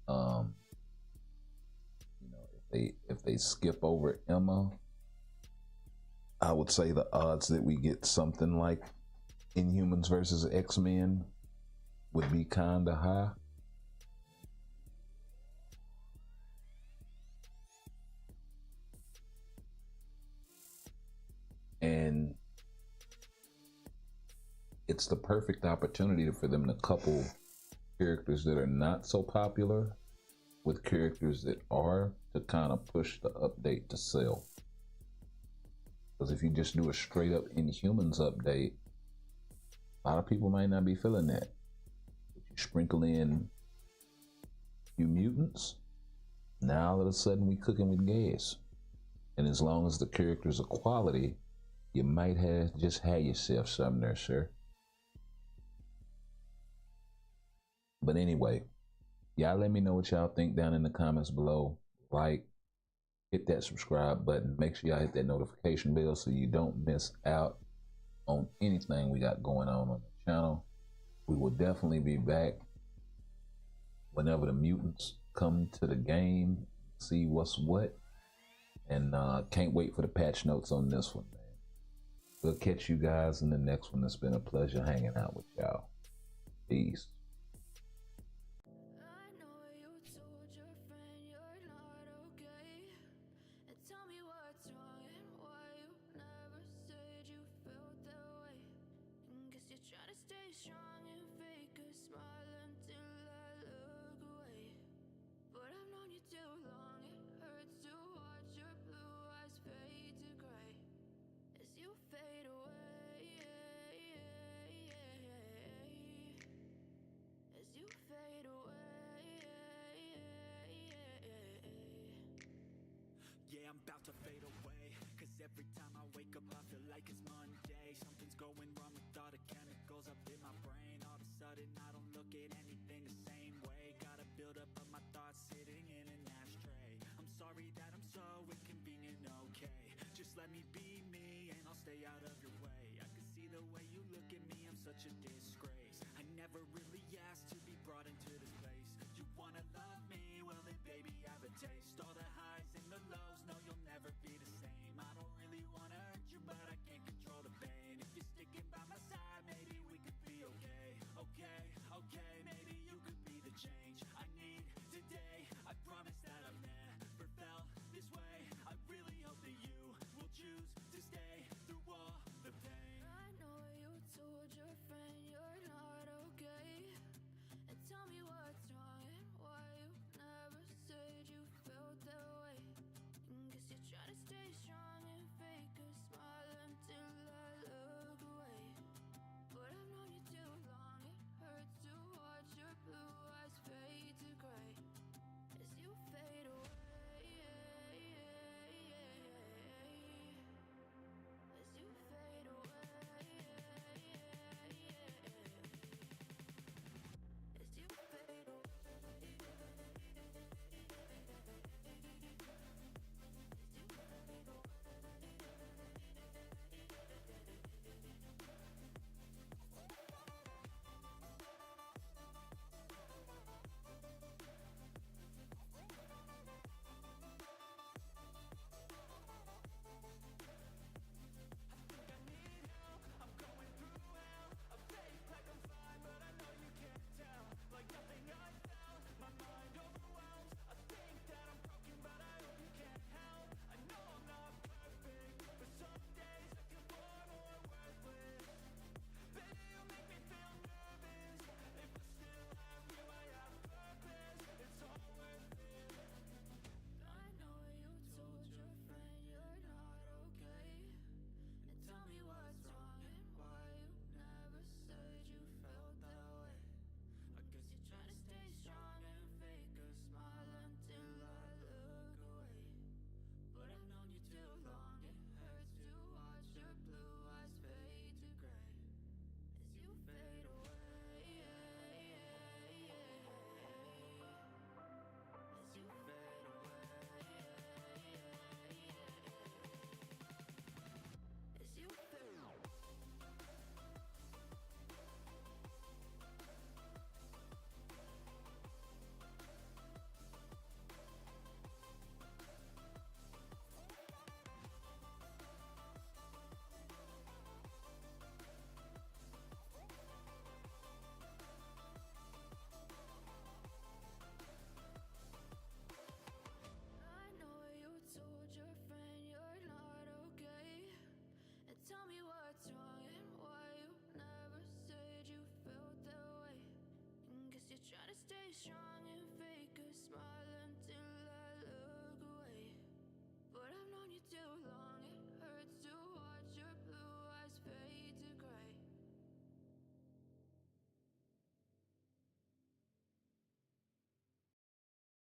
C: You know, if they skip over Emma, I would say the odds that we get something like Inhumans versus X-Men would be kind of high. And it's the perfect opportunity for them to couple characters that are not so popular with characters that are, to kind of push the update to sell. Because if you just do a straight up Inhumans update, a lot of people might not be feeling that. If you sprinkle in New Mutants, now all of a sudden we cooking with gas. And as long as the characters are quality, you might have just had yourself something there, sir. But anyway, y'all let me know what y'all think down in the comments below. Like, hit that subscribe button. Make sure y'all hit that notification bell so you don't miss out on anything we got going on the channel. We will definitely be back whenever the mutants come to the game, see what's what. And can't wait for the patch notes on this one, man. We'll catch you guys in the next one. It's been a pleasure hanging out with y'all. Peace.
B: I know you told your friend you're not okay. And tell me what's wrong and why you never said you felt that way. Guess you're trying to stay strong and fake a smile until I look away. But I've known you too long, it hurts to watch your blue eyes fade to gray as you fade away. As you fade away.
A: Yeah, I'm about to fade away. Cause every time I wake up I feel like it's Monday. Something's going wrong with all the chemicals up in my brain. All of a sudden I don't look at anything the same way. Gotta build up of my thoughts sitting in an ashtray. I'm sorry that I'm so inconvenient, okay. Just let me be me and I'll stay out of your way. I can see the way you look at me, I'm such a disgrace. I never really asked to